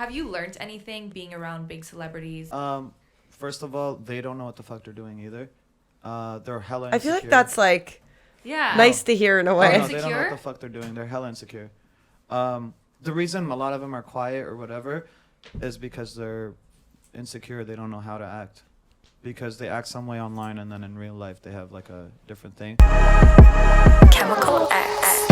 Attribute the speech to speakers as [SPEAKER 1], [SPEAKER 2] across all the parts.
[SPEAKER 1] Have you learned anything being around big celebrities?
[SPEAKER 2] First of all, they don't know what the fuck they're doing either. They're hella insecure.
[SPEAKER 3] I feel like that's like
[SPEAKER 1] Yeah.
[SPEAKER 3] nice to hear in a way.
[SPEAKER 2] Oh, no, they don't know
[SPEAKER 1] Insecure?
[SPEAKER 2] what the fuck they're doing. They're hella insecure. The reason a lot of them are quiet or whatever is because they're insecure. They don't know how to act. Because they act some way online and then in real life they have like a different thing.
[SPEAKER 4] Chemical X.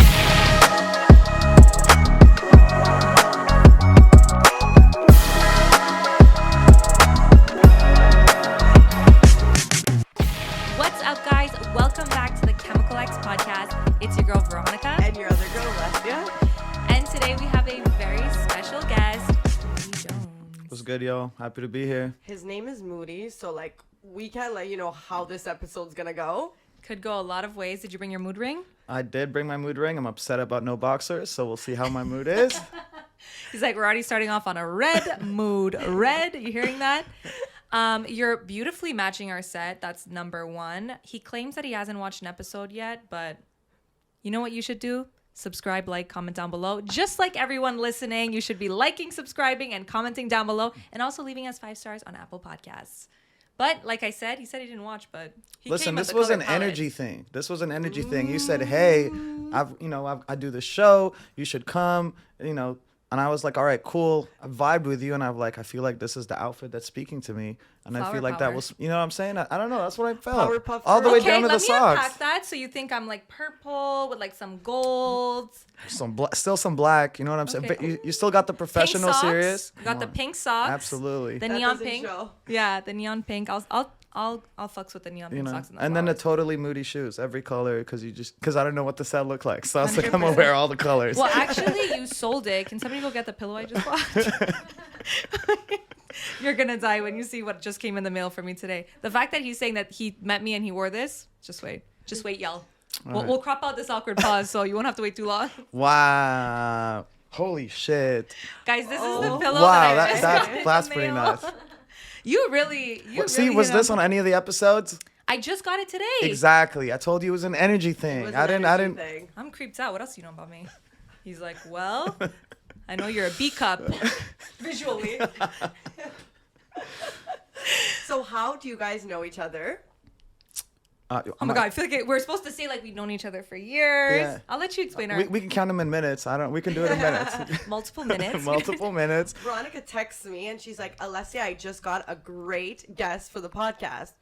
[SPEAKER 1] What's up, guys? Welcome back to the Chemical X podcast. It's your girl, Veronica.
[SPEAKER 3] And your other girl, Lesbia.
[SPEAKER 1] And today we have a very special guest, Moody Jones.
[SPEAKER 2] What's good, yo? Happy to be here.
[SPEAKER 3] His name is Moody, so like we can't let you know how this episode's gonna go.
[SPEAKER 1] Could go a lot of ways. Did you bring your mood ring?
[SPEAKER 2] I did bring my mood ring. I'm upset about no boxers, so we'll see how my mood is.
[SPEAKER 1] He's like, we're already starting off on a red mood. Red, you hearing that? You're beautifully matching our set. That's number one. He claims that he hasn't watched an episode yet, but you know what you should do? Subscribe, like, comment down below. Just like everyone listening, you should be liking, subscribing, and commenting down below, and also leaving us 5 stars on Apple Podcasts. But like I said, he said he didn't watch, but he
[SPEAKER 2] Listen,
[SPEAKER 1] came
[SPEAKER 2] this
[SPEAKER 1] with the
[SPEAKER 2] was
[SPEAKER 1] color
[SPEAKER 2] an
[SPEAKER 1] palette.
[SPEAKER 2] energy thing. This was an energy thing. You said, "Hey, I do the show. You should come." And I was like, "All right, cool." I vibed with you, and I'm like, I feel like this is the outfit that's speaking to me, and I
[SPEAKER 1] Flower
[SPEAKER 2] feel like
[SPEAKER 1] power.
[SPEAKER 2] that was, you know what I'm saying? I don't know. That's what I felt.
[SPEAKER 3] Powerpuff
[SPEAKER 2] All the way
[SPEAKER 3] Girls.
[SPEAKER 1] Okay,
[SPEAKER 2] down to
[SPEAKER 1] let
[SPEAKER 2] the
[SPEAKER 1] me unpack
[SPEAKER 2] socks.
[SPEAKER 1] that. So you think I'm like purple with like some golds.
[SPEAKER 2] Still some black. You know what I'm saying?
[SPEAKER 1] Okay,
[SPEAKER 2] But you still got the professional
[SPEAKER 1] pink socks.
[SPEAKER 2] serious.
[SPEAKER 1] You got
[SPEAKER 2] Come
[SPEAKER 1] the
[SPEAKER 2] on.
[SPEAKER 1] pink socks.
[SPEAKER 2] Absolutely.
[SPEAKER 1] The
[SPEAKER 3] That
[SPEAKER 1] neon
[SPEAKER 3] doesn't
[SPEAKER 1] pink.
[SPEAKER 3] show.
[SPEAKER 1] Yeah, the neon pink. I'll fucks with the neon pink socks.
[SPEAKER 2] And then the totally moody shoes, every color, because I don't know what the set looked like. So I was like, I'm gonna wear all the colors.
[SPEAKER 1] Well, actually, you sold it. Can somebody go get the pillow I just bought? You're gonna die when you see what just came in the mail for me today. The fact that he's saying that he met me and he wore this, just wait, y'all. We'll crop out this awkward pause, so you won't have to wait too long.
[SPEAKER 2] Wow. Holy shit.
[SPEAKER 1] Guys, this is the pillow
[SPEAKER 2] Wow,
[SPEAKER 1] that I just got in the
[SPEAKER 2] that's pretty
[SPEAKER 1] mail.
[SPEAKER 2] nuts.
[SPEAKER 1] You really
[SPEAKER 2] See, was
[SPEAKER 1] hit
[SPEAKER 2] this
[SPEAKER 1] on-
[SPEAKER 2] on any of the episodes?
[SPEAKER 1] I just got it today.
[SPEAKER 2] Exactly. I told you it was an energy thing.
[SPEAKER 3] It was
[SPEAKER 2] I
[SPEAKER 3] an
[SPEAKER 2] didn't.
[SPEAKER 3] energy thing.
[SPEAKER 1] I'm creeped out. What else do you know about me? He's like, well, I know you're a B cup visually.
[SPEAKER 3] So how do you guys know each other?
[SPEAKER 1] Oh my god, I feel like we're supposed to say like we've known each other for years.
[SPEAKER 2] Yeah.
[SPEAKER 1] I'll let you explain our
[SPEAKER 2] We can count them in minutes. We can do it in minutes.
[SPEAKER 1] multiple minutes.
[SPEAKER 2] Multiple minutes.
[SPEAKER 3] Veronica texts me and she's like, Alessia, I just got a great guest for the podcast.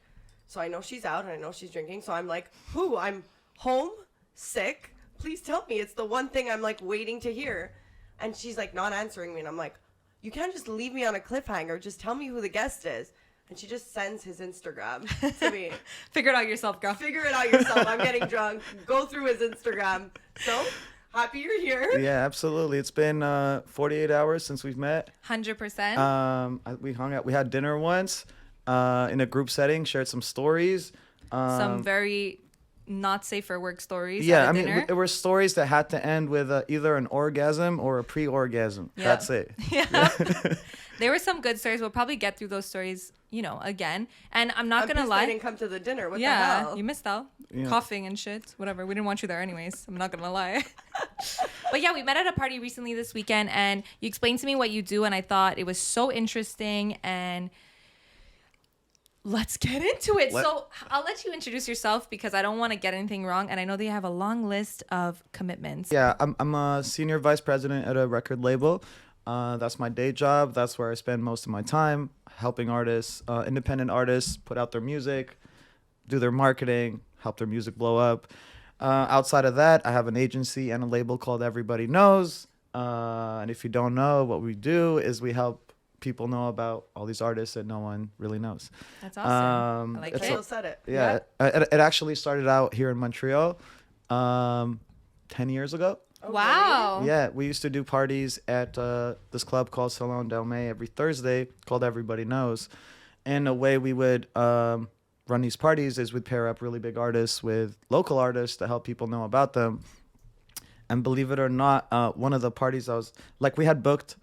[SPEAKER 3] So I know she's out and I know she's drinking. So I'm like, who? I'm home, sick. Please tell me. It's the one thing I'm like waiting to hear. And she's like not answering me. And I'm like, you can't just leave me on a cliffhanger. Just tell me who the guest is. And she just sends his Instagram to me.
[SPEAKER 1] Figure it out yourself, girl.
[SPEAKER 3] Figure it out yourself. I'm getting drunk. Go through his Instagram. So happy you're here.
[SPEAKER 2] Yeah, absolutely. It's been 48 hours since we've met.
[SPEAKER 1] 100%.
[SPEAKER 2] We hung out. We had dinner once in a group setting. Shared some stories.
[SPEAKER 1] Some very not safe for work stories.
[SPEAKER 2] Yeah,
[SPEAKER 1] at a
[SPEAKER 2] I mean,
[SPEAKER 1] dinner.
[SPEAKER 2] it were stories that had to end with either an orgasm or a pre-orgasm.
[SPEAKER 1] Yeah.
[SPEAKER 2] That's it.
[SPEAKER 1] Yeah. There were some good stories. We'll probably get through those stories, again. And I'm not
[SPEAKER 3] I'm
[SPEAKER 1] gonna
[SPEAKER 3] pissed
[SPEAKER 1] lie.
[SPEAKER 3] I didn't come to the dinner. What the
[SPEAKER 1] Yeah,
[SPEAKER 3] hell?
[SPEAKER 1] you missed out.
[SPEAKER 2] Yeah.
[SPEAKER 1] Coughing and shit. Whatever. We didn't want you there anyways. I'm not going to lie. But yeah, we met at a party recently this weekend and you explained to me what you do and I thought it was so interesting and let's get into it. So I'll let you introduce yourself because I don't want to get anything wrong and I know that you have a long list of commitments.
[SPEAKER 2] Yeah, I'm a senior vice president at a record label. That's my day job. That's where I spend most of my time helping artists, independent artists, put out their music, do their marketing, help their music blow up. Outside of that, I have an agency and a label called Everybody Knows. And if you don't know, what we do is we help people know about all these artists that no one really knows.
[SPEAKER 1] That's awesome. I like
[SPEAKER 2] it's
[SPEAKER 1] it.
[SPEAKER 3] Daniel said it.
[SPEAKER 2] Yeah, it actually started out here in Montreal 10 years ago.
[SPEAKER 3] Oh,
[SPEAKER 1] Wow.
[SPEAKER 2] Yeah, we used to do parties at this club called Salon Del May every Thursday called Everybody Knows. And the way we would run these parties is we'd pair up really big artists with local artists to help people know about them. And believe it or not, one of the parties we had booked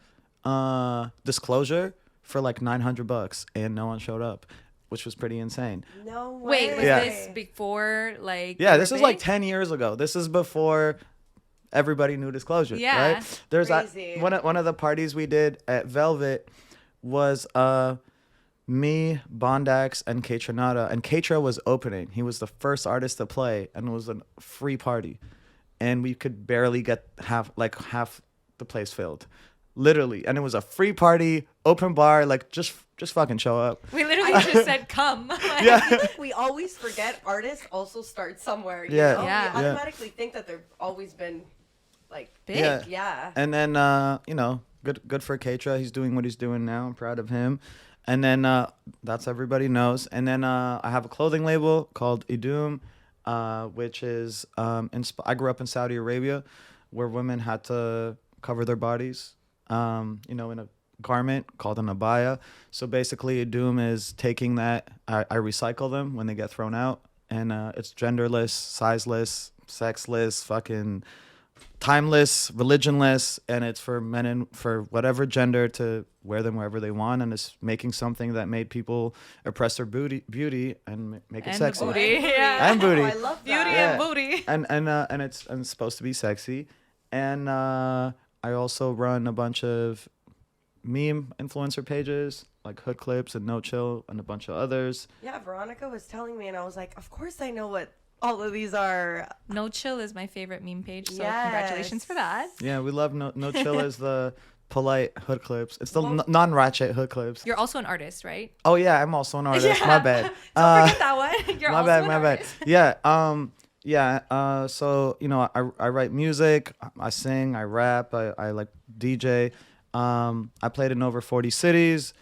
[SPEAKER 2] Disclosure for like $900 and no one showed up, which was pretty insane.
[SPEAKER 3] No way.
[SPEAKER 1] Wait, was
[SPEAKER 2] Yeah.
[SPEAKER 1] this before
[SPEAKER 2] Yeah,
[SPEAKER 1] you
[SPEAKER 2] this
[SPEAKER 1] were
[SPEAKER 2] is like
[SPEAKER 1] big?
[SPEAKER 2] 10 years ago. This is before everybody new disclosure.
[SPEAKER 1] Yeah.
[SPEAKER 2] Right? There's
[SPEAKER 3] Crazy.
[SPEAKER 2] one of the parties we did at Velvet was me, Bondax, and Katranada. And Katra was opening. He was the first artist to play, and it was a free party. And we could barely get half the place filled. Literally. And it was a free party, open bar, like just fucking show up.
[SPEAKER 1] We literally just said come.
[SPEAKER 2] Yeah.
[SPEAKER 3] I feel like we always forget artists also start somewhere. You
[SPEAKER 2] Yeah.
[SPEAKER 3] know?
[SPEAKER 1] Yeah.
[SPEAKER 3] We
[SPEAKER 2] Yeah.
[SPEAKER 3] automatically think that they've always been like
[SPEAKER 1] Big.
[SPEAKER 2] Yeah.
[SPEAKER 3] Yeah.
[SPEAKER 2] And then good for Katra. He's doing what he's doing now. I'm proud of him. And then that's everybody knows. And then I have a clothing label called Idum, which is I grew up in Saudi Arabia, where women had to cover their bodies, in a garment called an abaya. So basically, Idum is taking that. I recycle them when they get thrown out, and it's genderless, sizeless, sexless, fucking timeless, religionless, and it's for men and for whatever gender to wear them wherever they want, and it's making something that made people oppress their beauty and make it
[SPEAKER 1] And
[SPEAKER 2] sexy.
[SPEAKER 1] booty. Yeah.
[SPEAKER 2] And booty.
[SPEAKER 3] Oh, I love
[SPEAKER 1] Beauty
[SPEAKER 3] that.
[SPEAKER 2] Yeah.
[SPEAKER 1] and booty.
[SPEAKER 2] And it's supposed to be sexy, and I also run a bunch of meme influencer pages like Hood Clips and No Chill and a bunch of others.
[SPEAKER 3] Yeah, Veronica was telling me, and I was like, of course I know what all of these are.
[SPEAKER 1] No Chill is my favorite meme page, so
[SPEAKER 3] Yes.
[SPEAKER 1] congratulations for that.
[SPEAKER 2] Yeah, we love No Chill is the polite Hood Clips. It's the
[SPEAKER 3] Well-
[SPEAKER 2] non-ratchet Hood Clips.
[SPEAKER 1] You're also an artist, right?
[SPEAKER 2] Oh yeah, I'm also an artist.
[SPEAKER 1] Yeah.
[SPEAKER 2] My bad.
[SPEAKER 1] Don't forget that one. You're
[SPEAKER 2] My
[SPEAKER 1] also
[SPEAKER 2] bad,
[SPEAKER 1] an
[SPEAKER 2] my bad.
[SPEAKER 1] artist.
[SPEAKER 2] Yeah. So I write music, I sing, I rap, I like DJ. I played in over 40 cities.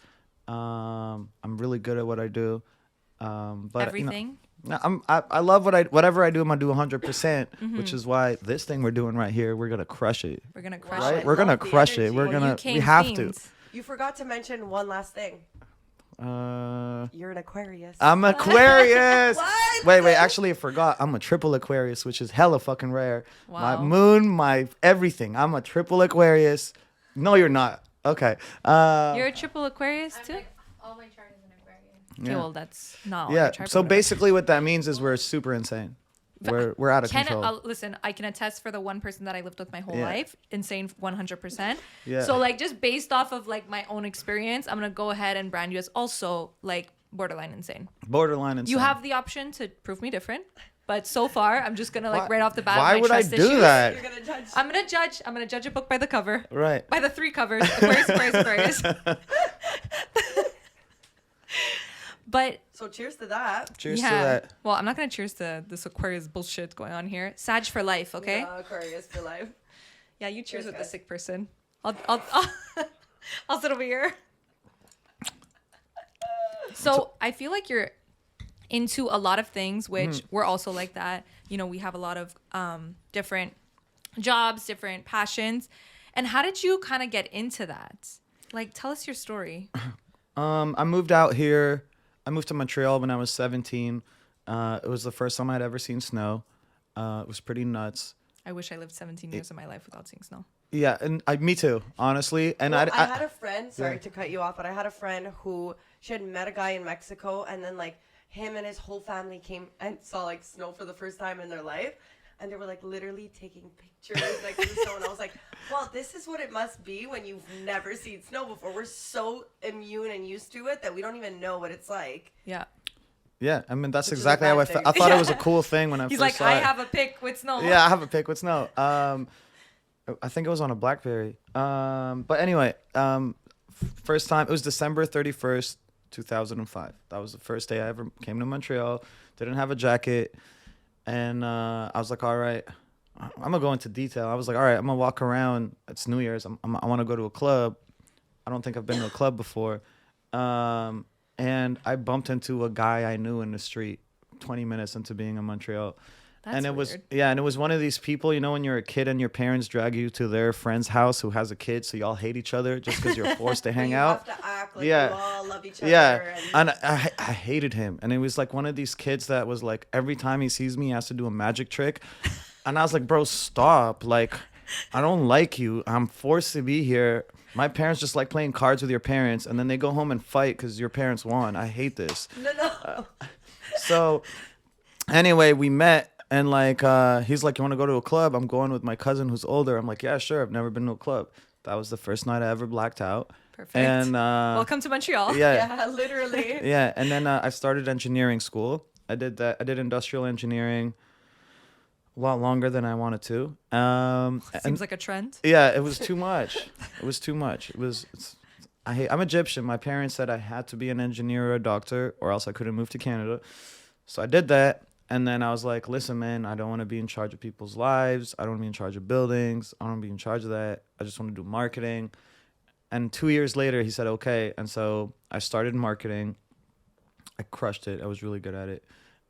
[SPEAKER 2] I'm really good at what I do. But
[SPEAKER 1] Everything.
[SPEAKER 2] I love whatever I do. I'm gonna do 100%, which is why this thing we're doing right here, we're gonna crush it.
[SPEAKER 1] We're gonna crush
[SPEAKER 2] Right?
[SPEAKER 1] it.
[SPEAKER 2] We're gonna
[SPEAKER 3] love the
[SPEAKER 2] crush it.
[SPEAKER 3] energy.
[SPEAKER 2] We're
[SPEAKER 3] Well,
[SPEAKER 2] gonna.
[SPEAKER 1] You came
[SPEAKER 2] We have
[SPEAKER 1] themed.
[SPEAKER 3] You forgot to mention one last thing.
[SPEAKER 2] to.
[SPEAKER 3] You're an Aquarius.
[SPEAKER 2] I'm Aquarius.
[SPEAKER 3] What?
[SPEAKER 2] Wait. Actually, I forgot. I'm a triple Aquarius, which is hella fucking rare. My
[SPEAKER 1] Wow.
[SPEAKER 2] moon, my everything. I'm a triple Aquarius. No, you're not. Okay.
[SPEAKER 1] You're a triple Aquarius too?
[SPEAKER 5] All my chart is an Aquarius.
[SPEAKER 1] Okay,
[SPEAKER 2] yeah.
[SPEAKER 1] well that's not.
[SPEAKER 2] Yeah. So basically, what that means is we're super insane. We're out of control.
[SPEAKER 1] Listen, I can attest for the one person that I lived with my whole
[SPEAKER 2] Yeah.
[SPEAKER 1] life. Insane 100%.
[SPEAKER 2] Yeah.
[SPEAKER 1] So like just based off of like my own experience, I'm going to go ahead and brand you as also like borderline insane.
[SPEAKER 2] Borderline insane.
[SPEAKER 1] You have the option to prove me different, but so far I'm just going to like
[SPEAKER 2] Why-
[SPEAKER 1] right off the bat
[SPEAKER 2] Why
[SPEAKER 1] my
[SPEAKER 2] would I
[SPEAKER 1] trust
[SPEAKER 2] do
[SPEAKER 1] issues.
[SPEAKER 2] that?
[SPEAKER 3] You're gonna judge.
[SPEAKER 1] I'm going to judge a book by the cover.
[SPEAKER 2] Right.
[SPEAKER 1] By the 3 covers. Aquarius. But
[SPEAKER 3] So cheers to that.
[SPEAKER 2] Cheers to that.
[SPEAKER 1] Well, I'm not gonna cheers to this Aquarius bullshit going on here. Sag for life, okay?
[SPEAKER 3] Yeah, Aquarius for life.
[SPEAKER 1] Yeah, you cheers with the
[SPEAKER 3] Okay.
[SPEAKER 1] sick person. I'll I'll sit over here. So I feel like you're into a lot of things, which we're also like that. You know, we have a lot of different jobs, different passions. And how did you kind of get into that? Like, tell us your story.
[SPEAKER 2] I moved out here. I moved to Montreal when I was 17. It was the first time I'd ever seen snow. It was pretty nuts.
[SPEAKER 1] I wish I lived 17 years of my life without seeing snow.
[SPEAKER 2] Yeah, and me too, honestly. And
[SPEAKER 3] Well, I
[SPEAKER 2] I
[SPEAKER 3] had a friend, sorry
[SPEAKER 2] Yeah.
[SPEAKER 3] to cut you off, but I had a friend who she had met a guy in Mexico, and then like him and his whole family came and saw like snow for the first time in their life, and they were like literally taking pictures next to the snow, and I was like, well, this is what it must be when you've never seen snow before. We're so immune and used to it that we don't even know what it's like.
[SPEAKER 1] Yeah.
[SPEAKER 2] yeah, I mean that's
[SPEAKER 3] Which is a
[SPEAKER 2] exactly how
[SPEAKER 3] bad
[SPEAKER 2] I felt.
[SPEAKER 3] thing.
[SPEAKER 2] I thought it was a cool thing when I
[SPEAKER 1] He's
[SPEAKER 2] first
[SPEAKER 1] like,
[SPEAKER 2] saw
[SPEAKER 1] I
[SPEAKER 2] it.
[SPEAKER 1] have a pic with snow.
[SPEAKER 2] Yeah, I have a pic with snow. I think it was on a BlackBerry. But anyway, first time it was December 31st, 2005. That was the first day I ever came to Montreal. Didn't have a jacket, and I was like, all right, I'm gonna go into detail. I was like, all right, I'm gonna walk around. It's New Year's. I want to go to a club. I don't think I've been to a club before. And I bumped into a guy I knew in the street 20 minutes into being in Montreal.
[SPEAKER 1] That's
[SPEAKER 2] And it was
[SPEAKER 1] weird.
[SPEAKER 2] and it was one of these people, you know, when you're a kid and your parents drag you to their friend's house who has a kid, so y'all hate each other just because you're forced to hang
[SPEAKER 3] you
[SPEAKER 2] out.
[SPEAKER 3] have to act like
[SPEAKER 2] Yeah.
[SPEAKER 3] you all love each other.
[SPEAKER 2] Yeah,
[SPEAKER 3] And
[SPEAKER 2] and I hated him, and it was like one of these kids that was like every time he sees me, he has to do a magic trick, and I was like, bro, stop! Like, I don't like you. I'm forced to be here. My parents just like playing cards with your parents, and then they go home and fight because your parents won. I hate this.
[SPEAKER 3] no.
[SPEAKER 2] So, anyway, we met. And like he's like, you want to go to a club? I'm going with my cousin who's older. I'm like, yeah, sure. I've never been to a club. That was the first night I ever blacked out.
[SPEAKER 1] Perfect.
[SPEAKER 2] And
[SPEAKER 1] Welcome to Montreal.
[SPEAKER 2] yeah,
[SPEAKER 3] Yeah, literally.
[SPEAKER 2] yeah. And then I started engineering school. I did that. I did industrial engineering a lot longer than I wanted to.
[SPEAKER 1] Seems like a trend.
[SPEAKER 2] Yeah, it was too much. It was too much. I'm Egyptian. My parents said I had to be an engineer or a doctor or else I couldn't move to Canada. So I did that. And then I was like, listen, man, I don't want to be in charge of people's lives. I don't want to be in charge of buildings. I don't want to be in charge of that. I just want to do marketing. And 2 years later, he said, okay. And so I started marketing. I crushed it. I was really good at it.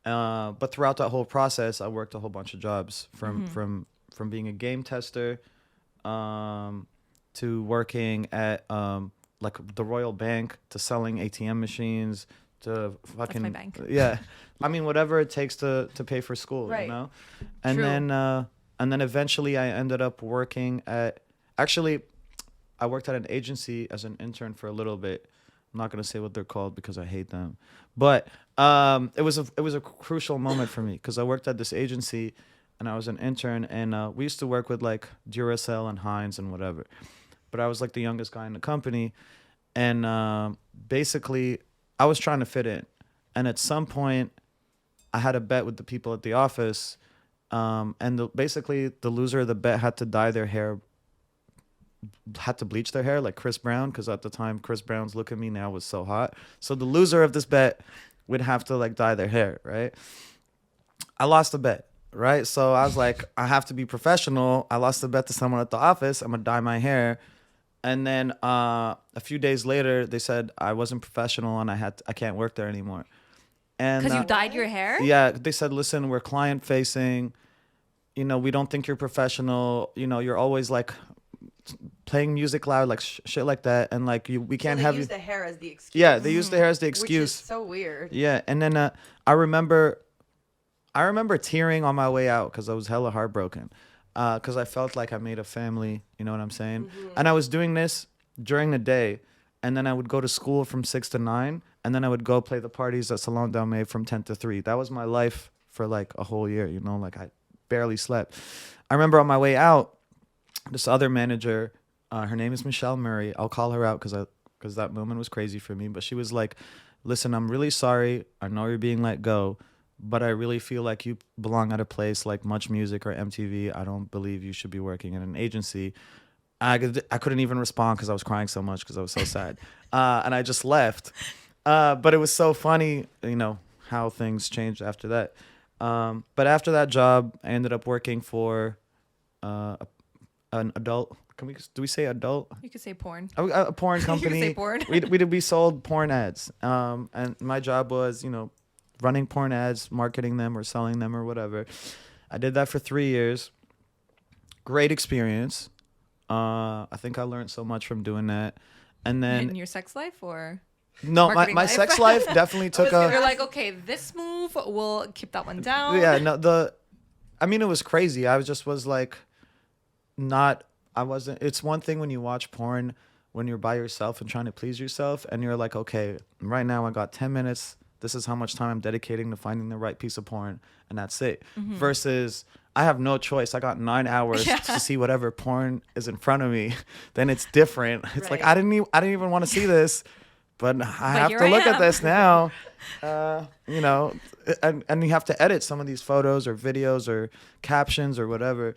[SPEAKER 2] But throughout that whole process, I worked a whole bunch of jobs from being a game tester to working at like the Royal Bank, to selling ATM machines, to fucking
[SPEAKER 1] my bank.
[SPEAKER 2] Yeah, I mean whatever it takes to pay for school,
[SPEAKER 3] Right.
[SPEAKER 2] you know. And
[SPEAKER 1] True.
[SPEAKER 2] then eventually I ended up working at I worked at an agency as an intern for a little bit. I'm not gonna say what they're called because I hate them, but it was a crucial moment for me because I worked at this agency and I was an intern, and we used to work with like Duracell and Heinz and whatever, but I was like the youngest guy in the company, and basically I was trying to fit in, and at some point I had a bet with the people at the office, and basically the loser of the bet had to bleach their hair like Chris Brown, because at the time Chris Brown's Look at Me Now was so hot. So the loser of this bet would have to like dye their hair, right? I lost the bet, right? So I was like, I have to be professional. I lost the bet to someone at the office. I'm gonna dye my hair. And then a few days later, they said I wasn't professional and I can't work there anymore. And
[SPEAKER 1] Because you dyed your hair?
[SPEAKER 2] yeah, they said, listen, we're client facing. You know, we don't think you're professional. You know, you're always like playing music loud, like shit like that, and like we can't
[SPEAKER 3] So they
[SPEAKER 2] have you.
[SPEAKER 3] use the hair as the excuse.
[SPEAKER 2] Yeah, they use the hair as the
[SPEAKER 3] Which is
[SPEAKER 2] excuse.
[SPEAKER 3] so weird.
[SPEAKER 2] Yeah, and then I remember tearing on my way out because I was hella heartbroken, because I felt like I made a family. You know what I'm saying?
[SPEAKER 3] Mm-hmm.
[SPEAKER 2] And I was doing this during the day, and then I would go to school from 6 to 9, and then I would go play the parties at Salon Dalmé from 10 to 3. That was my life for like a whole year. You know, like I barely slept. I remember on my way out, this other manager, her name is Michelle Murray. I'll call her out because that moment was crazy for me. But she was like, listen, I'm really sorry. I know you're being let go, but I really feel like you belong at a place like Much Music or MTV. I don't believe you should be working in an agency. I couldn't even respond because I was crying so much because I was so sad. And I just left. But it was so funny, you know, how things changed after that. But after that job, I ended up working for an adult. Do we say adult?
[SPEAKER 1] You could say porn.
[SPEAKER 2] A porn company.
[SPEAKER 1] You could say porn.
[SPEAKER 2] we sold porn ads. And my job was, you know, running porn ads, marketing them or selling them or whatever. I did that for 3 years. Great experience. I think I learned so much from doing that. And then
[SPEAKER 1] In your sex life, or
[SPEAKER 2] no, my
[SPEAKER 1] marketing life?
[SPEAKER 2] sex life definitely took
[SPEAKER 3] gonna
[SPEAKER 1] you're
[SPEAKER 2] a
[SPEAKER 1] like, okay, this move, we'll keep that one down.
[SPEAKER 2] yeah, no, I mean, it was crazy. I was like, I wasn't. It's one thing when you watch porn when you're by yourself and trying to please yourself, and you're like, okay, right now I got 10 minutes. This is how much time I'm dedicating to finding the right piece of porn, and that's it. Versus, I have no choice. I got 9 hours to see whatever porn is in front of me. Then it's different. It's like
[SPEAKER 3] Right.
[SPEAKER 2] I didn't even want to see this, but I have
[SPEAKER 1] here
[SPEAKER 2] to
[SPEAKER 1] I
[SPEAKER 2] look at
[SPEAKER 1] am.
[SPEAKER 2] this now. You know, and you have to edit some of these photos or videos or captions or whatever.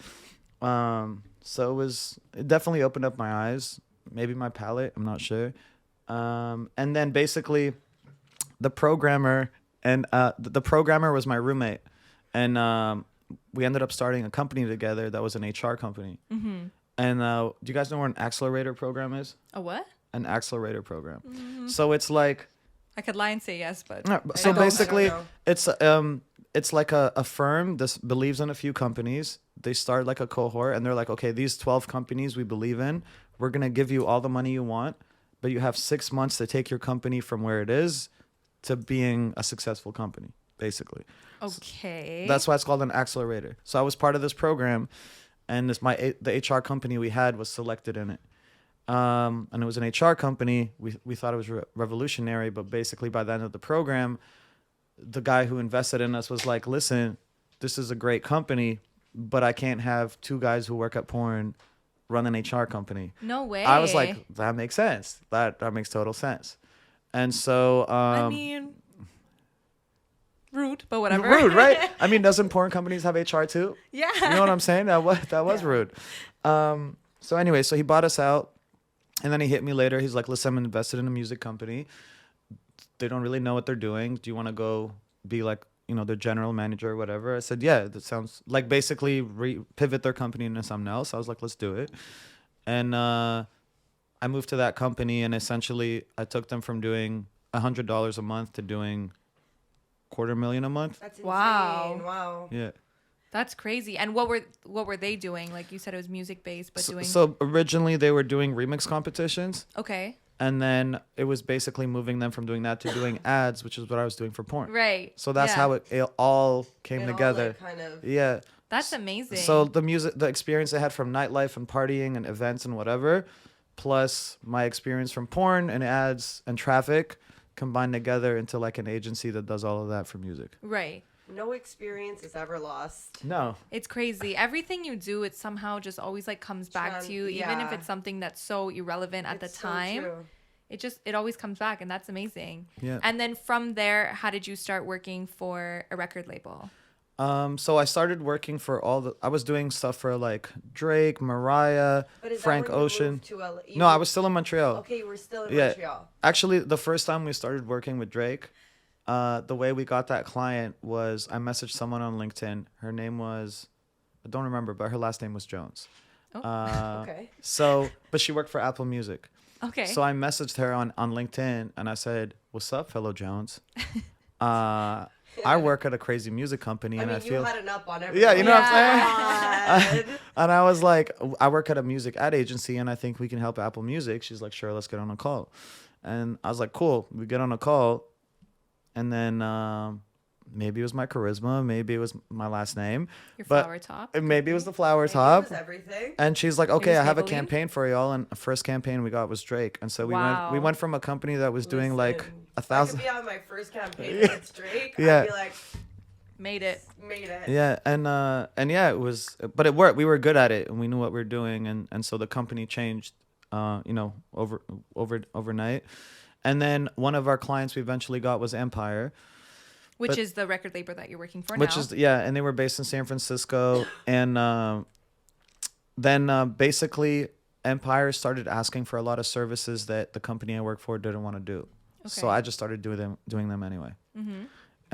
[SPEAKER 2] So it definitely opened up my eyes, maybe my palate, I'm not sure. And then basically the programmer the programmer was my roommate, and we ended up starting a company together that was an HR company.
[SPEAKER 1] Mm-hmm.
[SPEAKER 2] And do you guys know what an accelerator program is?
[SPEAKER 1] A what?
[SPEAKER 2] An accelerator program. So it's like
[SPEAKER 1] I could lie and say yes, but
[SPEAKER 2] so
[SPEAKER 3] don't-
[SPEAKER 2] basically
[SPEAKER 3] I don't
[SPEAKER 2] it's like a firm that believes in a few companies. They start like a cohort and they're like, okay, these 12 companies we believe in, we're going to give you all the money you want, but you have 6 months to take your company from where it is to being a successful company, basically.
[SPEAKER 1] okay.
[SPEAKER 2] That's why it's called an accelerator. So I was part of this program, and the HR company we had was selected in it. And it was an HR company. We thought it was revolutionary, but basically by the end of the program, the guy who invested in us was like, listen, this is a great company, but I can't have two guys who work at porn run an HR company.
[SPEAKER 1] No way.
[SPEAKER 2] I was like, that makes sense. That makes total sense. And so,
[SPEAKER 1] I mean, rude, but whatever.
[SPEAKER 2] rude, right? I mean, doesn't porn companies have HR too?
[SPEAKER 1] Yeah.
[SPEAKER 2] You know what I'm saying? That was rude. So anyway, so he bought us out, and then he hit me later. He's like, listen, I'm invested in a music company. They don't really know what they're doing. Do you want to go be like, their general manager or whatever? I said, yeah, that sounds like basically pivot their company into something else. I was like, let's do it. And I moved to that company, and essentially I took them from doing $100 a month to doing $250,000 a month.
[SPEAKER 3] That's insane.
[SPEAKER 1] Wow.
[SPEAKER 2] Yeah.
[SPEAKER 1] That's crazy. And what were they doing? Like you said, it was music based, but doing.
[SPEAKER 2] So originally they were doing remix competitions.
[SPEAKER 1] Okay.
[SPEAKER 2] And then it was basically moving them from doing that to doing ads, which is what I was doing for porn.
[SPEAKER 1] Right.
[SPEAKER 2] So that's
[SPEAKER 1] Yeah.
[SPEAKER 2] how it all came
[SPEAKER 3] It all,
[SPEAKER 2] together.
[SPEAKER 3] like, kind of.
[SPEAKER 2] Yeah.
[SPEAKER 1] That's amazing.
[SPEAKER 2] So the experience I had from nightlife and partying and events and whatever, plus my experience from porn and ads and traffic, combined together into like an agency that does all of that for music.
[SPEAKER 1] Right.
[SPEAKER 3] No experience is ever lost.
[SPEAKER 2] No.
[SPEAKER 1] It's crazy. Everything you do, it somehow just always like comes back to you, even if
[SPEAKER 3] Yeah.
[SPEAKER 1] it's something that's so irrelevant at
[SPEAKER 3] It's
[SPEAKER 1] the
[SPEAKER 3] so
[SPEAKER 1] time.
[SPEAKER 3] true.
[SPEAKER 1] It always comes back, and that's amazing.
[SPEAKER 2] Yeah.
[SPEAKER 1] And then from there, how did you start working for a record label?
[SPEAKER 2] So I started working for I was doing stuff for like Drake, Mariah,
[SPEAKER 3] But is
[SPEAKER 2] Frank
[SPEAKER 3] that when you
[SPEAKER 2] Ocean.
[SPEAKER 3] moved to LA?
[SPEAKER 2] No, I was still in Montreal.
[SPEAKER 3] Okay, you were still in
[SPEAKER 2] Yeah.
[SPEAKER 3] Montreal.
[SPEAKER 2] Actually, the first time we started working with Drake, the way we got that client was I messaged someone on LinkedIn. Her name was, I don't remember, but her last name was Jones.
[SPEAKER 3] Okay.
[SPEAKER 2] But she worked for Apple Music.
[SPEAKER 1] Okay.
[SPEAKER 2] So I messaged her on LinkedIn and I said, "What's up, fellow Jones? I work at a crazy music company
[SPEAKER 3] I
[SPEAKER 2] and
[SPEAKER 3] mean,
[SPEAKER 2] I feel
[SPEAKER 3] you had an up on everyone.
[SPEAKER 2] yeah, you know what I'm
[SPEAKER 3] saying?
[SPEAKER 2] saying." And I was like, "I work at a music ad agency and I think we can help Apple Music." She's like, "Sure, let's get on a call." And I was like, "Cool." We get on a call, and then maybe it was my charisma, maybe it was my last name,
[SPEAKER 1] Your
[SPEAKER 2] but
[SPEAKER 1] flower top.
[SPEAKER 2] maybe it was the flower
[SPEAKER 3] Maybe it
[SPEAKER 2] top.
[SPEAKER 3] was everything.
[SPEAKER 2] And she's like, "Okay,
[SPEAKER 1] was
[SPEAKER 2] I have a
[SPEAKER 1] Maybelline?
[SPEAKER 2] campaign for y'all." And the first campaign we got was Drake. And so we
[SPEAKER 1] Wow.
[SPEAKER 2] went from a company that was doing like
[SPEAKER 3] Listen, if
[SPEAKER 2] 1,000.
[SPEAKER 3] I could be on my first campaign against Drake.
[SPEAKER 2] Yeah.
[SPEAKER 3] I'd be like,
[SPEAKER 1] Made it.
[SPEAKER 3] made it.
[SPEAKER 2] Yeah, and yeah, it was, but it worked. We were good at it, and we knew what we were doing, and so the company changed, overnight. And then one of our clients we eventually got was Empire,
[SPEAKER 1] Which
[SPEAKER 2] But-
[SPEAKER 1] is the record label that you're working for
[SPEAKER 2] which
[SPEAKER 1] now.
[SPEAKER 2] is and they were based in San Francisco, and then basically Empire started asking for a lot of services that the company I work for didn't want to do, so
[SPEAKER 1] Okay.
[SPEAKER 2] I just started doing them anyway.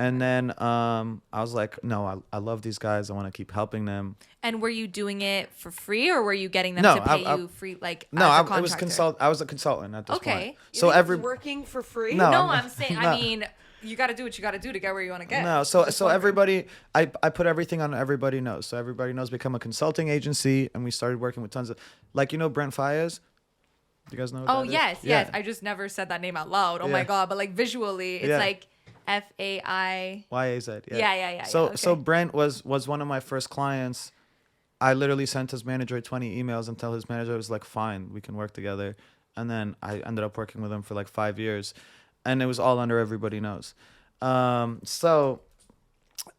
[SPEAKER 2] And then I was like, no, I love these guys. I want to keep helping them.
[SPEAKER 1] And were you doing it for free, or were you getting them
[SPEAKER 2] No,
[SPEAKER 1] to pay
[SPEAKER 2] I-
[SPEAKER 1] you free, like
[SPEAKER 2] No,
[SPEAKER 1] as a
[SPEAKER 2] I was
[SPEAKER 1] contractor?
[SPEAKER 2] I was a consultant at this
[SPEAKER 1] Okay.
[SPEAKER 2] point.
[SPEAKER 3] You
[SPEAKER 2] So
[SPEAKER 3] think
[SPEAKER 2] every
[SPEAKER 3] it's working for free?
[SPEAKER 2] No.
[SPEAKER 1] No,
[SPEAKER 2] I'm-
[SPEAKER 1] I'm saying.
[SPEAKER 2] no.
[SPEAKER 1] I mean, you got to do what you got to do to get where you want to get.
[SPEAKER 2] no, so everybody, I put everything on Everybody Knows. So Everybody Knows become a consulting agency, and we started working with tons of, like, Brent Fayez. Do you guys know? What
[SPEAKER 1] Oh
[SPEAKER 2] that is?
[SPEAKER 1] yes,
[SPEAKER 2] Yeah.
[SPEAKER 1] yes. I just never said that name out loud. Oh my
[SPEAKER 2] Yeah.
[SPEAKER 1] god! But like visually, it's
[SPEAKER 2] Yeah.
[SPEAKER 1] like FAI.
[SPEAKER 2] YAZ.
[SPEAKER 1] Yeah.
[SPEAKER 2] So
[SPEAKER 1] okay.
[SPEAKER 2] Brent was one of my first clients. I literally sent his manager 20 emails until his manager was like, "Fine, we can work together." And then I ended up working with him for like 5 years, and it was all under Everybody Knows. So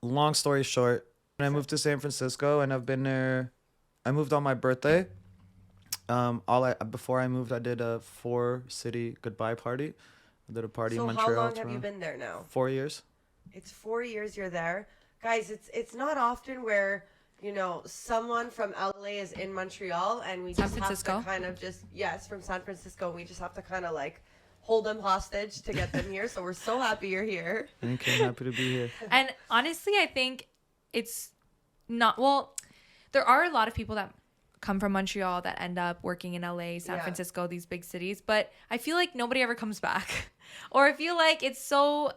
[SPEAKER 2] long story short, I moved to San Francisco, and I've been there. I moved on my birthday. Before I moved, I did a 4-city goodbye party. I did a party
[SPEAKER 3] So
[SPEAKER 2] in Montreal.
[SPEAKER 3] how long have you
[SPEAKER 2] Toronto.
[SPEAKER 3] been there now?
[SPEAKER 2] 4 years.
[SPEAKER 3] It's 4 years you're there. Guys, it's not often where, someone from LA is in Montreal and we
[SPEAKER 1] San
[SPEAKER 3] just
[SPEAKER 1] Francisco?
[SPEAKER 3] have to kind of from San Francisco, we just have to kind of like hold them hostage to get them here. So we're so happy you're here.
[SPEAKER 2] Thank you. I'm happy to be here.
[SPEAKER 1] And honestly, I think it's not well. There are a lot of people that come from Montreal that end up working in LA, San
[SPEAKER 3] Yeah.
[SPEAKER 1] Francisco, these big cities, but I feel like nobody ever comes back, or I feel like it's so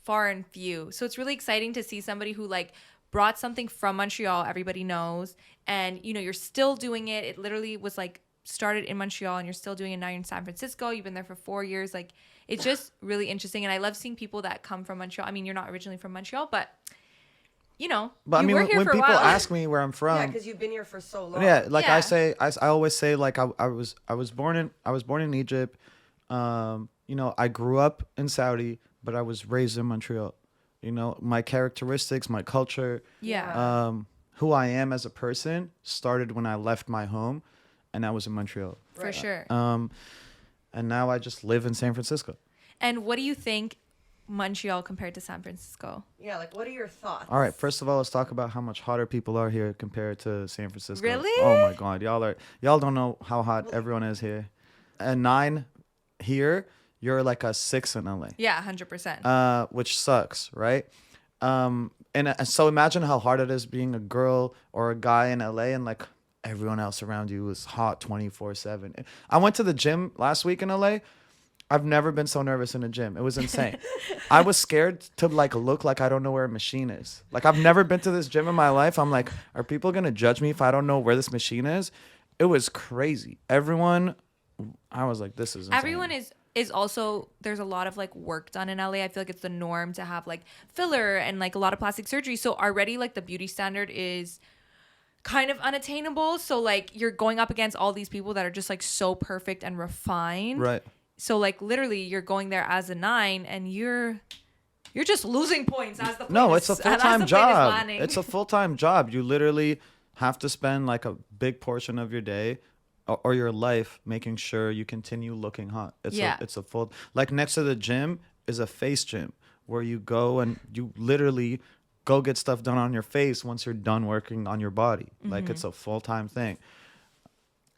[SPEAKER 1] far and few. So it's really exciting to see somebody who like brought something from Montreal, Everybody Knows, and you're still doing it. It literally was like started in Montreal and you're still doing it now. You're in San Francisco. You've been there for 4 years. Like it's just really interesting, and I love seeing people that come from Montreal. I mean, you're not originally from Montreal, but
[SPEAKER 2] But I
[SPEAKER 1] you
[SPEAKER 2] mean,
[SPEAKER 1] were here
[SPEAKER 2] when
[SPEAKER 1] for a
[SPEAKER 2] people
[SPEAKER 1] while.
[SPEAKER 2] ask me where I'm
[SPEAKER 3] Yeah,
[SPEAKER 2] from,
[SPEAKER 3] because you've been here for so long.
[SPEAKER 2] like
[SPEAKER 1] Yeah.
[SPEAKER 2] I always say, like I was born in Egypt. I grew up in Saudi, but I was raised in Montreal. You know, my characteristics, my culture,
[SPEAKER 1] Yeah.
[SPEAKER 2] who I am as a person started when I left my home, and I was in Montreal.
[SPEAKER 1] For sure.
[SPEAKER 2] And now I just live in San Francisco.
[SPEAKER 1] And what do you think Montreal compared to San Francisco?
[SPEAKER 3] Yeah, like what are your thoughts?
[SPEAKER 2] All right, first of all, let's talk about how much hotter people are here compared to San Francisco.
[SPEAKER 1] Really?
[SPEAKER 2] Oh my God, y'all don't know how hot everyone is here. A 9 here, you're like a 6 in LA.
[SPEAKER 1] Yeah, 100%.
[SPEAKER 2] Which sucks, right? And so imagine how hard it is being a girl or a guy in LA and like everyone else around you is hot 24/7. I went to the gym last week in LA. I've never been so nervous in a gym. It was insane. I was scared to like look like I don't know where a machine is. Like I've never been to this gym in my life. I'm like, are people gonna judge me if I don't know where this machine is? It was crazy. Everyone, I was like, this is insane.
[SPEAKER 1] Everyone is also, there's a lot of like work done in LA. I feel like it's the norm to have like filler and like a lot of plastic surgery. So already like the beauty standard is kind of unattainable. So like you're going up against all these people that are just like so perfect and refined.
[SPEAKER 2] Right.
[SPEAKER 1] So like literally you're going there as a 9 and you're just losing points as the
[SPEAKER 2] No,
[SPEAKER 1] plane
[SPEAKER 2] it's a
[SPEAKER 1] is- as the
[SPEAKER 2] full-time
[SPEAKER 1] plane is
[SPEAKER 2] job.
[SPEAKER 1] landing.
[SPEAKER 2] It's a full-time job. You literally have to spend like a big portion of your day or your life making sure you continue looking hot. It's a full, like next to the gym is a face gym where you go and you literally go get stuff done on your face once you're done working on your body. Like it's a full-time thing.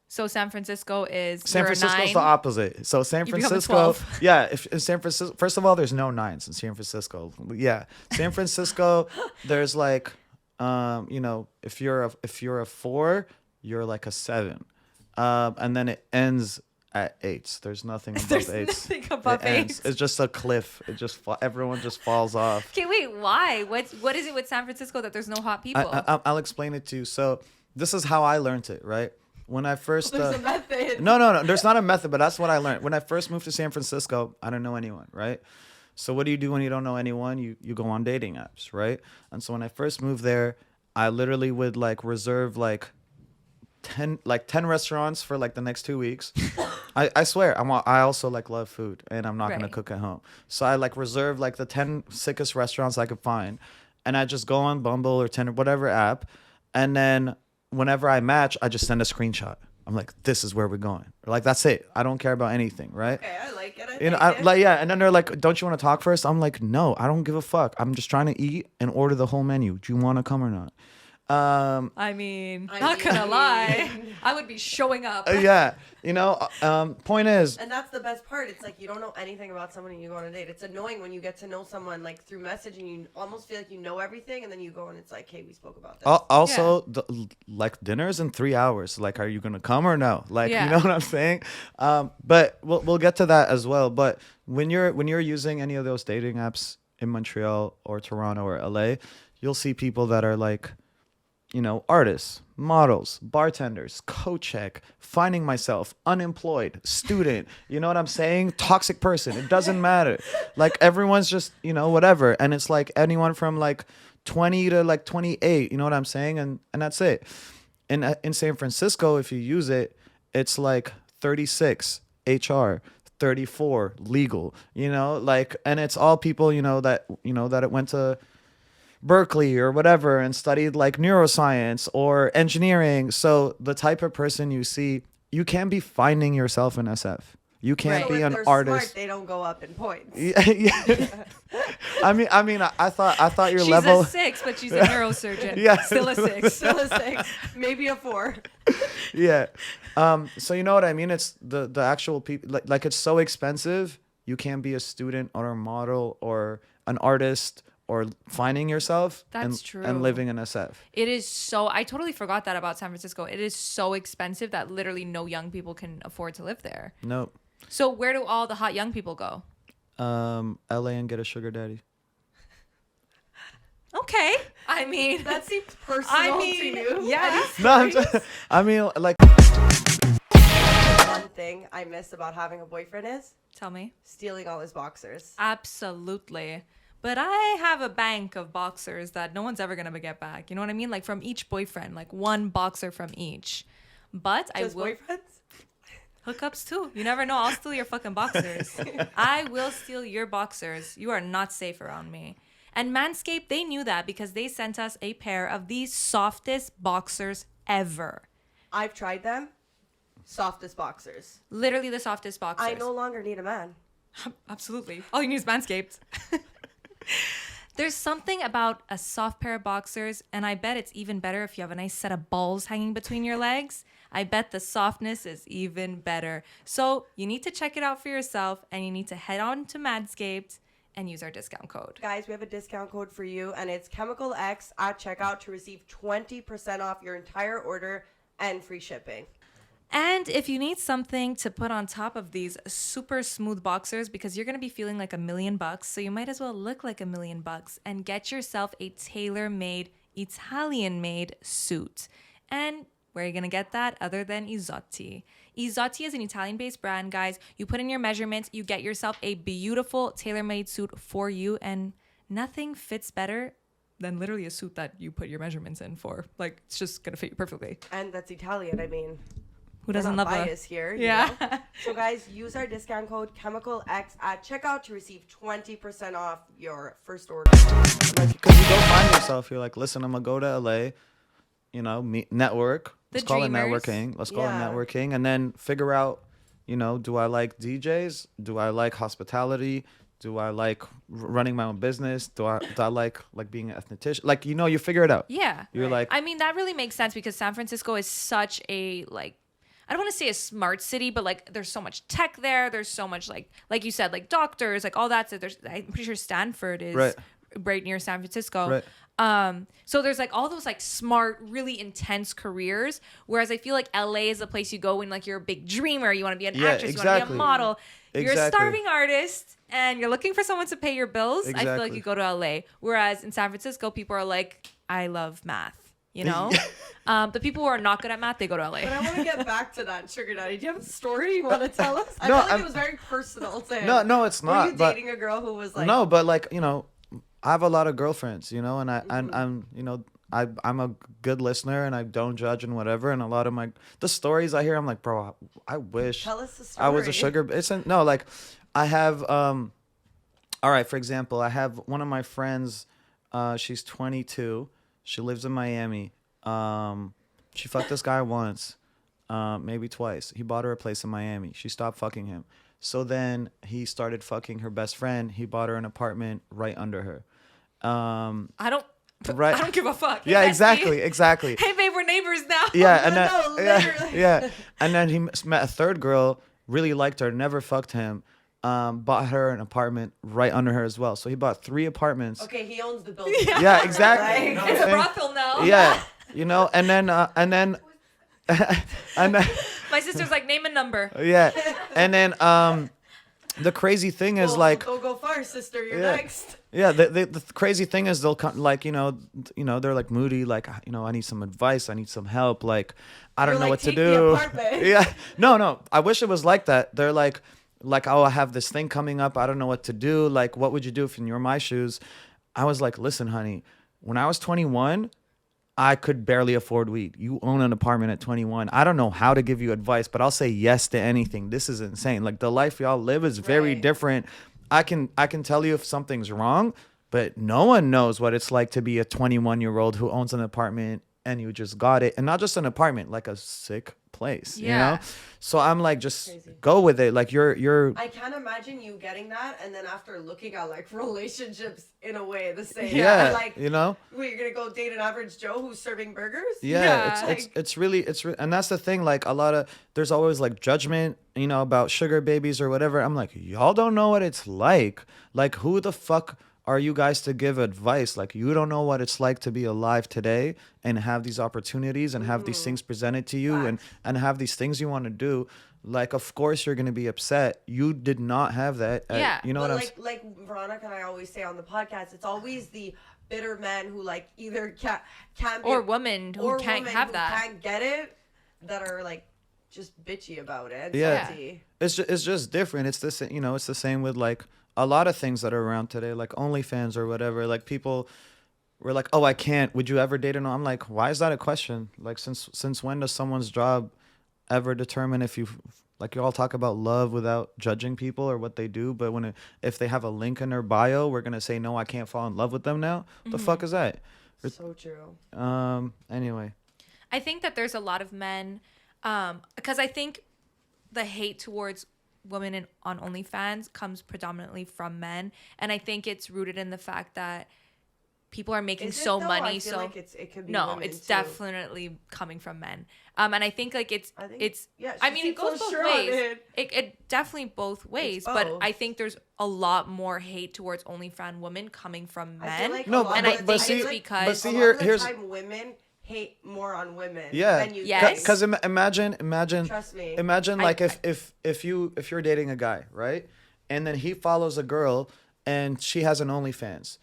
[SPEAKER 1] So San Francisco is
[SPEAKER 2] San
[SPEAKER 1] you're a
[SPEAKER 2] Francisco's
[SPEAKER 1] 9.
[SPEAKER 2] the opposite. So San
[SPEAKER 1] You become a
[SPEAKER 2] Francisco,
[SPEAKER 1] 12.
[SPEAKER 2] yeah. If in San Francisco, first of all, there's no 9s in San Francisco. Yeah, San Francisco, there's like, you know, if you're a 4, you're like a 7, and then it ends at 8s. There's nothing above
[SPEAKER 1] There's
[SPEAKER 2] 8s.
[SPEAKER 1] nothing above
[SPEAKER 2] It ends.
[SPEAKER 1] 8s.
[SPEAKER 2] It's just a cliff. It just everyone just falls off.
[SPEAKER 1] Okay, wait, why? What is it with San Francisco that there's no hot people?
[SPEAKER 2] I'll explain it to you. So this is how I learned it, right? When I first
[SPEAKER 3] There's a method.
[SPEAKER 2] No. There's not a method, but that's what I learned. When I first moved to San Francisco, I didn't know anyone, right? So what do you do when you don't know anyone? You go on dating apps, right? And so when I first moved there, I literally would like reserve like 10 restaurants for like the next 2 weeks. I swear, I also like love food and I'm not gonna
[SPEAKER 1] Right.
[SPEAKER 2] cook at home. So I like reserved like the 10 sickest restaurants I could find, and I just go on Bumble or Tinder, whatever app, and then whenever I match, I just send a screenshot. I'm like, this is where we're going. Like, that's it. I don't care about anything, right?
[SPEAKER 3] Okay, I like it.
[SPEAKER 2] You know, I, like, yeah. And then they're like, don't you want to talk first? I'm like, no, I don't give a fuck. I'm just trying to eat and order the whole menu. Do you want to come or not?
[SPEAKER 1] I mean, not gonna lie, I would be showing up.
[SPEAKER 2] Yeah. You know, point is,
[SPEAKER 3] And that's the best part. It's like you don't know anything about someone and you go on a date. It's annoying when you get to know someone like through message and you almost feel like you know everything, and then you go and it's like, hey, we spoke about this.
[SPEAKER 2] also, like, dinner's in 3 hours. Like, are you going to come or no? Like,
[SPEAKER 1] Yeah.
[SPEAKER 2] you know what I'm saying? But we'll get to that as well. But when you're using any of those dating apps in Montreal or Toronto or LA, you'll see people that are like, you know, artists, models, bartenders, co-check, finding myself, unemployed, student, you know what I'm saying? Toxic person. It doesn't matter. Like, everyone's just, you know, whatever. And it's like anyone from like 20 to like 28, you know what I'm saying? And that's it. In San Francisco, if you use it, it's like 36 HR, 34 legal, you know, like, and it's all people, that it went to Berkeley or whatever and studied like neuroscience or engineering. So the type of person you see, you can't be finding yourself in SF. You can't
[SPEAKER 3] So
[SPEAKER 2] be
[SPEAKER 3] if
[SPEAKER 2] an
[SPEAKER 3] they're
[SPEAKER 2] artist.
[SPEAKER 3] Smart, they don't go up in points.
[SPEAKER 2] Yeah. I mean, I thought your
[SPEAKER 1] She's
[SPEAKER 2] level.
[SPEAKER 1] a 6, but she's a neurosurgeon.
[SPEAKER 2] Yeah.
[SPEAKER 1] Still a 6.
[SPEAKER 3] Still a 6, maybe a 4.
[SPEAKER 2] Yeah. So you know what I mean? It's the actual people. Like it's so expensive. You can't be a student or a model or an artist or finding yourself.
[SPEAKER 1] That's true.
[SPEAKER 2] And living in SF.
[SPEAKER 1] It is so, I totally forgot that about San Francisco. It is so expensive that literally no young people can afford to live there.
[SPEAKER 2] Nope.
[SPEAKER 1] So where do all the hot young people go?
[SPEAKER 2] LA and get a sugar daddy.
[SPEAKER 1] Okay. I mean,
[SPEAKER 3] That seems personal to you.
[SPEAKER 1] yeah.
[SPEAKER 2] No, I mean, like.
[SPEAKER 3] One thing I miss about having a boyfriend is
[SPEAKER 1] Tell me.
[SPEAKER 3] stealing all his boxers.
[SPEAKER 1] Absolutely. But I have a bank of boxers that no one's ever going to get back. You know what I mean? Like from each boyfriend, like one boxer from each. But
[SPEAKER 3] Just
[SPEAKER 1] I will.
[SPEAKER 3] boyfriends?
[SPEAKER 1] Hookups too. You never know. I'll steal your fucking boxers. I will steal your boxers. You are not safe around me. And Manscaped, they knew that because they sent us a pair of the softest boxers ever.
[SPEAKER 3] I've tried them. Softest boxers.
[SPEAKER 1] Literally the softest boxers.
[SPEAKER 3] I no longer need a man.
[SPEAKER 1] Absolutely. All you need is Manscaped. There's something about a soft pair of boxers, and I bet it's even better if you have a nice set of balls hanging between your legs. I bet the softness is even better. So you need to check it out for yourself, and you need to head on to Manscaped and use our discount code.
[SPEAKER 3] Guys, we have a discount code for you, and it's Chemical X at checkout to receive 20% off your entire order and free shipping.
[SPEAKER 1] And if you need something to put on top of these super smooth boxers, because you're going to be feeling like $1,000,000, so you might as well look like $1,000,000 and get yourself a tailor-made, Italian-made suit. And where are you going to get that other than Isotti? Isotti is an Italian-based brand, guys. You put in your measurements, you get yourself a beautiful tailor-made suit for you, and nothing fits better than literally a suit that you put your measurements in for. Like, it's just going to fit you perfectly.
[SPEAKER 3] And that's Italian, I mean.
[SPEAKER 1] Who doesn't
[SPEAKER 3] We're
[SPEAKER 1] love
[SPEAKER 3] not
[SPEAKER 1] a...
[SPEAKER 3] bias here?
[SPEAKER 1] Yeah.
[SPEAKER 3] You know? So guys, use our discount code ChemicalX at checkout to receive 20% off your first order.
[SPEAKER 2] Like, because you go find yourself, you're like, listen, I'm gonna go to LA, you know, meet, network.
[SPEAKER 1] The
[SPEAKER 2] Let's call it
[SPEAKER 1] dreamers.
[SPEAKER 2] networking. Let's call it
[SPEAKER 3] Yeah.
[SPEAKER 2] networking, and then figure out, you know, do I like DJs? Do I like hospitality? Do I like running my own business? Do I like being an esthetician? Like, you know, you figure it out.
[SPEAKER 1] Yeah.
[SPEAKER 2] You're like,
[SPEAKER 1] I mean, that really makes sense because San Francisco is such a, like, I don't want to say a smart city, but like there's so much tech there. There's so much like you said, like doctors, like all that. So I'm pretty sure Stanford is right near San Francisco.
[SPEAKER 2] Right.
[SPEAKER 1] So there's like all those like smart, really intense careers. Whereas I feel like LA is a place you go when like you're a big dreamer, you want to be an actress, you want to be
[SPEAKER 2] exactly.
[SPEAKER 1] a model. You're a
[SPEAKER 2] Exactly.
[SPEAKER 1] starving artist and you're looking for someone to pay your bills. I feel like
[SPEAKER 2] Exactly.
[SPEAKER 1] you go to LA. Whereas in San Francisco, people are like, I love math. You know, the people who are not good at math, they go to LA.
[SPEAKER 3] But I want to get back to that, Sugar Daddy. Do you have a story you want to tell us? I
[SPEAKER 2] No,
[SPEAKER 3] feel like
[SPEAKER 2] I'm-
[SPEAKER 3] it was very personal to him.
[SPEAKER 2] no, it's
[SPEAKER 3] Were
[SPEAKER 2] not.
[SPEAKER 3] you
[SPEAKER 2] but
[SPEAKER 3] dating a girl who was like...
[SPEAKER 2] no, but like, you know, I have a lot of girlfriends, you know, and
[SPEAKER 3] Mm-hmm.
[SPEAKER 2] I'm you know, I'm a good listener and I don't judge and whatever. And a lot of the stories I hear, I'm like, bro, I wish
[SPEAKER 3] Tell us the story.
[SPEAKER 2] I was a sugar. No, like I have, all right, for example, I have one of my friends, she's 22. She lives in Miami. She fucked this guy once, maybe twice. He bought her a place in Miami. She stopped fucking him. So then he started fucking her best friend. He bought her an apartment right under her.
[SPEAKER 1] I don't
[SPEAKER 2] Right.
[SPEAKER 1] give a fuck. Hey,
[SPEAKER 2] Yeah,
[SPEAKER 1] bestie.
[SPEAKER 2] exactly.
[SPEAKER 1] Hey, babe, we're neighbors now.
[SPEAKER 2] Yeah, and
[SPEAKER 3] No,
[SPEAKER 2] then
[SPEAKER 3] literally.
[SPEAKER 2] yeah, and then he met a third girl, really liked her, never fucked him, bought her an apartment right under her as well. So he bought 3 apartments.
[SPEAKER 3] Okay, he owns the building.
[SPEAKER 2] Yeah, exactly.
[SPEAKER 3] Right.
[SPEAKER 1] It's a brothel now.
[SPEAKER 2] Yeah, you know, and then
[SPEAKER 1] My sister's like, name a number.
[SPEAKER 2] yeah, and then the crazy thing is
[SPEAKER 3] Well,
[SPEAKER 2] like,
[SPEAKER 3] don't go far, sister. You're
[SPEAKER 2] Yeah.
[SPEAKER 3] next.
[SPEAKER 2] yeah, the crazy thing is they'll come like, you know, they're like, Moody, like, you know, I need some advice, I need some help, like I don't
[SPEAKER 3] You're
[SPEAKER 2] know
[SPEAKER 3] like,
[SPEAKER 2] what to
[SPEAKER 3] "Take the
[SPEAKER 2] do.
[SPEAKER 3] apartment."
[SPEAKER 2] Yeah, no, I wish it was like that. They're like, oh, I have this thing coming up, I don't know what to do. Like, what would you do if you're in my shoes? I was like, listen, honey, when I was 21, I could barely afford weed. You own an apartment at 21. I don't know how to give you advice, but I'll say yes to anything. This is insane. Like the life y'all live is very
[SPEAKER 3] Right.
[SPEAKER 2] different. I can tell you if something's wrong, but no one knows what it's like to be a 21-year-old who owns an apartment and you just got it, and not just an apartment, like a sick place. You
[SPEAKER 1] Yeah.
[SPEAKER 2] know. So I'm like, just
[SPEAKER 3] Crazy.
[SPEAKER 2] go with it. Like you're.
[SPEAKER 3] I can't imagine you getting that, and then after looking at like relationships in a way the same.
[SPEAKER 2] Yeah.
[SPEAKER 3] Like,
[SPEAKER 2] You know.
[SPEAKER 3] wait, you're gonna go date an average Joe who's serving burgers?
[SPEAKER 2] Yeah,
[SPEAKER 1] Yeah.
[SPEAKER 2] it's really and that's the thing. Like there's always like judgment, you know, about sugar babies or whatever. I'm like, y'all don't know what it's like. Like, who the fuck are you guys to give advice? Like, you don't know what it's like to be alive today and have these opportunities and have these things presented to you and have these things you want to do. Like, of course you're gonna be upset. You did not have that.
[SPEAKER 1] Yeah.
[SPEAKER 2] You know
[SPEAKER 3] But
[SPEAKER 2] what I'm
[SPEAKER 3] like Veronica and I always say on the podcast, it's always the bitter men who like either can't be
[SPEAKER 1] Or women who
[SPEAKER 3] or
[SPEAKER 1] can't
[SPEAKER 3] women
[SPEAKER 1] have
[SPEAKER 3] who
[SPEAKER 1] that.
[SPEAKER 3] can't get it, that are like just bitchy about it.
[SPEAKER 2] Yeah.
[SPEAKER 3] Salty.
[SPEAKER 2] It's just different. It's the same, you know, it's the same with like a lot of things that are around today, like OnlyFans or whatever. Like people were like, "Oh, I can't. Would you ever date an?" I'm like, why is that a question? Like, since when does someone's job ever determine if you Like you all talk about love without judging people or what they do, but if they have a link in their bio, we're gonna say no, I can't fall in love with them now. The fuck is that?
[SPEAKER 3] So true.
[SPEAKER 2] Anyway.
[SPEAKER 1] I think that there's a lot of men, because I think the hate towards women on OnlyFans comes predominantly from men, and I think it's rooted in the fact that people are making
[SPEAKER 3] Is it
[SPEAKER 1] so
[SPEAKER 3] though?
[SPEAKER 1] money.
[SPEAKER 3] I feel
[SPEAKER 1] So
[SPEAKER 3] like it could be
[SPEAKER 1] no,
[SPEAKER 3] women
[SPEAKER 1] it's
[SPEAKER 3] too.
[SPEAKER 1] definitely coming from men. And I think like it's
[SPEAKER 3] yeah,
[SPEAKER 1] I
[SPEAKER 3] she
[SPEAKER 1] mean, it
[SPEAKER 3] seems so
[SPEAKER 1] goes both
[SPEAKER 3] sure on
[SPEAKER 1] ways.
[SPEAKER 3] it.
[SPEAKER 1] It definitely both ways, but
[SPEAKER 3] both.
[SPEAKER 1] I think there's a lot more hate towards OnlyFans women coming from
[SPEAKER 3] I
[SPEAKER 1] men.
[SPEAKER 3] feel like
[SPEAKER 2] No,
[SPEAKER 3] a lot
[SPEAKER 1] and
[SPEAKER 3] of
[SPEAKER 1] I
[SPEAKER 3] the
[SPEAKER 1] think
[SPEAKER 3] time-
[SPEAKER 1] it's
[SPEAKER 3] like,
[SPEAKER 1] because
[SPEAKER 2] but see,
[SPEAKER 3] a lot
[SPEAKER 2] here-
[SPEAKER 3] of the
[SPEAKER 2] here's-
[SPEAKER 3] time women hate more on women
[SPEAKER 2] Yeah,
[SPEAKER 3] than you
[SPEAKER 1] Yes.
[SPEAKER 3] think.
[SPEAKER 2] because imagine,
[SPEAKER 3] Trust me.
[SPEAKER 2] imagine like if you're dating a guy, right, and then he follows a girl and she has an OnlyFans,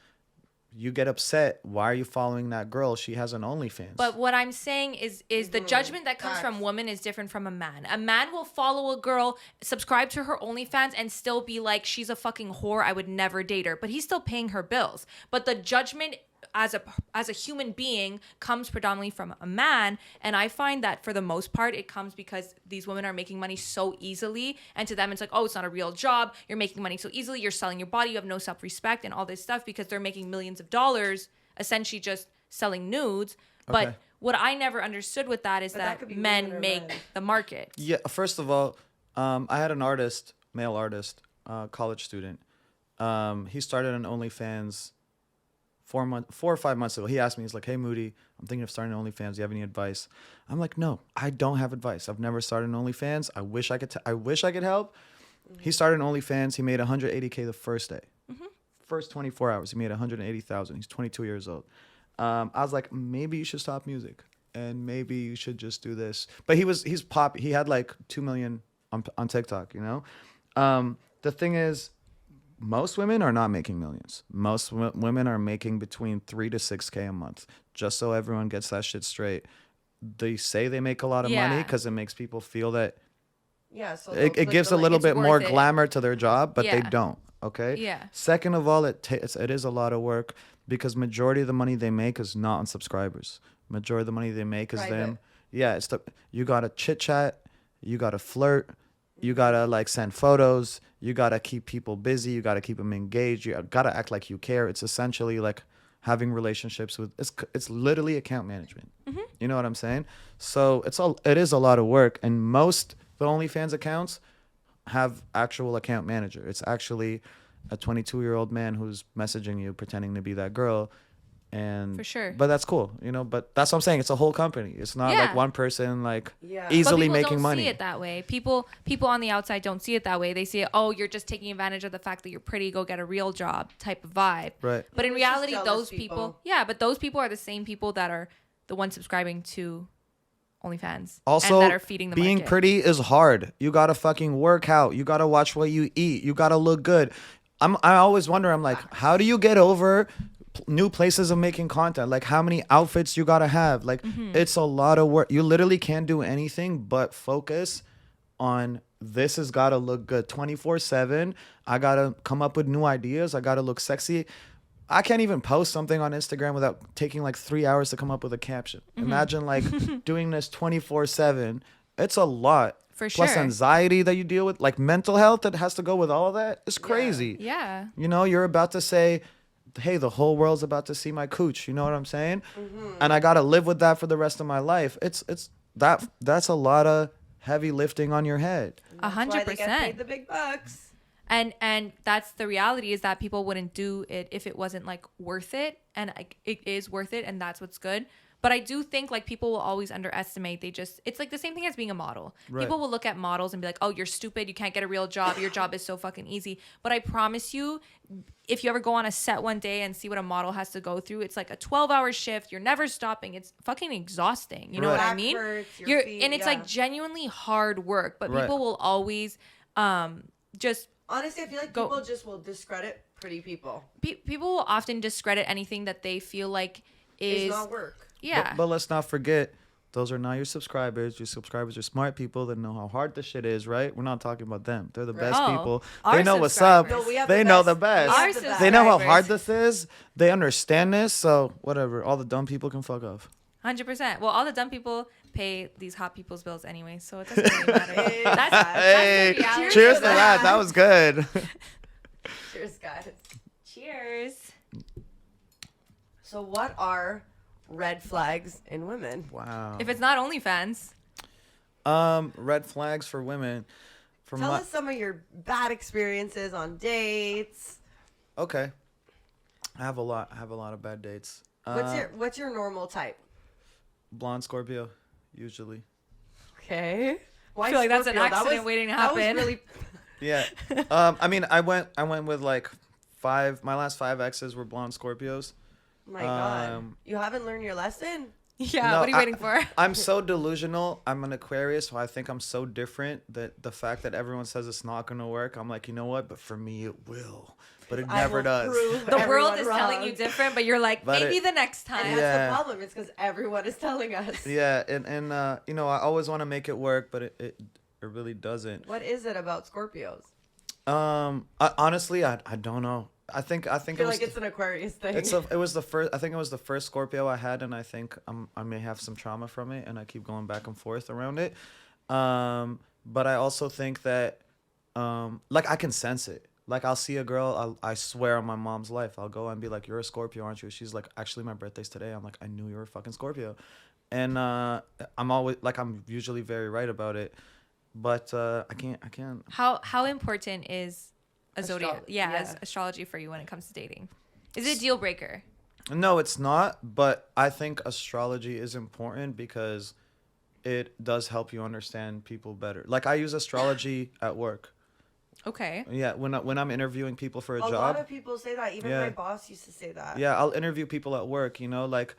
[SPEAKER 2] you get upset. Why are you following that girl? She has an OnlyFans.
[SPEAKER 1] But what I'm saying is the judgment that comes from
[SPEAKER 3] Facts.
[SPEAKER 1] women is different from a man. A man will follow a girl, subscribe to her OnlyFans, and still be like, she's a fucking whore. I would never date her. But he's still paying her bills. But the judgment as a human being comes predominantly from a man, and I find that for the most part it comes because these women are making money so easily, and to them it's like, oh, it's not a real job, you're making money so easily, you're selling your body, you have no self-respect and all this stuff, because they're making millions of dollars essentially just selling nudes.
[SPEAKER 2] Okay.
[SPEAKER 1] But what I never understood with that is
[SPEAKER 3] But that
[SPEAKER 1] that
[SPEAKER 3] could be
[SPEAKER 1] men
[SPEAKER 3] women or
[SPEAKER 1] make
[SPEAKER 3] men.
[SPEAKER 1] the market.
[SPEAKER 2] yeah, first of all, I had an artist, male artist, college student. He started an OnlyFans 4 or 5 months ago. He asked me, he's like, hey Moody, I'm thinking of starting an OnlyFans. Do you have any advice? I'm like, no, I don't have advice. I've never started an OnlyFans. I wish I could help. He started an OnlyFans. He made 180K the first day. First 24 hours, he made 180,000. He's 22 years old. I was like, maybe you should stop music and maybe you should just do this. But he's pop. He had like 2 million on TikTok, you know? The thing is, most women are not making millions. Most women are making between 3 to 6K a month. Just so everyone gets that shit straight. They say they make a lot of money
[SPEAKER 1] Yeah.
[SPEAKER 2] because it makes people feel that
[SPEAKER 3] Yeah, so
[SPEAKER 2] it gives a little
[SPEAKER 1] it's
[SPEAKER 2] bit more
[SPEAKER 1] worth it.
[SPEAKER 2] glamour to their job, but they
[SPEAKER 1] Yeah.
[SPEAKER 2] don't. Okay.
[SPEAKER 1] Yeah.
[SPEAKER 2] Second of all, it is a lot of work because majority of the money they make is not on subscribers. Majority of the money they make is
[SPEAKER 3] Private.
[SPEAKER 2] them. Yeah, you gotta chit chat, you gotta flirt, you gotta like send photos, you gotta keep people busy, you gotta keep them engaged, you gotta act like you care. It's essentially like having relationships with. It's literally account management. You know what I'm saying? So it is a lot of work, and most the OnlyFans accounts have actual account manager. It's actually a 22-year-old man who's messaging you pretending to be that girl. And
[SPEAKER 1] For sure.
[SPEAKER 2] But that's cool, you know, but that's what I'm saying. It's a whole company. It's not
[SPEAKER 1] Yeah.
[SPEAKER 2] like one person like
[SPEAKER 3] Yeah.
[SPEAKER 1] But
[SPEAKER 2] easily
[SPEAKER 1] people
[SPEAKER 2] making
[SPEAKER 1] don't
[SPEAKER 2] money.
[SPEAKER 1] see it that way. People on the outside don't see it that way. They see it, oh, you're just taking advantage of the fact that you're pretty, go get a real job type of vibe.
[SPEAKER 2] Right.
[SPEAKER 1] But in
[SPEAKER 3] It's just
[SPEAKER 1] reality,
[SPEAKER 3] jealous
[SPEAKER 1] those
[SPEAKER 3] people.
[SPEAKER 1] but those people are the same people that are the ones subscribing to OnlyFans.
[SPEAKER 2] Also,
[SPEAKER 1] and that are feeding the
[SPEAKER 2] being
[SPEAKER 1] market.
[SPEAKER 2] pretty is hard. You gotta fucking work out. You gotta watch what you eat. You gotta look good. I always wonder. I'm like, how do you get over new places of making content? Like, how many outfits you gotta have? Like, it's a lot of work. You literally can't do anything but focus on this. Has gotta look good 24/7. I gotta come up with new ideas. I gotta look sexy. I can't even post something on Instagram without taking like 3 hours to come up with a caption. Imagine like doing this 24/7. It's a lot.
[SPEAKER 1] For
[SPEAKER 2] Plus
[SPEAKER 1] sure.
[SPEAKER 2] anxiety that you deal with, like mental health that has to go with all of that. It's crazy.
[SPEAKER 1] Yeah.
[SPEAKER 2] You know, you're about to say, hey, the whole world's about to see my cooch. You know what I'm saying? And I got to live with that for the rest of my life. That's a lot of heavy lifting on your head.
[SPEAKER 3] That's why they get
[SPEAKER 1] 100%.
[SPEAKER 3] paid the big bucks.
[SPEAKER 1] And that's the reality, is that people wouldn't do it if it wasn't like worth it, and like, it is worth it, and that's what's good. But I do think like people will always underestimate. It's like the same thing as being a model.
[SPEAKER 2] Right.
[SPEAKER 1] People will look at models and be like, oh, you're stupid, you can't get a real job, your job is so fucking easy. But I promise you, if you ever go on a set one day and see what a model has to go through, it's like a 12-hour shift. You're never stopping. It's fucking exhausting. You know
[SPEAKER 2] Right.
[SPEAKER 1] what I
[SPEAKER 3] Back
[SPEAKER 1] mean?
[SPEAKER 3] hurts, your feet,
[SPEAKER 1] and it's
[SPEAKER 3] yeah.
[SPEAKER 1] like genuinely hard work. But
[SPEAKER 2] Right.
[SPEAKER 1] people will always just
[SPEAKER 3] Honestly, I feel like
[SPEAKER 1] Go.
[SPEAKER 3] people just will discredit pretty people.
[SPEAKER 1] people will often discredit anything that they feel like is
[SPEAKER 3] It's not work.
[SPEAKER 1] yeah.
[SPEAKER 2] But let's not forget, those are not your subscribers. Your subscribers are smart people that know how hard this shit is, right? We're not talking about them. They're the best
[SPEAKER 1] Oh,
[SPEAKER 2] people.
[SPEAKER 1] our
[SPEAKER 2] They know what's up.
[SPEAKER 1] subscribers.
[SPEAKER 3] No, we have
[SPEAKER 2] They
[SPEAKER 3] the
[SPEAKER 2] know
[SPEAKER 3] best.
[SPEAKER 2] the best.
[SPEAKER 3] We have
[SPEAKER 1] Our
[SPEAKER 3] the best.
[SPEAKER 2] They know how
[SPEAKER 1] subscribers.
[SPEAKER 2] hard this is. They understand this. So whatever. All the dumb people can fuck off.
[SPEAKER 1] 100%. Well, all the dumb people pay these hot people's bills anyway, so it doesn't really matter. That's
[SPEAKER 2] Hey,
[SPEAKER 1] the reality.
[SPEAKER 2] cheers to that. That was good.
[SPEAKER 3] Cheers, guys.
[SPEAKER 1] Cheers.
[SPEAKER 3] So, what are red flags in women?
[SPEAKER 2] Wow.
[SPEAKER 1] If it's not OnlyFans.
[SPEAKER 2] Red flags for women.
[SPEAKER 3] Tell us some of your bad experiences on dates.
[SPEAKER 2] Okay. I have a lot of bad dates.
[SPEAKER 3] What's your normal type?
[SPEAKER 2] Blonde Scorpio, usually.
[SPEAKER 3] Okay. Why
[SPEAKER 1] I feel like that's an
[SPEAKER 3] Scorpio?
[SPEAKER 1] accident waiting to
[SPEAKER 3] That was
[SPEAKER 1] happen.
[SPEAKER 3] really.
[SPEAKER 2] Yeah. I mean, I went with like my last 5 exes were blonde Scorpios.
[SPEAKER 3] My God. You haven't learned your lesson?
[SPEAKER 1] Yeah,
[SPEAKER 2] No,
[SPEAKER 1] what are you waiting for?
[SPEAKER 2] I'm so delusional. I'm an Aquarius, so I think I'm so different that the fact that everyone says it's not going to work, I'm like, you know what? But for me, it will. But it never does.
[SPEAKER 1] The world is telling you different, but you're like,
[SPEAKER 2] But
[SPEAKER 1] maybe the next
[SPEAKER 3] And
[SPEAKER 1] time.
[SPEAKER 3] that's
[SPEAKER 2] Yeah.
[SPEAKER 3] the problem. It's because everyone is telling us.
[SPEAKER 2] Yeah, and you know, I always want to make it work, but it really doesn't.
[SPEAKER 3] What is it about Scorpios?
[SPEAKER 2] Honestly, I don't know. I think
[SPEAKER 3] I
[SPEAKER 2] it
[SPEAKER 3] feel
[SPEAKER 2] was
[SPEAKER 3] like it's an Aquarius thing.
[SPEAKER 2] it was the first. I think it was the first Scorpio I had, and I think I may have some trauma from it, and I keep going back and forth around it. But I also think that like I can sense it. Like I'll see a girl, I swear on my mom's life, I'll go and be like, "You're a Scorpio, aren't you?" She's like, "Actually, my birthday's today." I'm like, "I knew you were a fucking Scorpio," and I'm usually very right about it, but I can't.
[SPEAKER 1] How important is a zodiac?
[SPEAKER 3] Yeah.
[SPEAKER 1] As astrology for you when it comes to dating? Is it a deal breaker?
[SPEAKER 2] No, it's not. But I think astrology is important because it does help you understand people better. Like I use astrology at work.
[SPEAKER 1] Okay.
[SPEAKER 2] Yeah, when I'm interviewing people for a
[SPEAKER 3] A
[SPEAKER 2] job.
[SPEAKER 3] lot of people say that. Even
[SPEAKER 2] Yeah.
[SPEAKER 3] my boss used to say that.
[SPEAKER 2] Yeah, I'll interview people at work. You know, like,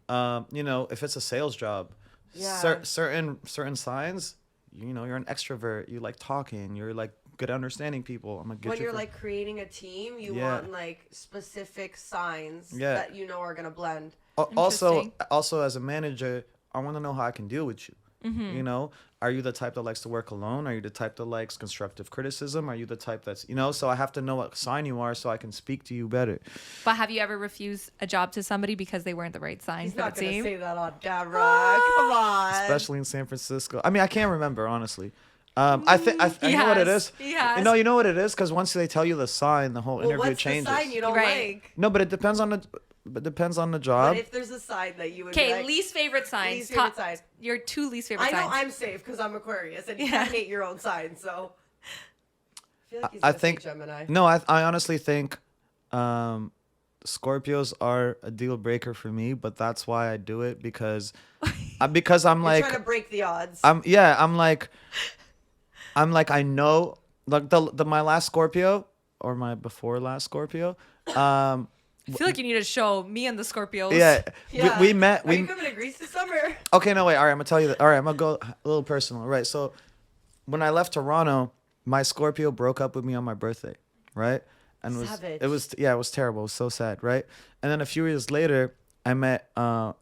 [SPEAKER 2] you know, if it's a sales job,
[SPEAKER 3] Yeah.
[SPEAKER 2] certain signs. You know, you're an extrovert. You like talking. You're like good at understanding people. I'm a good.
[SPEAKER 3] When you're like creating a team, you
[SPEAKER 2] Yeah.
[SPEAKER 3] want like specific signs
[SPEAKER 2] Yeah.
[SPEAKER 3] that you know are gonna blend.
[SPEAKER 2] Also,
[SPEAKER 1] Interesting.
[SPEAKER 2] as a manager, I want to know how I can deal with you.
[SPEAKER 1] Mm-hmm.
[SPEAKER 2] You know, are you the type that likes to work alone? Are you the type that likes constructive criticism? Are you the type that's, you know, so I have to know what sign you are so I can speak to you better.
[SPEAKER 1] But have you ever refused a job to somebody because they weren't the right sign
[SPEAKER 3] He's
[SPEAKER 1] for the
[SPEAKER 3] not gonna
[SPEAKER 1] team?
[SPEAKER 3] say that on camera. Come on.
[SPEAKER 2] Especially in San Francisco. I mean, I can't remember, honestly. I think I
[SPEAKER 1] He
[SPEAKER 2] know what it
[SPEAKER 1] has.
[SPEAKER 2] is.
[SPEAKER 1] He has.
[SPEAKER 2] You know what it is? Because once they tell you the sign, the whole
[SPEAKER 3] Well,
[SPEAKER 2] interview
[SPEAKER 3] what's
[SPEAKER 2] changes.
[SPEAKER 3] the sign you don't
[SPEAKER 1] Right.
[SPEAKER 3] like?
[SPEAKER 2] No, but it depends on the job.
[SPEAKER 3] But if there's a sign that you would be
[SPEAKER 1] Okay,
[SPEAKER 3] like,
[SPEAKER 1] least favorite signs.
[SPEAKER 3] least favorite sign.
[SPEAKER 1] Your 2 least favorite
[SPEAKER 3] I know
[SPEAKER 1] signs.
[SPEAKER 3] I'm safe because I'm Aquarius and you
[SPEAKER 1] Yeah.
[SPEAKER 3] can't hate your own sign. So I feel like he's
[SPEAKER 2] I
[SPEAKER 3] gonna say
[SPEAKER 2] think
[SPEAKER 3] Gemini.
[SPEAKER 2] no, I honestly think Scorpios are a deal breaker for me, but that's why I do it because I'm
[SPEAKER 3] You're
[SPEAKER 2] like
[SPEAKER 3] trying to break the odds.
[SPEAKER 2] I'm like I know like the my last Scorpio or my before last Scorpio.
[SPEAKER 1] I feel like you need to show me and the Scorpios.
[SPEAKER 2] Yeah,
[SPEAKER 3] Yeah.
[SPEAKER 2] we met.
[SPEAKER 3] Are you coming to Greece this summer?
[SPEAKER 2] Okay, no, wait. All right, I'm gonna tell you that. All right, I'm gonna go a little personal. Right. So when I left Toronto, my Scorpio broke up with me on my birthday. Right. And
[SPEAKER 3] Savage.
[SPEAKER 2] it was terrible. It was so sad. Right. And then a few years later, I met my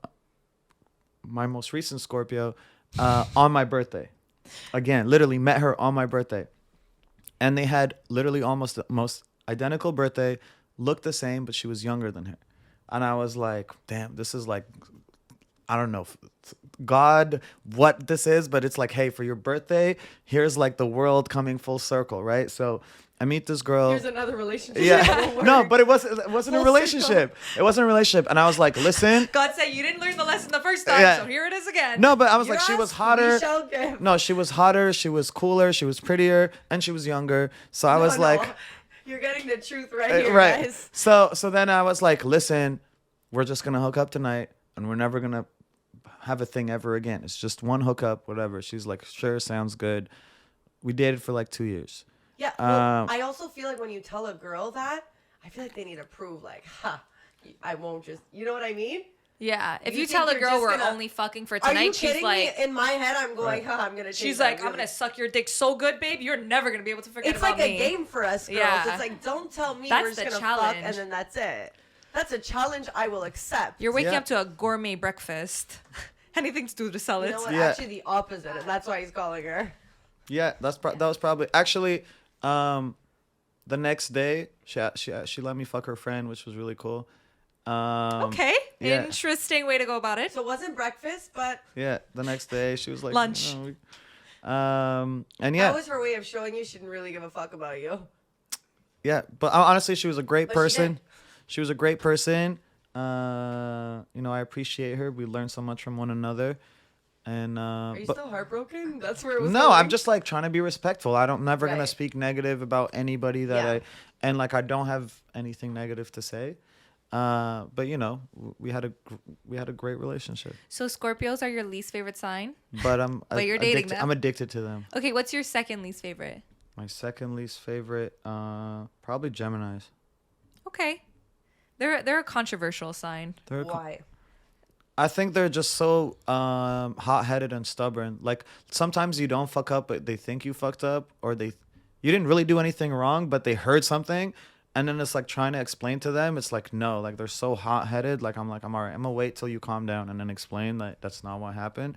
[SPEAKER 2] most recent Scorpio on my birthday. Again, literally met her on my birthday. And they had literally almost the most identical birthday, looked the same, but she was younger than her. And I was like, damn, this is like, I don't know, God, what this is, but it's like, hey, for your birthday, here's like the world coming full circle, right? So I meet this girl.
[SPEAKER 3] Here's another relationship.
[SPEAKER 2] Yeah, no, but it wasn't a
[SPEAKER 3] Full
[SPEAKER 2] relationship. It wasn't a relationship. And I was like, listen.
[SPEAKER 1] God said you didn't learn the lesson the first time,
[SPEAKER 2] Yeah.
[SPEAKER 1] so here it is again.
[SPEAKER 2] No, but I was
[SPEAKER 3] You
[SPEAKER 2] like, she was
[SPEAKER 3] ask,
[SPEAKER 2] hotter.
[SPEAKER 3] we shall give.
[SPEAKER 2] No, she was hotter. She was cooler. She was prettier, and she was younger. So I was
[SPEAKER 3] No,
[SPEAKER 2] like,
[SPEAKER 3] you're getting the truth right here,
[SPEAKER 2] right.
[SPEAKER 3] guys.
[SPEAKER 2] So then I was like, listen, we're just gonna hook up tonight, and we're never gonna have a thing ever again. It's just one hookup, whatever. She's like, sure, sounds good. We dated for like 2 years.
[SPEAKER 3] Yeah, well, I also feel like when you tell a girl that, I feel like they need to prove, like, I won't just, you know what I mean?
[SPEAKER 1] Yeah, if
[SPEAKER 3] You
[SPEAKER 1] you
[SPEAKER 3] think
[SPEAKER 1] tell a
[SPEAKER 3] you're
[SPEAKER 1] girl
[SPEAKER 3] just
[SPEAKER 1] we're
[SPEAKER 3] gonna-
[SPEAKER 1] only fucking for
[SPEAKER 3] Are you
[SPEAKER 1] tonight, she's
[SPEAKER 3] kidding
[SPEAKER 1] like,
[SPEAKER 3] me? In my head, I'm going,
[SPEAKER 2] Right.
[SPEAKER 3] I'm gonna. Take
[SPEAKER 1] she's
[SPEAKER 3] that
[SPEAKER 1] like, I'm
[SPEAKER 3] really.
[SPEAKER 1] gonna suck your dick so good, babe, you're never gonna be able to forget
[SPEAKER 3] It's
[SPEAKER 1] about
[SPEAKER 3] like
[SPEAKER 1] me.
[SPEAKER 3] a game for us girls.
[SPEAKER 1] Yeah.
[SPEAKER 3] It's like, don't tell me
[SPEAKER 1] That's
[SPEAKER 3] we're just
[SPEAKER 1] the
[SPEAKER 3] gonna
[SPEAKER 1] challenge.
[SPEAKER 3] fuck and then that's it. That's a challenge I will accept.
[SPEAKER 1] You're waking
[SPEAKER 2] Yeah.
[SPEAKER 1] up to a gourmet breakfast. Anything to do to sell
[SPEAKER 3] You
[SPEAKER 1] it.
[SPEAKER 3] know what?
[SPEAKER 2] Yeah.
[SPEAKER 3] Actually, the opposite, and that's why he's calling her.
[SPEAKER 2] Yeah, that was probably actually the next day she let me fuck her friend, which was really cool.
[SPEAKER 1] Okay.
[SPEAKER 2] yeah.
[SPEAKER 1] Interesting way to go about it.
[SPEAKER 3] So it wasn't breakfast, but
[SPEAKER 2] Yeah, the next day she was like
[SPEAKER 1] Lunch.
[SPEAKER 2] and yeah,
[SPEAKER 3] that was her way of showing you she didn't really give a fuck about you.
[SPEAKER 2] yeah. But honestly, she was a great
[SPEAKER 3] But she
[SPEAKER 2] person.
[SPEAKER 3] did.
[SPEAKER 2] She was a great person. I appreciate her. We learned so much from one another. And
[SPEAKER 3] Are you
[SPEAKER 2] but
[SPEAKER 3] still heartbroken? That's where it was
[SPEAKER 2] no,
[SPEAKER 3] going?
[SPEAKER 2] I'm just like trying to be respectful. I'm never gonna
[SPEAKER 3] Right.
[SPEAKER 2] speak negative about anybody that
[SPEAKER 3] Yeah.
[SPEAKER 2] and like I don't have anything negative to say. But we had a great relationship.
[SPEAKER 1] So Scorpios are your least favorite sign.
[SPEAKER 2] But I'm
[SPEAKER 1] But you're dating them.
[SPEAKER 2] I'm addicted to them.
[SPEAKER 1] Okay, what's your second least favorite?
[SPEAKER 2] My second least favorite, probably Geminis.
[SPEAKER 1] Okay. They're a controversial sign.
[SPEAKER 3] Why?
[SPEAKER 2] I think they're just so hot-headed and stubborn. Like sometimes you don't fuck up, but they think you fucked up, or you didn't really do anything wrong, but they heard something, and then it's like trying to explain to them. It's like no, like they're so hot-headed. Like I'm all right. I'm gonna wait till you calm down and then explain that that's not what happened.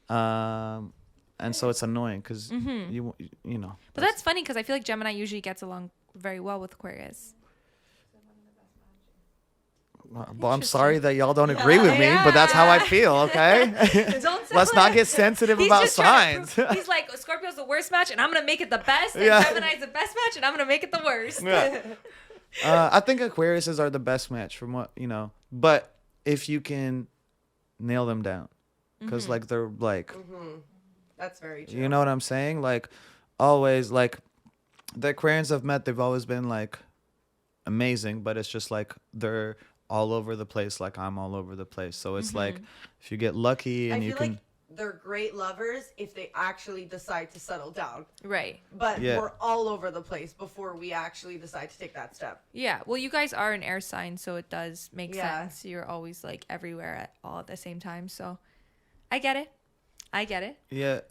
[SPEAKER 2] And so it's annoying because you know.
[SPEAKER 1] But that's funny because I feel like Gemini usually gets along very well with Aquarius.
[SPEAKER 2] Well, I'm sorry that y'all don't agree with me, but that's how I feel. Okay.
[SPEAKER 1] Don't
[SPEAKER 2] Let's not get sensitive about
[SPEAKER 1] just trying
[SPEAKER 2] signs.
[SPEAKER 1] to prove- he's like, Scorpio's the worst match, and I'm gonna make it the best. And
[SPEAKER 2] Yeah.
[SPEAKER 1] Gemini's the best match, and I'm gonna make it the worst.
[SPEAKER 2] Yeah. I think Aquariuses are the best match from what but if you can nail them down, because like they're like,
[SPEAKER 3] That's very true.
[SPEAKER 2] you know what I'm saying? Like always, like the Aquarians I've met, they've always been like amazing, but it's just like they're all over the place, like I'm all over the place. So it's like if you get lucky
[SPEAKER 3] I
[SPEAKER 2] and
[SPEAKER 3] feel
[SPEAKER 2] you can.
[SPEAKER 3] like they're great lovers if they actually decide to settle down.
[SPEAKER 1] Right.
[SPEAKER 3] But
[SPEAKER 2] Yeah.
[SPEAKER 3] we're all over the place before we actually decide to take that step.
[SPEAKER 1] Yeah. Well, you guys are an air sign, so it does make
[SPEAKER 3] Yeah.
[SPEAKER 1] sense. You're always like everywhere all at the same time. So I get it.
[SPEAKER 2] Yeah.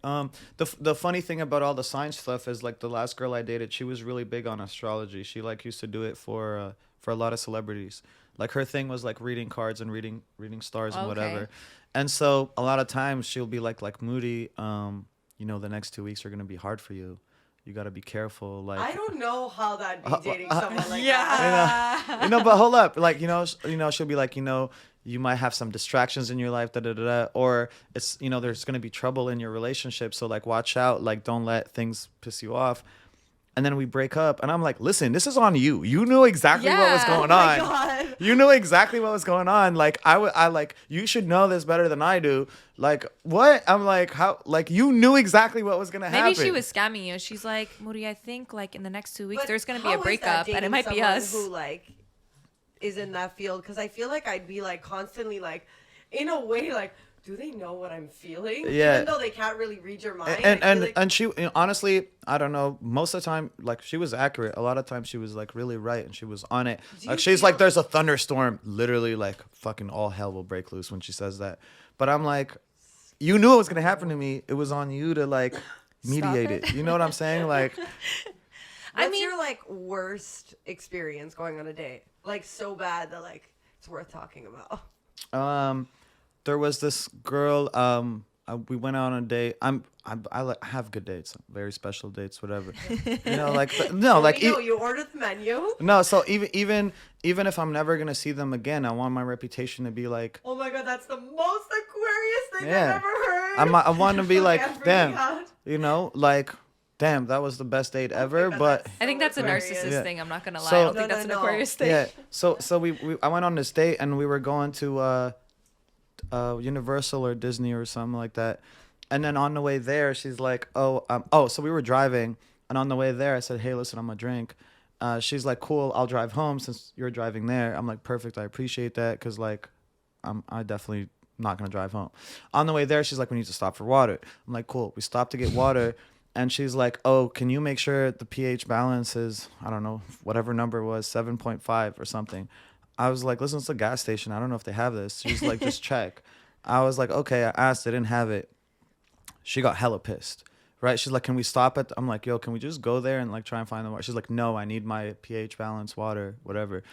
[SPEAKER 2] The funny thing about all the sign stuff is like the last girl I dated, she was really big on astrology. She like used to do it for a lot of celebrities. Like her thing was like reading cards and reading stars and
[SPEAKER 1] Okay.
[SPEAKER 2] whatever. And so a lot of times she'll be like Moody, the next 2 weeks are gonna be hard for you. You gotta be careful. Like
[SPEAKER 3] I don't know how that'd be dating someone like that.
[SPEAKER 1] Yeah.
[SPEAKER 2] but hold up, like she'll be like, you might have some distractions in your life, or it's there's gonna be trouble in your relationship, so like watch out, like don't let things piss you off. And then we break up, and I'm like, listen, this is on you. You knew exactly what was
[SPEAKER 1] Yeah.
[SPEAKER 2] going
[SPEAKER 3] Oh my
[SPEAKER 2] on.
[SPEAKER 3] God.
[SPEAKER 2] You knew exactly what was going on. Like I like you should know this better than I do. Like what? I'm like how? Like you knew exactly what was gonna happen.
[SPEAKER 1] Maybe she was scamming you. She's like, Moody, I think like in the next 2 weeks
[SPEAKER 3] But
[SPEAKER 1] there's gonna be
[SPEAKER 3] how
[SPEAKER 1] a
[SPEAKER 3] is that
[SPEAKER 1] breakup, and it
[SPEAKER 3] dating
[SPEAKER 1] might be
[SPEAKER 3] someone
[SPEAKER 1] us.
[SPEAKER 3] who like is in that field? Because I feel like I'd be like constantly like, in a way, like, do they know what I'm feeling?
[SPEAKER 2] Yeah.
[SPEAKER 3] Even though they can't really read your mind.
[SPEAKER 2] And
[SPEAKER 3] I feel like-
[SPEAKER 2] and she honestly, I don't know. Most of the time, like she was accurate. A lot of times she was like really right, and she was on it.
[SPEAKER 3] Do
[SPEAKER 2] Like
[SPEAKER 3] you
[SPEAKER 2] she's
[SPEAKER 3] feel-
[SPEAKER 2] like, there's a thunderstorm. Literally, like fucking all hell will break loose when she says that. But I'm like, you knew it was gonna happen to me. It was on you to like mediate
[SPEAKER 1] it.
[SPEAKER 2] it. You know what I'm saying? Like,
[SPEAKER 3] What's your like worst experience going on a date? Like so bad that like it's worth talking about.
[SPEAKER 2] there was this girl. We went out on a date. I have good dates, very special dates, whatever. Like
[SPEAKER 3] You ordered the menu.
[SPEAKER 2] no. So even if I'm never gonna see them again, I want my reputation to be like,
[SPEAKER 3] Oh my god, that's the most Aquarius thing
[SPEAKER 2] Yeah.
[SPEAKER 3] I've ever heard.
[SPEAKER 2] I want to be
[SPEAKER 3] Okay,
[SPEAKER 2] like,
[SPEAKER 3] I'm freaking
[SPEAKER 2] damn,
[SPEAKER 3] out.
[SPEAKER 2] like, damn, that was the best date ever.
[SPEAKER 3] God,
[SPEAKER 2] But
[SPEAKER 3] that's
[SPEAKER 1] I think that's a
[SPEAKER 3] Aquarius.
[SPEAKER 1] narcissist
[SPEAKER 2] Yeah.
[SPEAKER 1] thing. I'm not gonna lie.
[SPEAKER 2] So-
[SPEAKER 1] I don't think
[SPEAKER 3] No,
[SPEAKER 1] that's
[SPEAKER 3] no,
[SPEAKER 1] an
[SPEAKER 3] no.
[SPEAKER 1] Aquarius thing.
[SPEAKER 2] yeah, so I went on this date and we were going to Universal or Disney or something like that. And then on the way there, she's like, so we were driving, and on the way there, I said, hey, listen, I'm gonna drink. She's like, cool, I'll drive home since you're driving there. I'm like, perfect, I appreciate that, because like, I definitely not gonna drive home. On the way there, she's like, we need to stop for water. I'm like, cool. We stopped to get water, and she's like, oh, can you make sure the pH balance is, I don't know, whatever number it was, 7.5 or something. I was like, listen, it's a gas station. I don't know if they have this. She's like, just check. I was like, okay. I asked, they didn't have it. She got hella pissed, right? She's like, can we stop at? I'm like, yo, can we just go there and like try and find the water? She's like, no, I need my pH balance water, whatever.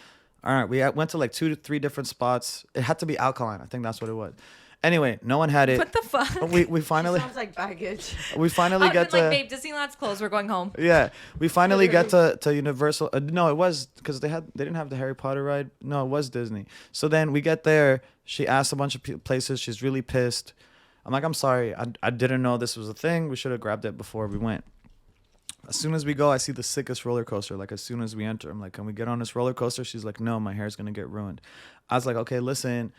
[SPEAKER 2] All right, we went to like 2 to 3 different spots. It had to be alkaline. I think that's what it was. Anyway, no one had it.
[SPEAKER 1] What the fuck?
[SPEAKER 2] We finally
[SPEAKER 3] Sounds like baggage.
[SPEAKER 2] we finally
[SPEAKER 1] I've
[SPEAKER 2] get
[SPEAKER 1] been
[SPEAKER 2] to
[SPEAKER 1] like, babe, Disneyland's closed. We're going home.
[SPEAKER 2] yeah. We finally get to Universal. No, it was because they didn't have the Harry Potter ride. No, it was Disney. So then we get there. She asked a bunch of places. She's really pissed. I'm like, I'm sorry. I didn't know this was a thing. We should have grabbed it before we went. As soon as we go, I see the sickest roller coaster. Like, as soon as we enter, I'm like, can we get on this roller coaster? She's like, no, my hair's going to get ruined. I was like, okay, listen,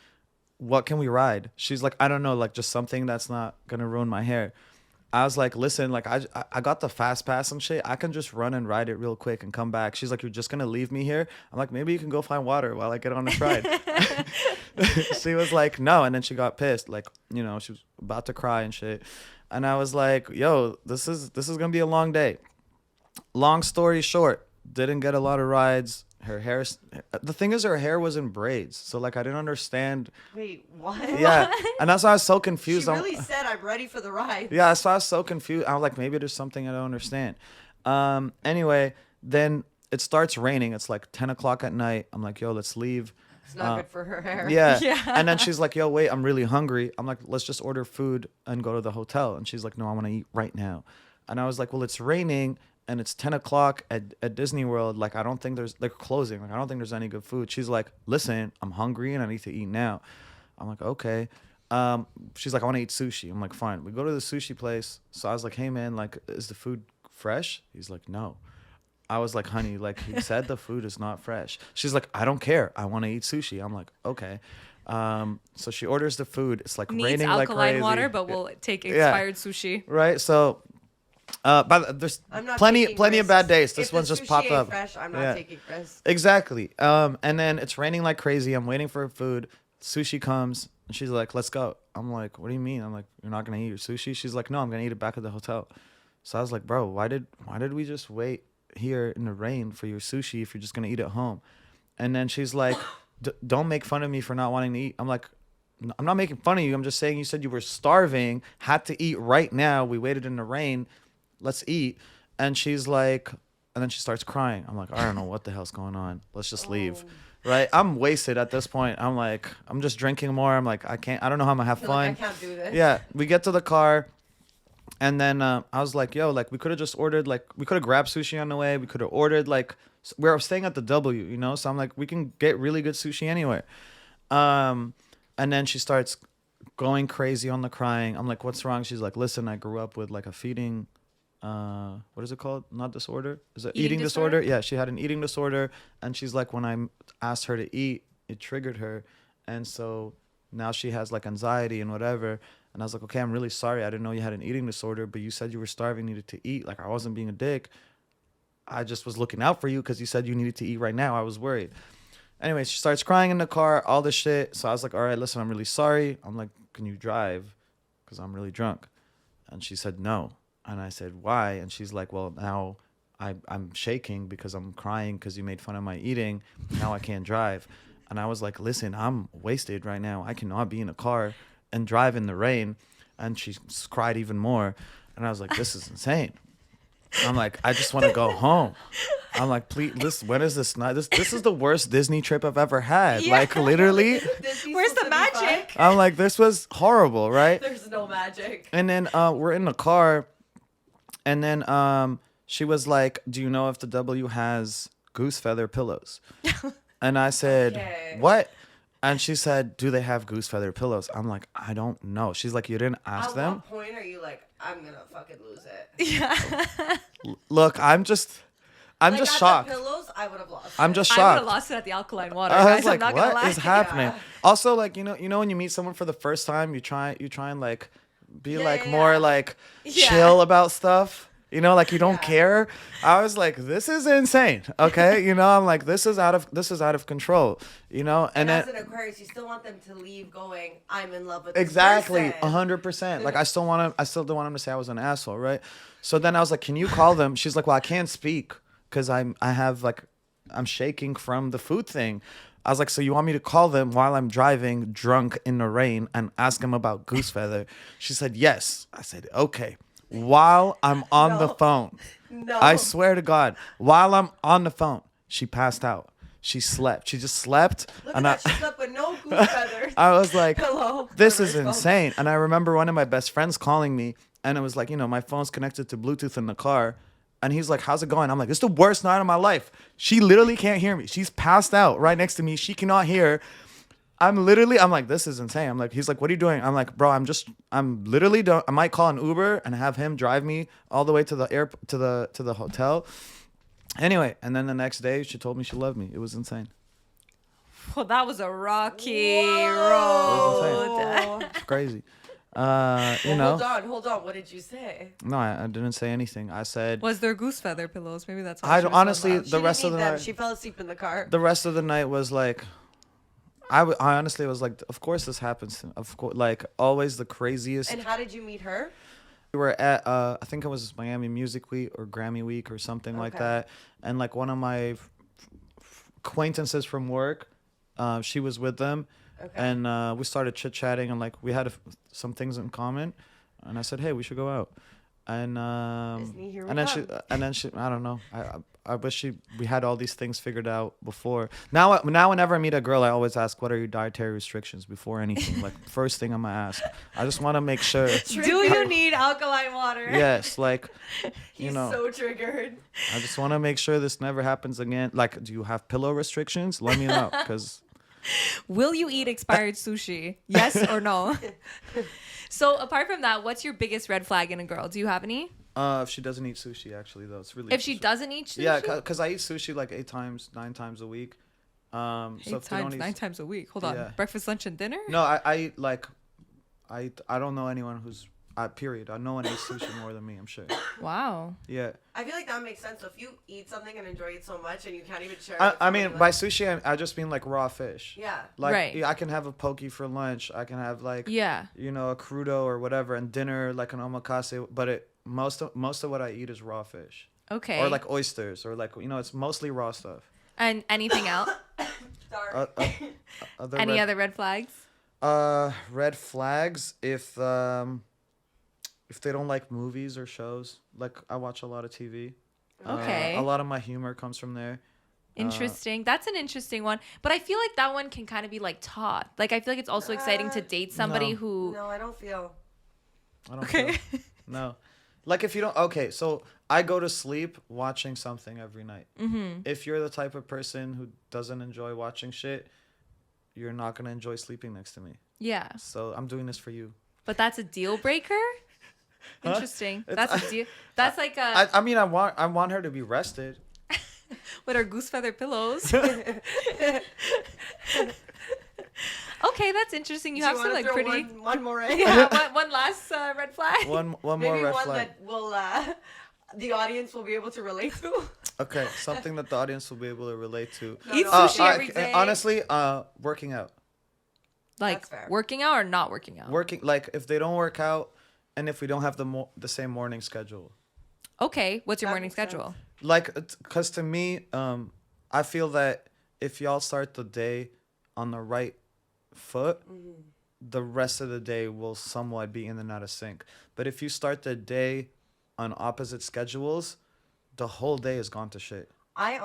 [SPEAKER 2] what can we ride? She's like, I don't know, like just something that's not going to ruin my hair. I was like, listen, like I got the fast pass and shit. I can just run and ride it real quick and come back. She's like, you're just going to leave me here? I'm like, maybe you can go find water while I get on this ride. She was like, no. And then she got pissed. Like, you know, she was about to cry and shit. And I was like, yo, this is going to be a long day. Long story short, didn't get a lot of rides. Her hair, the thing is, her hair was in braids. So, like, I didn't understand.
[SPEAKER 3] Wait, what?
[SPEAKER 2] Yeah. And that's why I was so confused.
[SPEAKER 3] She really said, I'm ready for the ride.
[SPEAKER 2] Yeah, that's why I was so confused. I was like, maybe there's something I don't understand. Anyway, then it starts raining. It's like 10 o'clock at night. I'm like, yo, let's leave.
[SPEAKER 3] It's not good for her hair.
[SPEAKER 2] Yeah.
[SPEAKER 1] Yeah.
[SPEAKER 2] And then she's like, yo, wait, I'm really hungry. I'm like, let's just order food and go to the hotel. And she's like, no, I want to eat right now. And I was like, well, it's raining and it's 10 o'clock at Disney World. Like, I don't think they're closing. Like, I don't think there's any good food. She's like, listen, I'm hungry and I need to eat now. I'm like, okay. She's like, I want to eat sushi. I'm like, fine. We go to the sushi place. So I was like, hey, man, like, is the food fresh? He's like, no. I was like, honey, like, he said the food is not fresh. She's like, I don't care. I want to eat sushi. I'm like, okay. So she orders the food. It's like
[SPEAKER 1] Needs
[SPEAKER 2] raining like
[SPEAKER 1] alkaline
[SPEAKER 2] crazy.
[SPEAKER 1] water, but we'll take expired sushi.
[SPEAKER 2] Right. So, but there's
[SPEAKER 3] I'm not
[SPEAKER 2] plenty
[SPEAKER 3] taking
[SPEAKER 2] of
[SPEAKER 3] risks.
[SPEAKER 2] bad days. This
[SPEAKER 3] If the
[SPEAKER 2] one's just
[SPEAKER 3] sushi
[SPEAKER 2] popped
[SPEAKER 3] ain't
[SPEAKER 2] up.
[SPEAKER 3] fresh, I'm not
[SPEAKER 2] Yeah.
[SPEAKER 3] taking risks.
[SPEAKER 2] Exactly. And then it's raining like crazy. I'm waiting for food. Sushi comes and she's like, let's go. I'm like, what do you mean? I'm like, you're not going to eat your sushi? She's like, no, I'm going to eat it back at the hotel. So I was like, bro, why did we just wait here in the rain for your sushi if you're just going to eat at home? And then she's like, don't make fun of me for not wanting to eat. I'm like, I'm not making fun of you. I'm just saying you said you were starving, had to eat right now. We waited in the rain. Let's eat. And she's like, and then she starts crying. I'm like, I don't know what the hell's going on. Let's just leave. Right? I'm wasted at this point. I'm like, I'm just drinking more. I'm like, I don't know how I'm gonna have
[SPEAKER 3] I feel
[SPEAKER 2] fun.
[SPEAKER 3] like I can't do this.
[SPEAKER 2] Yeah. We get to the car. And then I was like, yo, like, we could have just ordered, like, we could have grabbed sushi on the way. We could have ordered, like, we're staying at the W, you know? So I'm like, we can get really good sushi anywhere. And then she starts going crazy on the crying. I'm like, what's wrong? She's like, listen, I grew up with, like, a feeding, what is it called? Not disorder? Is it eating disorder? Yeah, she had an eating disorder. And she's like, when I asked her to eat, it triggered her. And so now she has, like, anxiety and whatever. And I was like, okay, I'm really sorry. I didn't know you had an eating disorder, but you said you were starving, needed to eat. Like, I wasn't being a dick. I just was looking out for you because you said you needed to eat right now. I was worried. Anyway, she starts crying in the car, all this shit. So I was like, all right, listen, I'm really sorry. I'm like, can you drive? Because I'm really drunk. And she said, no. And I said, why? And she's like, well, now I'm shaking because I'm crying because you made fun of my eating. Now I can't drive. And I was like, listen, I'm wasted right now. I cannot be in a car and drive in the rain. And she cried even more. And I was like, this is insane. I'm like, I just want to go home. I'm like, please, listen, when is this night? This is the worst Disney trip I've ever had.
[SPEAKER 1] Yeah.
[SPEAKER 2] Like, literally.
[SPEAKER 1] Where's the magic?
[SPEAKER 2] I'm like, this was horrible, right?
[SPEAKER 3] There's no magic.
[SPEAKER 2] And then we're in the car. And then she was like, do you know if the W has goose feather pillows? And I said,
[SPEAKER 3] Okay.
[SPEAKER 2] what? And she said, do they have goose feather pillows? I'm like, I don't know. She's like, you didn't ask
[SPEAKER 3] At
[SPEAKER 2] them?
[SPEAKER 3] what point are you like, I'm gonna fucking lose it?
[SPEAKER 1] Yeah.
[SPEAKER 2] Look, I'm just
[SPEAKER 3] Like,
[SPEAKER 2] just
[SPEAKER 3] at
[SPEAKER 2] shocked.
[SPEAKER 3] The pillows, I would have lost.
[SPEAKER 2] I'm
[SPEAKER 3] it.
[SPEAKER 2] just
[SPEAKER 1] I would have
[SPEAKER 2] shocked.
[SPEAKER 1] lost it at the alkaline water,
[SPEAKER 2] I
[SPEAKER 1] guys.
[SPEAKER 2] was like,
[SPEAKER 1] I'm not gonna
[SPEAKER 2] what
[SPEAKER 1] lie.
[SPEAKER 2] is happening?
[SPEAKER 3] Yeah.
[SPEAKER 2] Also, like, you know when you meet someone for the first time, you try and like be like
[SPEAKER 3] yeah,
[SPEAKER 2] more
[SPEAKER 3] yeah.
[SPEAKER 2] like
[SPEAKER 1] Yeah.
[SPEAKER 2] chill about stuff. You know, like you don't
[SPEAKER 3] Yeah.
[SPEAKER 2] care. I was like, this is insane. Okay, you know, I'm like, this is out of control. You know, and
[SPEAKER 3] as
[SPEAKER 2] then
[SPEAKER 3] an Aquarius, you still want them to leave going, I'm in love with
[SPEAKER 2] exactly
[SPEAKER 3] this person.
[SPEAKER 2] 100%. Like I still don't want him to say I was an asshole, right? So then I was like, can you call them? She's like, well, I can't speak because I'm shaking from the food thing. I was like, so you want me to call them while I'm driving drunk in the rain and ask them about goose feather? She said, yes. I said, okay. While I'm on the phone,
[SPEAKER 3] No.
[SPEAKER 2] I swear to God, while I'm on the phone, she passed out. She slept. She just slept.
[SPEAKER 3] Look
[SPEAKER 2] and
[SPEAKER 3] at that. She slept with no goose feathers.
[SPEAKER 2] I was like,
[SPEAKER 3] Hello.
[SPEAKER 2] this
[SPEAKER 3] Whatever
[SPEAKER 2] is
[SPEAKER 3] it's called.
[SPEAKER 2] insane. And I remember one of my best friends calling me, and it was like, my phone's connected to Bluetooth in the car. And he's like, how's it going? I'm like, it's the worst night of my life. She literally can't hear me. She's passed out right next to me. She cannot hear. I'm like, this is insane. I'm like, he's like, what are you doing? I'm like, bro, I'm literally I might call an Uber and have him drive me all the way to the to the hotel. Anyway, and then the next day she told me she loved me. It was insane.
[SPEAKER 1] Well, that was a rocky
[SPEAKER 3] Whoa.
[SPEAKER 1] road.
[SPEAKER 2] It's crazy.
[SPEAKER 3] Hold on. What did you say?
[SPEAKER 2] No, I didn't say anything. I said,
[SPEAKER 1] Was there goose feather pillows? Maybe that's.
[SPEAKER 2] I honestly,
[SPEAKER 3] She
[SPEAKER 2] the
[SPEAKER 3] didn't
[SPEAKER 2] rest of
[SPEAKER 3] need
[SPEAKER 2] the
[SPEAKER 3] them.
[SPEAKER 2] night,
[SPEAKER 3] She fell asleep in the car.
[SPEAKER 2] the rest of the night was like, I honestly was like, of course this happens to me. Of course, like always the craziest.
[SPEAKER 3] And how did you meet her?
[SPEAKER 2] We were at I think it was Miami Music Week or Grammy Week or something like
[SPEAKER 3] Okay.
[SPEAKER 2] that, and like one of my acquaintances from work, she was with them,
[SPEAKER 3] Okay.
[SPEAKER 2] and we started chit chatting, and like we had some things in common, and I said, hey, we should go out, and
[SPEAKER 3] Disney, here we
[SPEAKER 2] and then
[SPEAKER 3] come.
[SPEAKER 2] she I don't know, I wish we had all these things figured out before. Now whenever I meet a girl, I always ask, what are your dietary restrictions before anything? Like first thing I'm gonna ask. I just want to make sure.
[SPEAKER 1] Do you need alkaline water?
[SPEAKER 2] Yes, like
[SPEAKER 3] He's so triggered.
[SPEAKER 2] I just want to make sure this never happens again. Like, do you have pillow restrictions? Let me know, because
[SPEAKER 1] Will you eat expired sushi? Yes or no? So apart from that, what's your biggest red flag in a girl? Do you have any?
[SPEAKER 2] if she doesn't eat sushi, actually, though, it's really
[SPEAKER 1] If she doesn't eat sushi?
[SPEAKER 2] yeah, because I eat sushi like 9 times a week. So
[SPEAKER 1] 8
[SPEAKER 2] if they don't
[SPEAKER 1] times,
[SPEAKER 2] eat-
[SPEAKER 1] 9 times a week. Hold on.
[SPEAKER 2] Yeah.
[SPEAKER 1] Breakfast, lunch, and dinner?
[SPEAKER 2] No, I eat like I don't know anyone who's period. No one eats sushi more than me. I'm sure.
[SPEAKER 1] Wow.
[SPEAKER 2] Yeah.
[SPEAKER 3] I feel like that makes sense. So if you eat something and enjoy it so much and you can't even share it
[SPEAKER 2] I
[SPEAKER 3] with somebody,
[SPEAKER 2] mean,
[SPEAKER 3] like-
[SPEAKER 2] by sushi, I just mean like raw fish.
[SPEAKER 3] Yeah.
[SPEAKER 2] Like
[SPEAKER 1] Right.
[SPEAKER 2] yeah, I can have a poke for lunch. I can have like
[SPEAKER 1] Yeah.
[SPEAKER 2] a crudo or whatever, and dinner like an omakase. But most of what I eat is raw fish.
[SPEAKER 1] Okay.
[SPEAKER 2] Or like oysters, or like it's mostly raw stuff.
[SPEAKER 1] And anything else?
[SPEAKER 3] Sorry.
[SPEAKER 2] Other
[SPEAKER 1] Any
[SPEAKER 2] red,
[SPEAKER 1] other red flags?
[SPEAKER 2] red flags if they don't like movies or shows. Like I watch a lot of TV.
[SPEAKER 1] Okay.
[SPEAKER 2] A lot of my humor comes from there.
[SPEAKER 1] Interesting. That's an interesting one. But I feel like that one can kind of be like taught. Like I feel like it's also exciting to date somebody
[SPEAKER 2] no.
[SPEAKER 1] who.
[SPEAKER 3] No, I don't feel.
[SPEAKER 2] I don't
[SPEAKER 1] Okay.
[SPEAKER 2] feel- no. Like if you don't so I go to sleep watching something every night.
[SPEAKER 1] Mm-hmm.
[SPEAKER 2] If you're the type of person who doesn't enjoy watching shit, you're not gonna enjoy sleeping next to me.
[SPEAKER 1] Yeah.
[SPEAKER 2] So I'm doing this for you.
[SPEAKER 1] But that's a deal breaker?
[SPEAKER 2] Huh?
[SPEAKER 1] Interesting. That's a deal. That's like a
[SPEAKER 2] I mean I want her to be rested.
[SPEAKER 1] with our goose feather pillows. Okay, that's interesting. You
[SPEAKER 3] Do
[SPEAKER 1] have
[SPEAKER 3] wanna
[SPEAKER 1] some like
[SPEAKER 3] throw
[SPEAKER 1] pretty.
[SPEAKER 3] one more in?
[SPEAKER 1] Yeah, one last red flag.
[SPEAKER 2] One more
[SPEAKER 3] Maybe
[SPEAKER 2] red
[SPEAKER 3] one
[SPEAKER 2] flag.
[SPEAKER 3] that will the audience will be able to relate to.
[SPEAKER 2] Okay, something that the audience will be able to relate to.
[SPEAKER 1] Eat
[SPEAKER 3] no,
[SPEAKER 1] sushi
[SPEAKER 3] I-
[SPEAKER 1] every day.
[SPEAKER 2] Honestly, working out.
[SPEAKER 1] Like
[SPEAKER 3] That's fair.
[SPEAKER 1] working out or not working out.
[SPEAKER 2] Working like if they don't work out, and if we don't have the same morning schedule.
[SPEAKER 1] Okay, what's your
[SPEAKER 3] That
[SPEAKER 1] morning
[SPEAKER 3] makes sense.
[SPEAKER 1] schedule?
[SPEAKER 2] Like, cause to me, I feel that if y'all start the day on the right foot, the rest of the day will somewhat be in and out of sync. But if you start the day on opposite schedules, the whole day is gone to shit.
[SPEAKER 3] I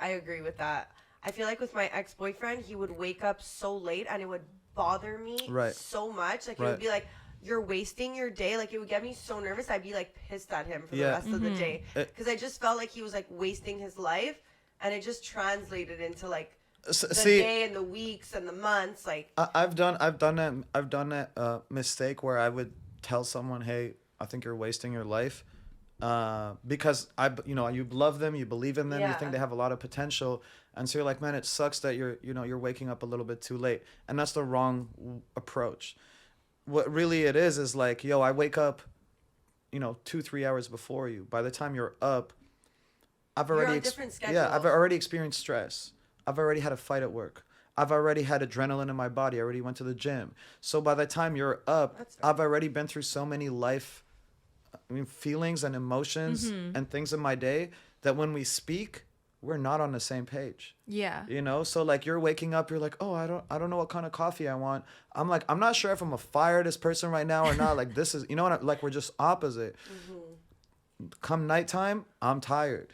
[SPEAKER 3] agree with that. I feel like with my ex-boyfriend, he would wake up so late and it would bother me
[SPEAKER 2] Right.
[SPEAKER 3] so much. Like it
[SPEAKER 2] Right.
[SPEAKER 3] would be like, you're wasting your day. Like it would get me so nervous. I'd be like pissed at him for the
[SPEAKER 2] Yeah.
[SPEAKER 3] rest of the day.
[SPEAKER 2] It-
[SPEAKER 3] Because I just felt like he was like wasting his life. And it just translated into like the
[SPEAKER 2] See,
[SPEAKER 3] day and the weeks and the months. Like,
[SPEAKER 2] I've done that mistake where I would tell someone, "Hey, I think you're wasting your life," because you love them, you believe in them, you
[SPEAKER 3] Yeah.
[SPEAKER 2] think they have a lot of potential, and so you're like, "Man, it sucks that you're waking up a little bit too late," and that's the wrong approach. What really it is like, yo, I wake up, 2-3 hours before you. By the time you're up, I've
[SPEAKER 3] You're
[SPEAKER 2] already
[SPEAKER 3] on different
[SPEAKER 2] yeah, I've
[SPEAKER 3] schedules.
[SPEAKER 2] already experienced stress. I've already had a fight at work. I've already had adrenaline in my body. I already went to the gym. So by the time you're up,
[SPEAKER 3] That's fair.
[SPEAKER 2] I've already been through so many feelings and emotions and things in my day that when we speak, we're not on the same page.
[SPEAKER 1] Yeah.
[SPEAKER 2] So like you're waking up, you're like, oh, I don't know what kind of coffee I want. I'm like, I'm not sure if I'm gonna fire this person right now or not. Like this is, like we're just opposite. Come nighttime, I'm tired.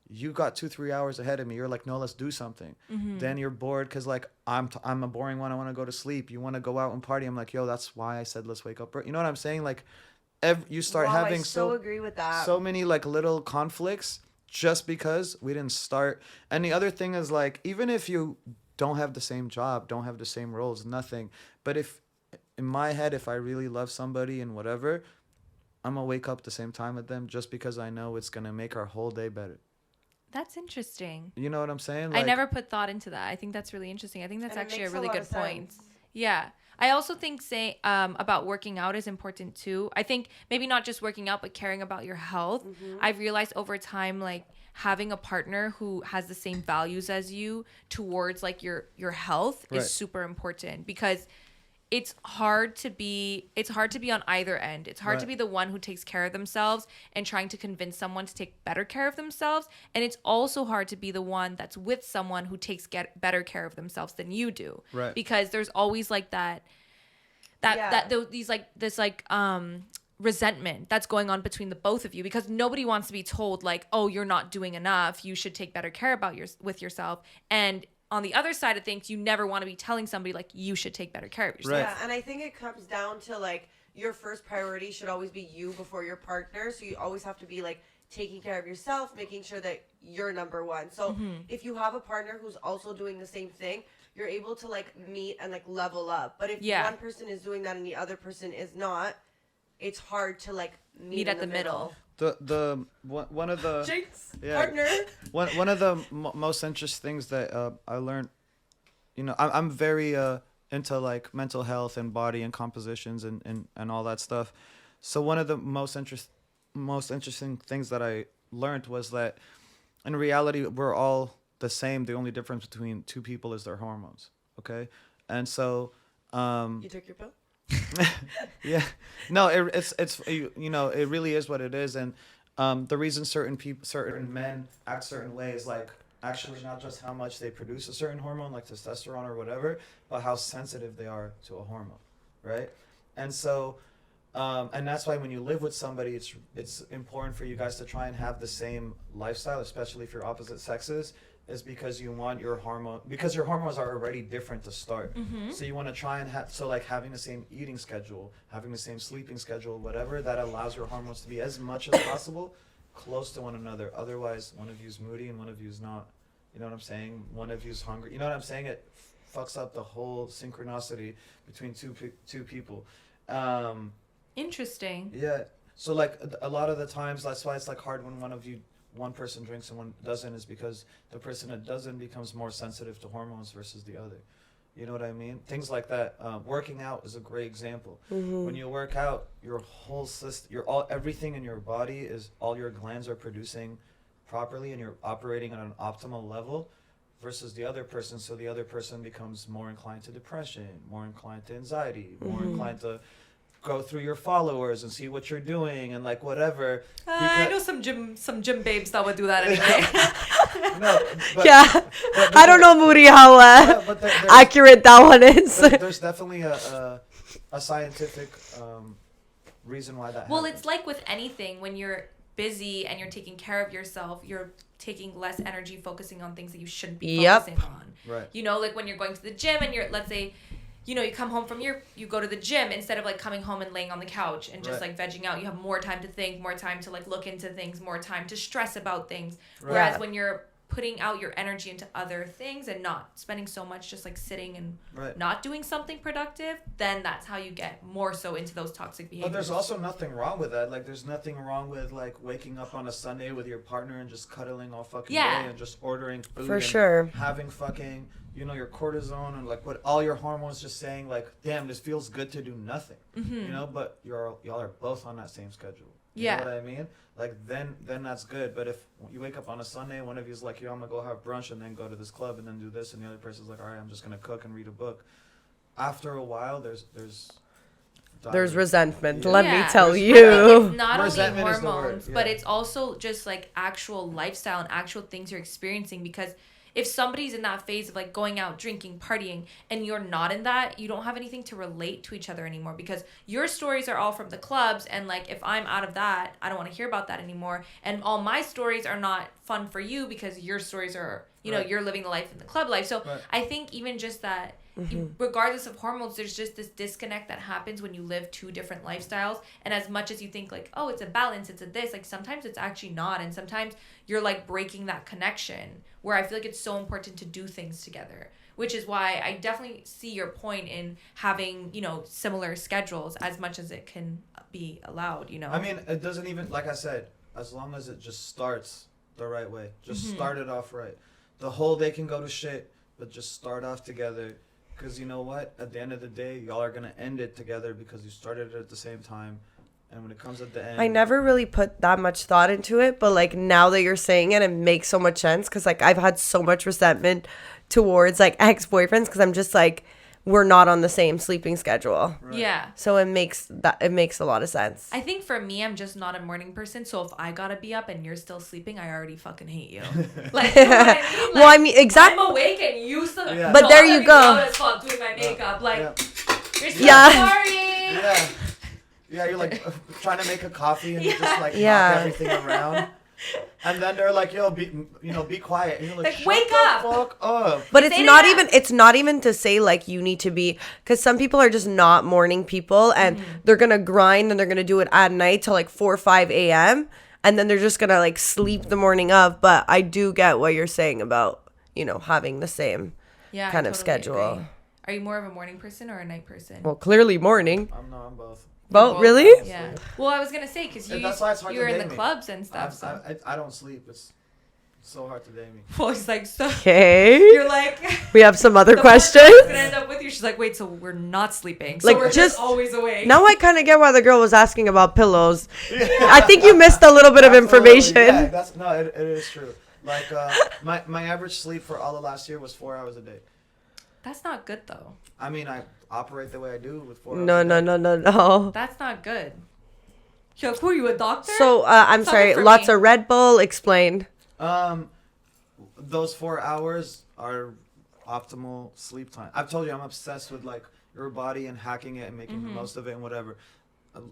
[SPEAKER 2] you got 2-3 hours ahead of me. You're like, no, let's do something. Then you're bored because like I'm a boring one. I want to go to sleep. You want to go out and party. I'm like, yo, that's why I said let's wake up. You know what I'm saying? Like, you start
[SPEAKER 3] Wow,
[SPEAKER 2] having
[SPEAKER 3] I so agree with that.
[SPEAKER 2] so many like little conflicts just because we didn't start. And the other thing is like, even if you don't have the same job, don't have the same roles, nothing. But if in my head, if I really love somebody and whatever, I'm gonna wake up the same time with them just because I know it's gonna make our whole day better.
[SPEAKER 1] That's interesting.
[SPEAKER 2] You know what I'm saying?
[SPEAKER 1] I never put thought into that. I think that's really interesting. I think that's
[SPEAKER 3] And it
[SPEAKER 1] actually a
[SPEAKER 3] makes a
[SPEAKER 1] really
[SPEAKER 3] lot
[SPEAKER 1] good
[SPEAKER 3] of
[SPEAKER 1] point.
[SPEAKER 3] sense.
[SPEAKER 1] Yeah. I also think about working out is important too. I think maybe not just working out, but caring about your health. I've realized over time, like having a partner who has the same values as you towards like your health
[SPEAKER 2] Right.
[SPEAKER 1] is super important, because it's hard to be on either end. It's hard to
[SPEAKER 2] Right.
[SPEAKER 1] be the one who takes care of themselves and trying to convince someone to take better care of themselves, and it's also hard to be the one that's with someone who takes better care of themselves than you do.
[SPEAKER 2] Right.
[SPEAKER 1] Because there's always like this resentment that's going on between the both of you, because nobody wants to be told like, oh, you're not doing enough, you should take better care with yourself. And on the other side of things, you never want to be telling somebody like you should take better care of yourself.
[SPEAKER 2] Right.
[SPEAKER 3] Yeah, and I think it comes down to like your first priority should always be you before your partner. So you always have to be like taking care of yourself, making sure that you're number one. So if you have a partner who's also doing the same thing, you're able to like meet and like level up. But if one person is doing that and the other person is not, it's hard to like meet
[SPEAKER 1] at the middle.
[SPEAKER 2] One of the
[SPEAKER 3] Jinx,
[SPEAKER 2] Yeah.
[SPEAKER 3] partner.
[SPEAKER 2] one of the most interesting things that I learned, you know, I'm very into like mental health and body and compositions and all that stuff. So one of the most interesting things that I learned was that in reality we're all the same. The only difference between two people is their hormones. Okay, and so
[SPEAKER 3] You took your pill?
[SPEAKER 2] yeah, no, it's you know, it really is what it is. And the reason certain men act certain ways, like actually not just how much they produce a certain hormone like testosterone or whatever, but how sensitive they are to a hormone, right? And so and that's why when you live with somebody, it's important for you guys to try and have the same lifestyle, especially if you're opposite sexes, is because you want your hormones are already different to start. So you want to try and like having the same eating schedule, having the same sleeping schedule, whatever, that allows your hormones to be as much as possible close to one another. Otherwise, one of you's moody and one of you's not. You know what I'm saying? One of you's hungry. You know what I'm saying? It fucks up the whole synchronicity between two people.
[SPEAKER 1] Interesting.
[SPEAKER 2] Yeah. So like a lot of the times, that's why it's like hard when one person drinks and one doesn't, is because the person that doesn't becomes more sensitive to hormones versus the other. You know what I mean? Things like that. Working out is a great example. When you work out, your whole system, everything in your body is, all your glands are producing properly and you're operating at an optimal level versus the other person. So the other person becomes more inclined to depression, more inclined to anxiety, more inclined to go through your followers and see what you're doing and like whatever.
[SPEAKER 1] I know some gym babes that would do that anyway.
[SPEAKER 2] No, but,
[SPEAKER 3] Yeah.
[SPEAKER 2] but
[SPEAKER 3] I don't know, Moody, how
[SPEAKER 2] Yeah, but there's,
[SPEAKER 3] accurate that one is.
[SPEAKER 2] there's definitely a scientific reason why that
[SPEAKER 1] Well,
[SPEAKER 2] happens.
[SPEAKER 1] it's like with anything, when you're busy and you're taking care of yourself, you're taking less energy focusing on things that you shouldn't be focusing on.
[SPEAKER 2] Right.
[SPEAKER 1] You know, like when you're going to the gym and let's say, you know, you come home from you go to the gym, instead of like coming home and laying on the couch and just
[SPEAKER 2] Right.
[SPEAKER 1] like vegging out, you have more time to think, more time to like look into things, more time to stress about things.
[SPEAKER 2] Right.
[SPEAKER 1] Whereas
[SPEAKER 3] Yeah.
[SPEAKER 1] when you're putting out your energy into other things and not spending so much just like sitting and
[SPEAKER 2] Right.
[SPEAKER 1] not doing something productive, then that's how you get more so into those toxic behaviors.
[SPEAKER 2] But there's also nothing wrong with that. Like, there's nothing wrong with like waking up on a Sunday with your partner and just cuddling all fucking
[SPEAKER 1] Yeah.
[SPEAKER 2] day and just ordering food.
[SPEAKER 3] For
[SPEAKER 2] and
[SPEAKER 3] sure.
[SPEAKER 2] Having fucking, you know, your cortisone and like what all your hormones just saying like, damn, this feels good to do nothing. You know, but y'all are both on that same schedule. You
[SPEAKER 1] Yeah.
[SPEAKER 2] know what I mean? Like then that's good. But if you wake up on a Sunday, one of you's like, yo, I'm gonna go have brunch and then go to this club and then do this, and the other person's like, all right, I'm just gonna cook and read a book. After a while, there's
[SPEAKER 3] resentment.
[SPEAKER 2] Yeah.
[SPEAKER 3] Let
[SPEAKER 1] Yeah.
[SPEAKER 3] me tell
[SPEAKER 1] I think
[SPEAKER 3] you.
[SPEAKER 1] it's not only
[SPEAKER 2] Resentment is the word,
[SPEAKER 1] hormones, but
[SPEAKER 2] yeah.
[SPEAKER 1] it's also just like actual lifestyle and actual things you're experiencing. Because if somebody's in that phase of like going out, drinking, partying, and you're not in that, you don't have anything to relate to each other anymore, because your stories are all from the clubs. And like, if I'm out of that, I don't want to hear about that anymore. And all my stories are not fun for you because your stories are, you know, you're living the life in the club life. So I think even just that, regardless of hormones, there's just this disconnect that happens when you live two different lifestyles. And as much as you think like, oh, it's a balance, it's a this, like sometimes it's actually not. And sometimes you're like breaking that connection, where I feel like it's so important to do things together, which is why I definitely see your point in having, you know, similar schedules as much as it can be allowed, you know.
[SPEAKER 2] I mean, it doesn't even, like I said, as long as it just starts the right way. Just start it off right. The whole day can go to shit, but just start off together. Because you know what? At the end of the day, y'all are going to end it together because you started it at the same time. And when it comes at the end...
[SPEAKER 3] I never really put that much thought into it, but like now that you're saying it, it makes so much sense. Because like I've had so much resentment towards like ex-boyfriends because I'm just like, we're not on the same sleeping schedule.
[SPEAKER 1] Right. Yeah.
[SPEAKER 3] So it makes a lot of sense.
[SPEAKER 1] I think for me, I'm just not a morning person. So if I gotta be up and you're still sleeping, I already fucking hate you. Like, you know what I mean? Like,
[SPEAKER 3] well, I mean, exactly.
[SPEAKER 1] I'm awake and you still.
[SPEAKER 2] Yeah.
[SPEAKER 3] But there you go.
[SPEAKER 1] As fuck doing my makeup, like, you're so
[SPEAKER 3] Yeah.
[SPEAKER 1] sorry.
[SPEAKER 2] Yeah. Yeah, you're like trying to make a coffee and you just like knock everything around. And then they're like, "Yo, be quiet." And you're like,
[SPEAKER 1] wake
[SPEAKER 2] Shut
[SPEAKER 1] up.
[SPEAKER 2] the fuck up.
[SPEAKER 3] But it's not even to say like you need to be, because some people are just not morning people and they're gonna grind and they're gonna do it at night till like 4 or 5 a.m. and then they're just gonna like sleep the morning of. But I do get what you're saying about, you know, having the same kind of schedule.
[SPEAKER 1] Agree. Are you more of a morning person or a night person?
[SPEAKER 3] Well, clearly morning.
[SPEAKER 2] I'm both.
[SPEAKER 3] Both, really?
[SPEAKER 1] Yeah. Well, I was gonna say because you're in the clubs and stuff.
[SPEAKER 2] I don't sleep. It's so hard to date me.
[SPEAKER 1] Well, he's like, so.
[SPEAKER 3] Okay.
[SPEAKER 1] You're like.
[SPEAKER 3] We have some other
[SPEAKER 1] the
[SPEAKER 3] questions.
[SPEAKER 1] person's gonna end up with you. She's like, wait, so we're not sleeping. So
[SPEAKER 3] Like,
[SPEAKER 1] we're just always awake.
[SPEAKER 3] Now I kind of get why the girl was asking about pillows. I think you missed a little bit of information.
[SPEAKER 2] Yeah, it is true. Like my average sleep for all of last year was 4 hours a day.
[SPEAKER 1] That's not good though.
[SPEAKER 2] I mean, I operate the way I do with 4 hours.
[SPEAKER 3] No.
[SPEAKER 1] That's not good. Yo, who are you, a doctor?
[SPEAKER 3] So I'm sorry. Lots of Red Bull. Explain.
[SPEAKER 2] Those 4 hours are optimal sleep time. I've told you I'm obsessed with like your body and hacking it and making the most of it and whatever.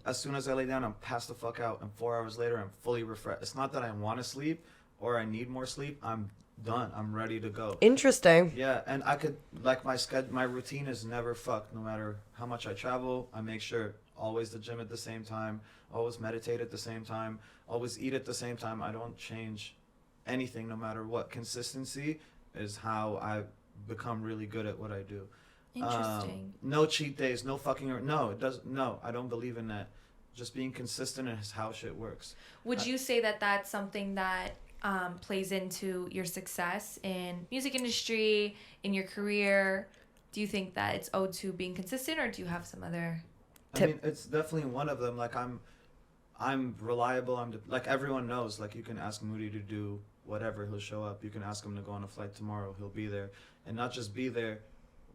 [SPEAKER 2] As soon as I lay down, I'm passed the fuck out, and 4 hours later, I'm fully refreshed. It's not that I want to sleep or I need more sleep. I'm done. I'm ready to go.
[SPEAKER 3] Interesting.
[SPEAKER 2] Yeah, and I could like my routine is never fucked. No matter how much I travel, I make sure always the gym at the same time, always meditate at the same time, always eat at the same time. I don't change anything, no matter what. Consistency is how I become really good at what I do.
[SPEAKER 1] Interesting.
[SPEAKER 2] No cheat days, no fucking. No, it doesn't. No, I don't believe in that. Just being consistent is how shit works.
[SPEAKER 1] Would you say that that's something that plays into your success in music industry, in your career? Do you think that it's owed to being consistent, or do you have some other
[SPEAKER 2] tip? I mean, it's definitely one of them. Like I'm reliable. Like everyone knows. Like you can ask Moody to do whatever, he'll show up. You can ask him to go on a flight tomorrow, he'll be there. And not just be there,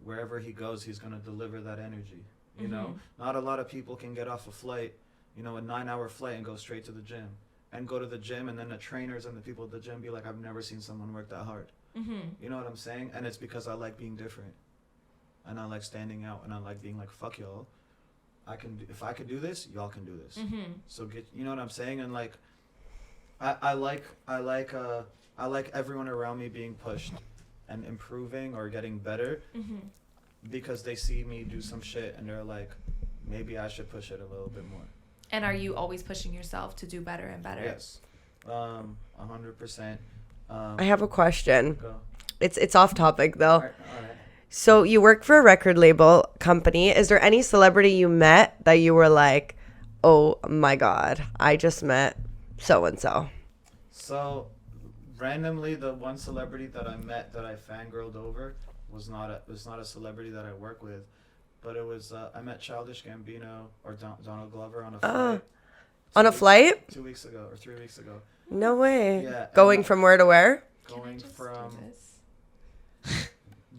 [SPEAKER 2] wherever he goes, he's gonna deliver that energy. You know, not a lot of people can get off a flight, you know, a 9-hour flight and go straight to the gym. And go to the gym, and then the trainers and the people at the gym be like, I've never seen someone work that hard. You know what I'm saying? And it's because I like being different. And I like standing out, and I like being like, fuck y'all. If I could do this, y'all can do this. So you know what I'm saying? And like, I like everyone around me being pushed and improving or getting better because they see me do some shit and they're like, maybe I should push it a little bit more.
[SPEAKER 1] And are you always pushing yourself to do better and better?
[SPEAKER 2] Yes, 100%.
[SPEAKER 3] I have a question.
[SPEAKER 2] Go.
[SPEAKER 3] It's off topic though.
[SPEAKER 2] All right.
[SPEAKER 3] So you work for a record label company. Is there any celebrity you met that you were like, oh my God, I just met so-and-so?
[SPEAKER 2] So randomly, the one celebrity that I met that I fangirled over was not a celebrity that I work with. But it was, I met Childish Gambino or Donald Glover on a flight.
[SPEAKER 3] On a flight?
[SPEAKER 2] 2 weeks ago or 3 weeks ago.
[SPEAKER 3] No way.
[SPEAKER 2] Yeah.
[SPEAKER 3] Going from where to where?
[SPEAKER 2] Going from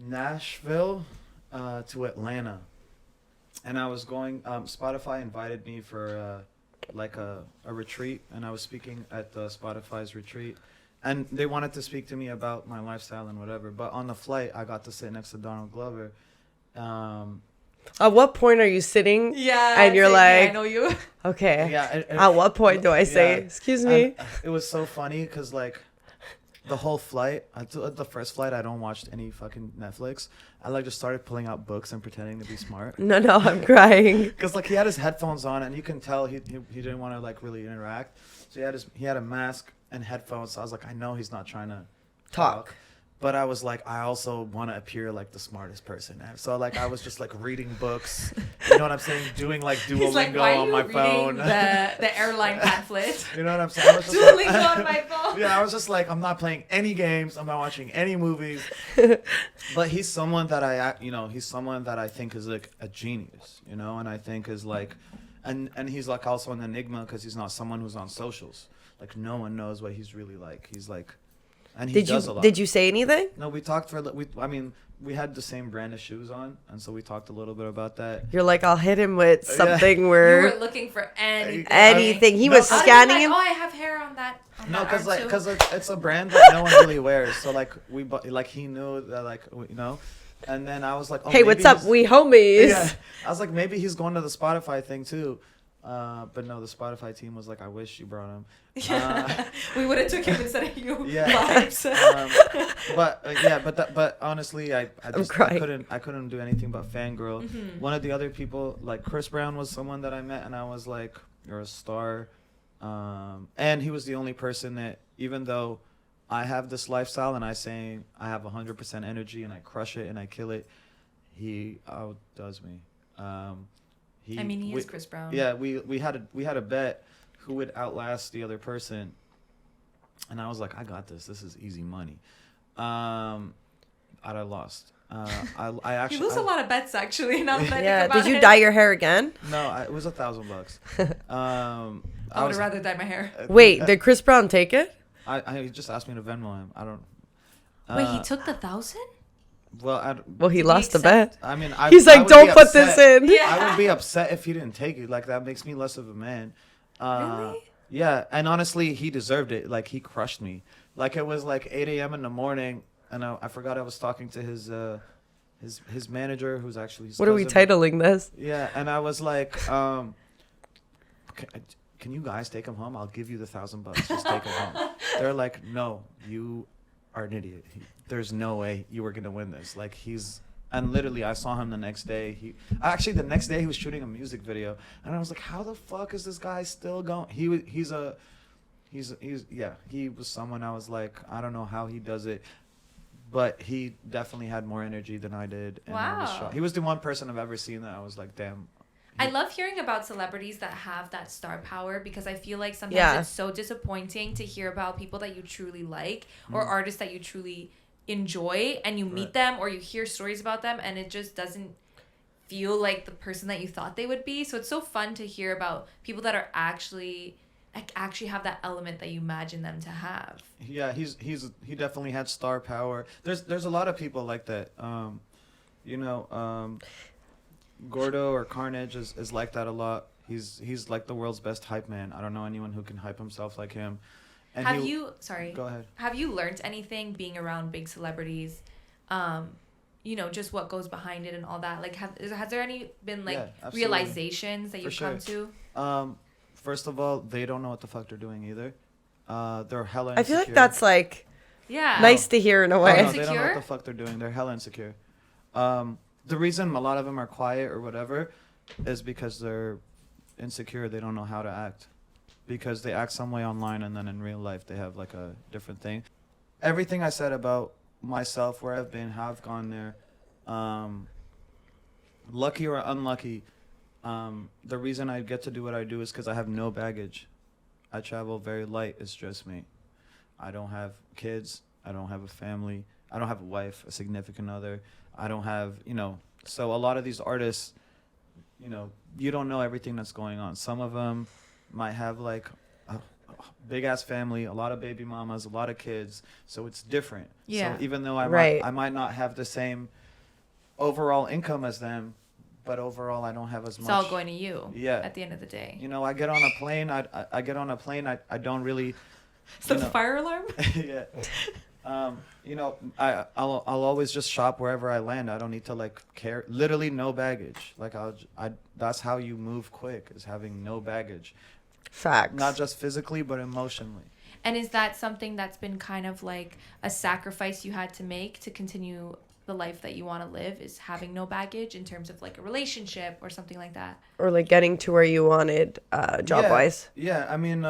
[SPEAKER 2] Nashville to Atlanta. And I was going, Spotify invited me for like a retreat. And I was speaking at Spotify's retreat. And they wanted to speak to me about my lifestyle and whatever. But on the flight, I got to sit next to Donald Glover.
[SPEAKER 3] At what point are you sitting?
[SPEAKER 1] Yeah.
[SPEAKER 3] And you're like,
[SPEAKER 1] I know you.
[SPEAKER 3] Okay.
[SPEAKER 2] Yeah.
[SPEAKER 3] At what point do I say, excuse me?
[SPEAKER 2] It was so funny because like the whole flight, the first flight, I don't watch any fucking Netflix. I like just started pulling out books and pretending to be smart.
[SPEAKER 3] No, I'm crying.
[SPEAKER 2] Because like he had his headphones on, and you can tell he didn't want to like really interact. So he had a mask and headphones. So I was like, I know he's not trying to
[SPEAKER 3] Talk.
[SPEAKER 2] But I was like, I also want to appear like the smartest person. And so like I was just like reading books. You know what I'm saying? Doing like
[SPEAKER 1] He's like,
[SPEAKER 2] Duolingo
[SPEAKER 1] why are
[SPEAKER 2] on
[SPEAKER 1] you
[SPEAKER 2] my
[SPEAKER 1] reading
[SPEAKER 2] phone.
[SPEAKER 1] the airline pamphlet?
[SPEAKER 2] You know what I'm saying? I was just
[SPEAKER 1] Duolingo on my phone.
[SPEAKER 2] Yeah, I was just like, I'm not playing any games. I'm not watching any movies. But he's someone that he's someone that I think is like a genius, you know, and I think is like, and he's like also an enigma because he's not someone who's on socials. Like no one knows what he's really like. He's like, and he does a lot.
[SPEAKER 3] Did you say anything?
[SPEAKER 2] No, we talked we had the same brand of shoes on, and so we talked a little bit about that.
[SPEAKER 3] You're like, I'll hit him with something
[SPEAKER 1] You
[SPEAKER 3] where
[SPEAKER 1] were looking for anything.
[SPEAKER 3] anything. He
[SPEAKER 2] No,
[SPEAKER 3] was
[SPEAKER 2] I
[SPEAKER 1] I
[SPEAKER 3] scanning
[SPEAKER 1] like,
[SPEAKER 3] him.
[SPEAKER 1] oh, I have hair on that.
[SPEAKER 2] No,
[SPEAKER 1] because
[SPEAKER 2] because it's a brand that no one really wears. So like like he knew that like you know, and then I was like, oh,
[SPEAKER 3] Hey, what's
[SPEAKER 2] maybe
[SPEAKER 3] up?
[SPEAKER 2] he's-
[SPEAKER 3] We homies.
[SPEAKER 2] Yeah, I was like, maybe he's going to the Spotify thing too. But no, the Spotify team was like, I wish you brought him.
[SPEAKER 1] we would have took him instead of you.
[SPEAKER 2] Yeah.
[SPEAKER 1] Vibes.
[SPEAKER 2] But honestly, I
[SPEAKER 3] crying.
[SPEAKER 2] couldn't do anything but fangirl.
[SPEAKER 1] Mm-hmm.
[SPEAKER 2] One of the other people, like Chris Brown, was someone that I met, and I was like, you're a star. And he was the only person that, even though I have this lifestyle and I say I have 100% energy and I crush it and I kill it, he outdoes me. He
[SPEAKER 1] is Chris Brown.
[SPEAKER 2] Yeah, we had a bet who would outlast the other person, and I was like, I got this. This is easy money. I lost. I actually
[SPEAKER 1] You lose a lot of bets actually. Now that I
[SPEAKER 3] Yeah.
[SPEAKER 1] think about
[SPEAKER 3] Did you
[SPEAKER 1] it.
[SPEAKER 3] dye your hair again?
[SPEAKER 2] No, it was $1,000.
[SPEAKER 1] I would have rather dyed my hair.
[SPEAKER 3] Wait, did Chris Brown take it?
[SPEAKER 2] I just asked me to Venmo him. I don't.
[SPEAKER 1] Wait, he took the 1,000?
[SPEAKER 3] Well, he lost the
[SPEAKER 1] accept-
[SPEAKER 3] bet.
[SPEAKER 2] I mean,
[SPEAKER 3] He's
[SPEAKER 2] I
[SPEAKER 3] like,
[SPEAKER 2] would
[SPEAKER 3] don't
[SPEAKER 2] be
[SPEAKER 3] put
[SPEAKER 2] upset.
[SPEAKER 3] this in.
[SPEAKER 1] Yeah.
[SPEAKER 2] I would be upset if he didn't take it. Like that makes me less of a man.
[SPEAKER 1] Really?
[SPEAKER 2] Yeah, and honestly, he deserved it. Like he crushed me. Like it was like 8 a.m. in the morning, and I forgot I was talking to his manager, who's actually his
[SPEAKER 3] What are we
[SPEAKER 2] cousin.
[SPEAKER 3] titling this?
[SPEAKER 2] Yeah, and I was like, can you guys take him home? I'll give you the $1,000. Just take him home. They're like, no, you are an idiot. There's no way you were gonna win this. Like and literally I saw him the next day. The next day he was shooting a music video, and I was like, how the fuck is this guy still going? He was someone I was like, I don't know how he does it. But he definitely had more energy than I did. And I was
[SPEAKER 1] Wow.
[SPEAKER 2] shocked. He was the one person I've ever seen that I was like, damn.
[SPEAKER 1] I love hearing about celebrities that have that star power because I feel like sometimes
[SPEAKER 3] Yeah.
[SPEAKER 1] it's so disappointing to hear about people that you truly like
[SPEAKER 2] Mm.
[SPEAKER 1] or artists that you truly enjoy and you meet
[SPEAKER 2] Right.
[SPEAKER 1] them or you hear stories about them and it just doesn't feel like the person that you thought they would be. So it's so fun to hear about people that are actually have that element that you imagine them to have.
[SPEAKER 2] Yeah, he definitely had star power. There's a lot of people like that. Gordo or Carnage is like that a lot. He's like the world's best hype man. I don't know anyone who can hype himself like him. And
[SPEAKER 1] Go ahead. Have you learned anything being around big celebrities? Just what goes behind it and all that. Like, has there been
[SPEAKER 2] Yeah, absolutely.
[SPEAKER 1] realizations that
[SPEAKER 2] For
[SPEAKER 1] you've
[SPEAKER 2] sure.
[SPEAKER 1] come to?
[SPEAKER 2] First of all, they don't know what the fuck they're doing either. They're hella insecure.
[SPEAKER 3] I feel like that's like
[SPEAKER 1] Yeah.
[SPEAKER 3] nice to hear in a
[SPEAKER 2] Oh,
[SPEAKER 3] way.
[SPEAKER 2] no, they don't know what
[SPEAKER 1] Insecure?
[SPEAKER 2] the fuck they're doing. They're hella insecure. The reason a lot of them are quiet or whatever is because they're insecure. They don't know how to act. Because they act some way online and then in real life they have like a different thing. Everything I said about myself, where I've been, how I've gone there, lucky or unlucky, the reason I get to do what I do is because I have no baggage. I travel very light. It's just me. I don't have kids. I don't have a family. I don't have a wife, a significant other. I don't have, so a lot of these artists, you don't know everything that's going on. Some of them might have like a big ass family, a lot of baby mamas, a lot of kids. So it's different.
[SPEAKER 1] Yeah.
[SPEAKER 2] So even though
[SPEAKER 3] Right.
[SPEAKER 2] I might not have the same overall income as them, but overall I don't have as
[SPEAKER 1] It's
[SPEAKER 2] much.
[SPEAKER 1] all going to you.
[SPEAKER 2] Yeah.
[SPEAKER 1] At the end of the day.
[SPEAKER 2] I get on a plane. I get on a plane. I don't really.
[SPEAKER 1] Is that
[SPEAKER 2] you
[SPEAKER 1] the
[SPEAKER 2] know-
[SPEAKER 1] fire alarm?
[SPEAKER 2] Yeah. I'll always just shop wherever I land. I don't need to like carry literally no baggage. Like that's how you move quick, is having no baggage.
[SPEAKER 3] Facts.
[SPEAKER 2] Not just physically but emotionally.
[SPEAKER 1] And is that something that's been kind of like a sacrifice you had to make to continue the life that you want to live, is having no baggage in terms of like a relationship or something like that?
[SPEAKER 3] Or like getting to where you wanted job wise?
[SPEAKER 2] Yeah, I mean,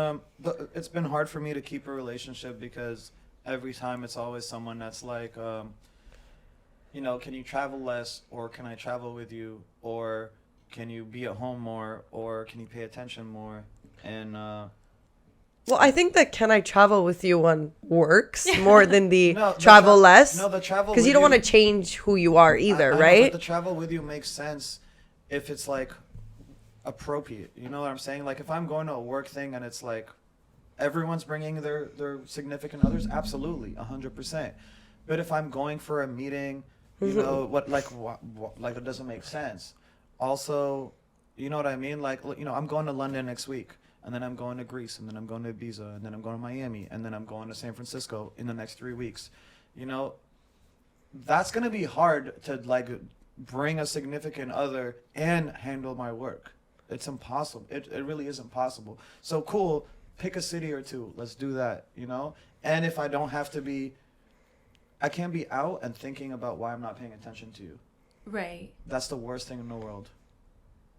[SPEAKER 2] it's been hard for me to keep a relationship because every time it's always someone that's like, you know, can you travel less, or can I travel with you, or can you be at home more, or can you pay attention more? And
[SPEAKER 3] well, I think that can I travel with you one works more than the
[SPEAKER 2] No,
[SPEAKER 3] travel less.
[SPEAKER 2] No, the travel
[SPEAKER 3] Because you
[SPEAKER 2] with
[SPEAKER 3] don't want to change who you are either,
[SPEAKER 2] I know,
[SPEAKER 3] right?
[SPEAKER 2] but the travel with you makes sense if it's like appropriate. You know what I'm saying? Like if I'm going to a work thing and it's like everyone's bringing their significant others, absolutely, 100%. But if I'm going for a meeting, you know what it doesn't make sense. Also, you know what I mean? Like, you know, I'm going to London next week. And then I'm going to Greece, and then I'm going to Ibiza, and then I'm going to Miami, and then I'm going to San Francisco in the next 3 weeks. You know, that's going to be hard to like bring a significant other and handle my work. It's impossible. It really is impossible. So cool, pick a city or two. Let's do that, you know? And if I don't have to be, I can't be out and thinking about why I'm not paying attention to you.
[SPEAKER 1] Right.
[SPEAKER 2] That's the worst thing in the world.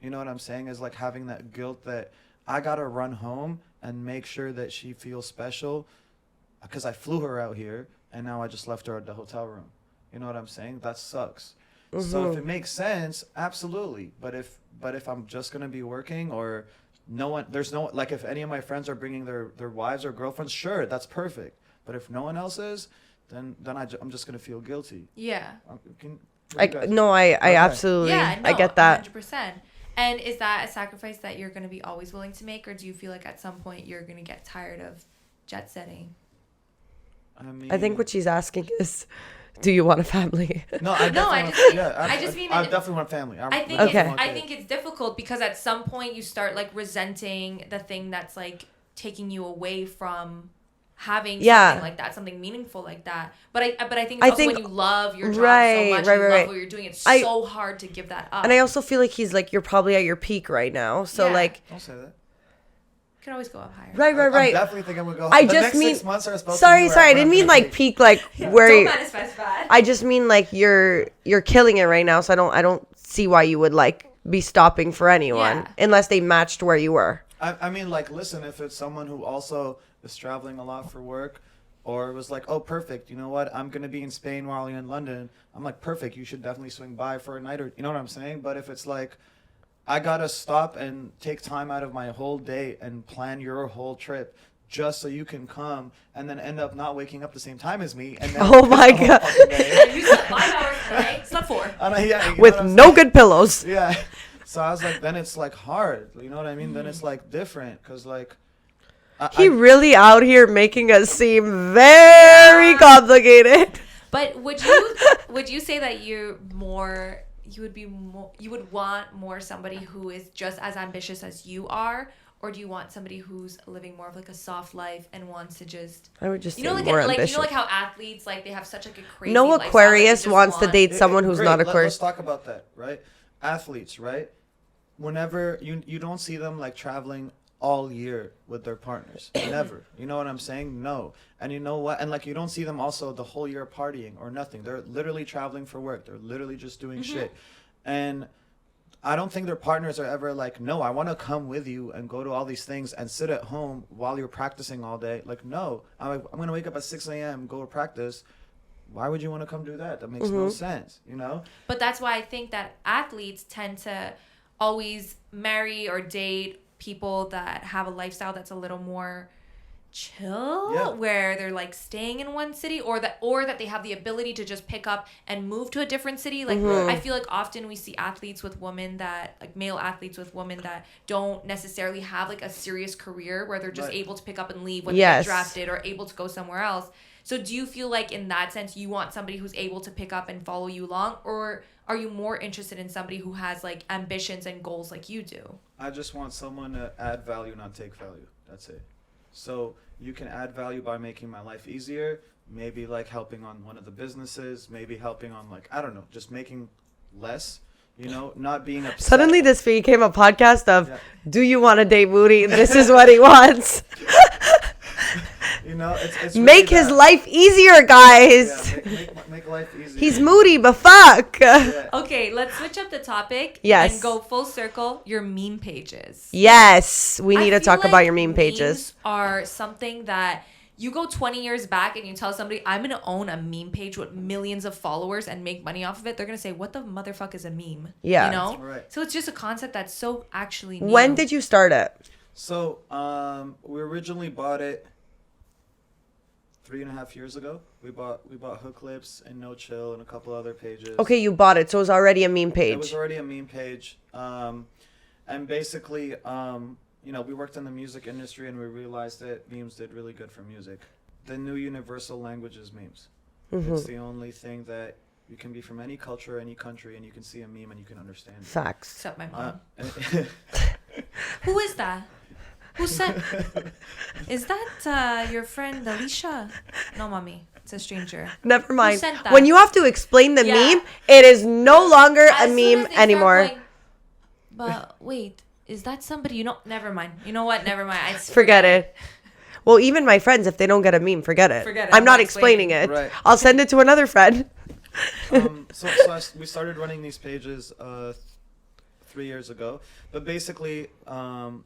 [SPEAKER 2] You know what I'm saying? Is like having that guilt that I gotta run home and make sure that she feels special because I flew her out here and now I just left her at the hotel room. You know what I'm saying? That sucks. So if it makes sense, absolutely. But if I'm just gonna be working, or there's no like, if any of my friends are bringing their wives or girlfriends, sure, that's perfect. But if no one else is, then I'm just gonna feel guilty.
[SPEAKER 1] Yeah.
[SPEAKER 3] I absolutely,
[SPEAKER 1] Yeah, no,
[SPEAKER 3] I get that.
[SPEAKER 1] 100%. And is that a sacrifice that you're going to be always willing to make, or do you feel like at some point you're going to get tired of jet setting?
[SPEAKER 3] I think what she's asking is, do you want a family?
[SPEAKER 2] No, I definitely want family.
[SPEAKER 1] I think it's difficult because at some point you start like resenting the thing that's like taking you away from having something like that, something meaningful like that. But I think it's also when you love your job so much, you love what you're doing, it's so hard to give that up.
[SPEAKER 3] And I also feel like he's like, you're probably at your peak right now. So like,
[SPEAKER 2] don't say that.
[SPEAKER 1] You can always go up higher.
[SPEAKER 3] Right.
[SPEAKER 2] I definitely think I'm gonna go.
[SPEAKER 3] I
[SPEAKER 2] the
[SPEAKER 3] just
[SPEAKER 2] next
[SPEAKER 3] mean
[SPEAKER 2] 6 months are supposed
[SPEAKER 3] sorry,
[SPEAKER 2] to be
[SPEAKER 3] I didn't mean like peak, like where.
[SPEAKER 1] Don't manifest bad.
[SPEAKER 3] I just mean like you're killing it right now. So I don't see why you would like be stopping for anyone unless they matched where you were.
[SPEAKER 2] I mean, like, listen, if it's someone who also is traveling a lot for work, or it was like, oh, perfect, you know what, I'm going to be in Spain while you're in London, I'm like, perfect, you should definitely swing by for a night, or, you know what I'm saying? But if it's like, I got to stop and take time out of my whole day and plan your whole trip just so you can come, and then end up not waking up the same time as me. And then
[SPEAKER 3] oh my God.
[SPEAKER 1] You slept 5 hours today, slept 4.
[SPEAKER 3] With no good pillows.
[SPEAKER 2] Yeah. So I was like, then it's like hard, you know what I mean? Then it's like different, because like,
[SPEAKER 3] he really out here making us seem very complicated.
[SPEAKER 1] But would you say that you would want more somebody who is just as ambitious as you are, or do you want somebody who's living more of like a soft life and wants to just,
[SPEAKER 3] I would just
[SPEAKER 1] you know, like
[SPEAKER 3] more
[SPEAKER 1] like
[SPEAKER 3] ambitious.
[SPEAKER 1] you know, like how athletes, like they have such like a crazy
[SPEAKER 3] no
[SPEAKER 1] lifestyle,
[SPEAKER 3] Aquarius
[SPEAKER 1] like,
[SPEAKER 3] wants to date someone who's not Aquarius.
[SPEAKER 2] Let's talk about that, right? Athletes, right? Whenever you don't see them like traveling all year with their partners, never. You know what I'm saying? No. And you know what? And like, you don't see them also the whole year partying or nothing. They're literally traveling for work. They're literally just doing shit. And I don't think their partners are ever like, no, I want to come with you and go to all these things and sit at home while you're practicing all day. Like, no, I'm going to wake up at 6 a.m., go to practice. Why would you want to come do that? That makes no sense, you know?
[SPEAKER 1] But that's why I think that athletes tend to always marry or date people that have a lifestyle that's a little more chill, where they're like staying in one city, or that they have the ability to just pick up and move to a different city. Like I feel like often we see athletes with women that, like male athletes with women that don't necessarily have like a serious career, where they're just able to pick up and leave when they get drafted, or able to go somewhere else. So do you feel like in that sense you want somebody who's able to pick up and follow you along, or are you more interested in somebody who has like ambitions and goals like you do?
[SPEAKER 2] I just want someone to add value, not take value. That's it. So you can add value by making my life easier, maybe like helping on one of the businesses, maybe helping on like, I don't know, just making less, you know, not being upset.
[SPEAKER 3] Suddenly this became a podcast of, do you want to date Moody? This is what he wants.
[SPEAKER 2] You know, it's
[SPEAKER 3] Make
[SPEAKER 2] really
[SPEAKER 3] his
[SPEAKER 2] that.
[SPEAKER 3] life easier, guys.
[SPEAKER 2] Yeah, make life easier.
[SPEAKER 3] He's moody, but fuck.
[SPEAKER 2] Yeah.
[SPEAKER 1] Okay, let's switch up the topic.
[SPEAKER 3] Yes.
[SPEAKER 1] And go full circle. Your meme pages.
[SPEAKER 3] Yes, we need
[SPEAKER 1] I
[SPEAKER 3] to
[SPEAKER 1] feel
[SPEAKER 3] talk about
[SPEAKER 1] like
[SPEAKER 3] your meme pages.
[SPEAKER 1] memes are something that you go 20 years back and you tell somebody, I'm going to own a meme page with millions of followers and make money off of it. They're going to say, what the motherfuck is a meme?
[SPEAKER 3] Yeah.
[SPEAKER 1] You know?
[SPEAKER 2] Right.
[SPEAKER 1] So it's just a concept that's so actually new.
[SPEAKER 3] When did you start it?
[SPEAKER 2] So, we originally bought it 3.5 years ago. We bought Hook Clips and No Chill and a couple other pages.
[SPEAKER 3] Okay, you bought it, so it was already a meme
[SPEAKER 2] It
[SPEAKER 3] page.
[SPEAKER 2] was already a meme page. And basically, you know, we worked in the music industry and we realized that memes did really good for music. The new universal language is memes.
[SPEAKER 3] Mm-hmm.
[SPEAKER 2] It's the only thing that you can be from any culture, any country, and you can see a meme and you can understand it.
[SPEAKER 3] Facts.
[SPEAKER 1] Except my mom.
[SPEAKER 2] Uh,
[SPEAKER 1] Who is that? Who said? Is that your friend Alicia? No, mommy. It's a stranger.
[SPEAKER 3] Never mind.
[SPEAKER 1] sent that?
[SPEAKER 3] When you have to explain the
[SPEAKER 1] Yeah.
[SPEAKER 3] meme, it is no longer
[SPEAKER 1] As
[SPEAKER 3] a
[SPEAKER 1] soon
[SPEAKER 3] meme
[SPEAKER 1] as they start
[SPEAKER 3] anymore.
[SPEAKER 1] going, but wait, is that somebody? You know, never mind. You know what? Never mind.
[SPEAKER 3] Forget it. Well, even my friends, if they don't get a meme, forget it.
[SPEAKER 1] Forget it.
[SPEAKER 3] I'm
[SPEAKER 1] I'm
[SPEAKER 3] not
[SPEAKER 1] not
[SPEAKER 3] explaining it.
[SPEAKER 2] Right.
[SPEAKER 3] I'll send it to another friend.
[SPEAKER 2] We started running these pages 3 years ago, but basically,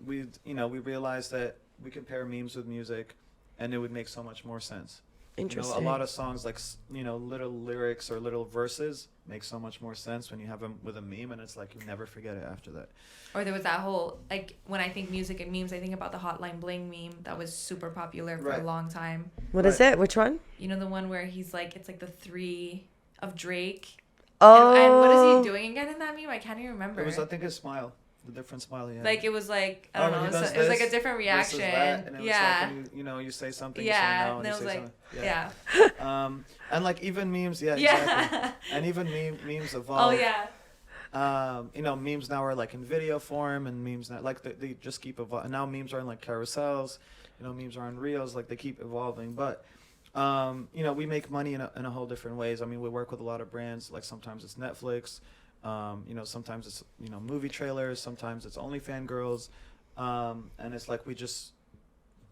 [SPEAKER 2] we realized that we can pair memes with music, and it would make so much more sense.
[SPEAKER 3] Interesting.
[SPEAKER 2] You know, a lot of songs like little lyrics or little verses make so much more sense when you have them with a meme, and it's like you never forget it after that.
[SPEAKER 1] Or there was that whole, like, when I think music and memes, I think about the Hotline Bling meme that was super popular for
[SPEAKER 2] Right.
[SPEAKER 1] a long time.
[SPEAKER 3] What is it? Which one?
[SPEAKER 1] You know, the one where he's like, it's like the three of Drake.
[SPEAKER 3] Oh.
[SPEAKER 1] And what is he doing again in that meme? I can't even remember.
[SPEAKER 2] It was, I think, his smile, the different smile he had.
[SPEAKER 1] Like, it was like, I don't know,
[SPEAKER 2] he
[SPEAKER 1] it was,
[SPEAKER 2] does
[SPEAKER 1] it was like a
[SPEAKER 2] this
[SPEAKER 1] different
[SPEAKER 2] versus
[SPEAKER 1] reaction.
[SPEAKER 2] that, and it was
[SPEAKER 1] Yeah.
[SPEAKER 2] like when you say something,
[SPEAKER 1] Yeah.
[SPEAKER 2] you say no,
[SPEAKER 1] And
[SPEAKER 2] and
[SPEAKER 1] it
[SPEAKER 2] you
[SPEAKER 1] was
[SPEAKER 2] say
[SPEAKER 1] like,
[SPEAKER 2] something.
[SPEAKER 1] yeah.
[SPEAKER 2] And like even memes, yeah,
[SPEAKER 1] Yeah.
[SPEAKER 2] exactly. And even memes
[SPEAKER 1] Oh,
[SPEAKER 2] evolve.
[SPEAKER 1] yeah.
[SPEAKER 2] Memes now are like in video form, and memes now like they just keep evolving. Now memes are in like carousels, memes are in reels, like they keep evolving. But we make money in a whole different ways. I mean, we work with a lot of brands. Like sometimes it's Netflix, sometimes it's movie trailers, sometimes it's OnlyFans girls, and it's like we just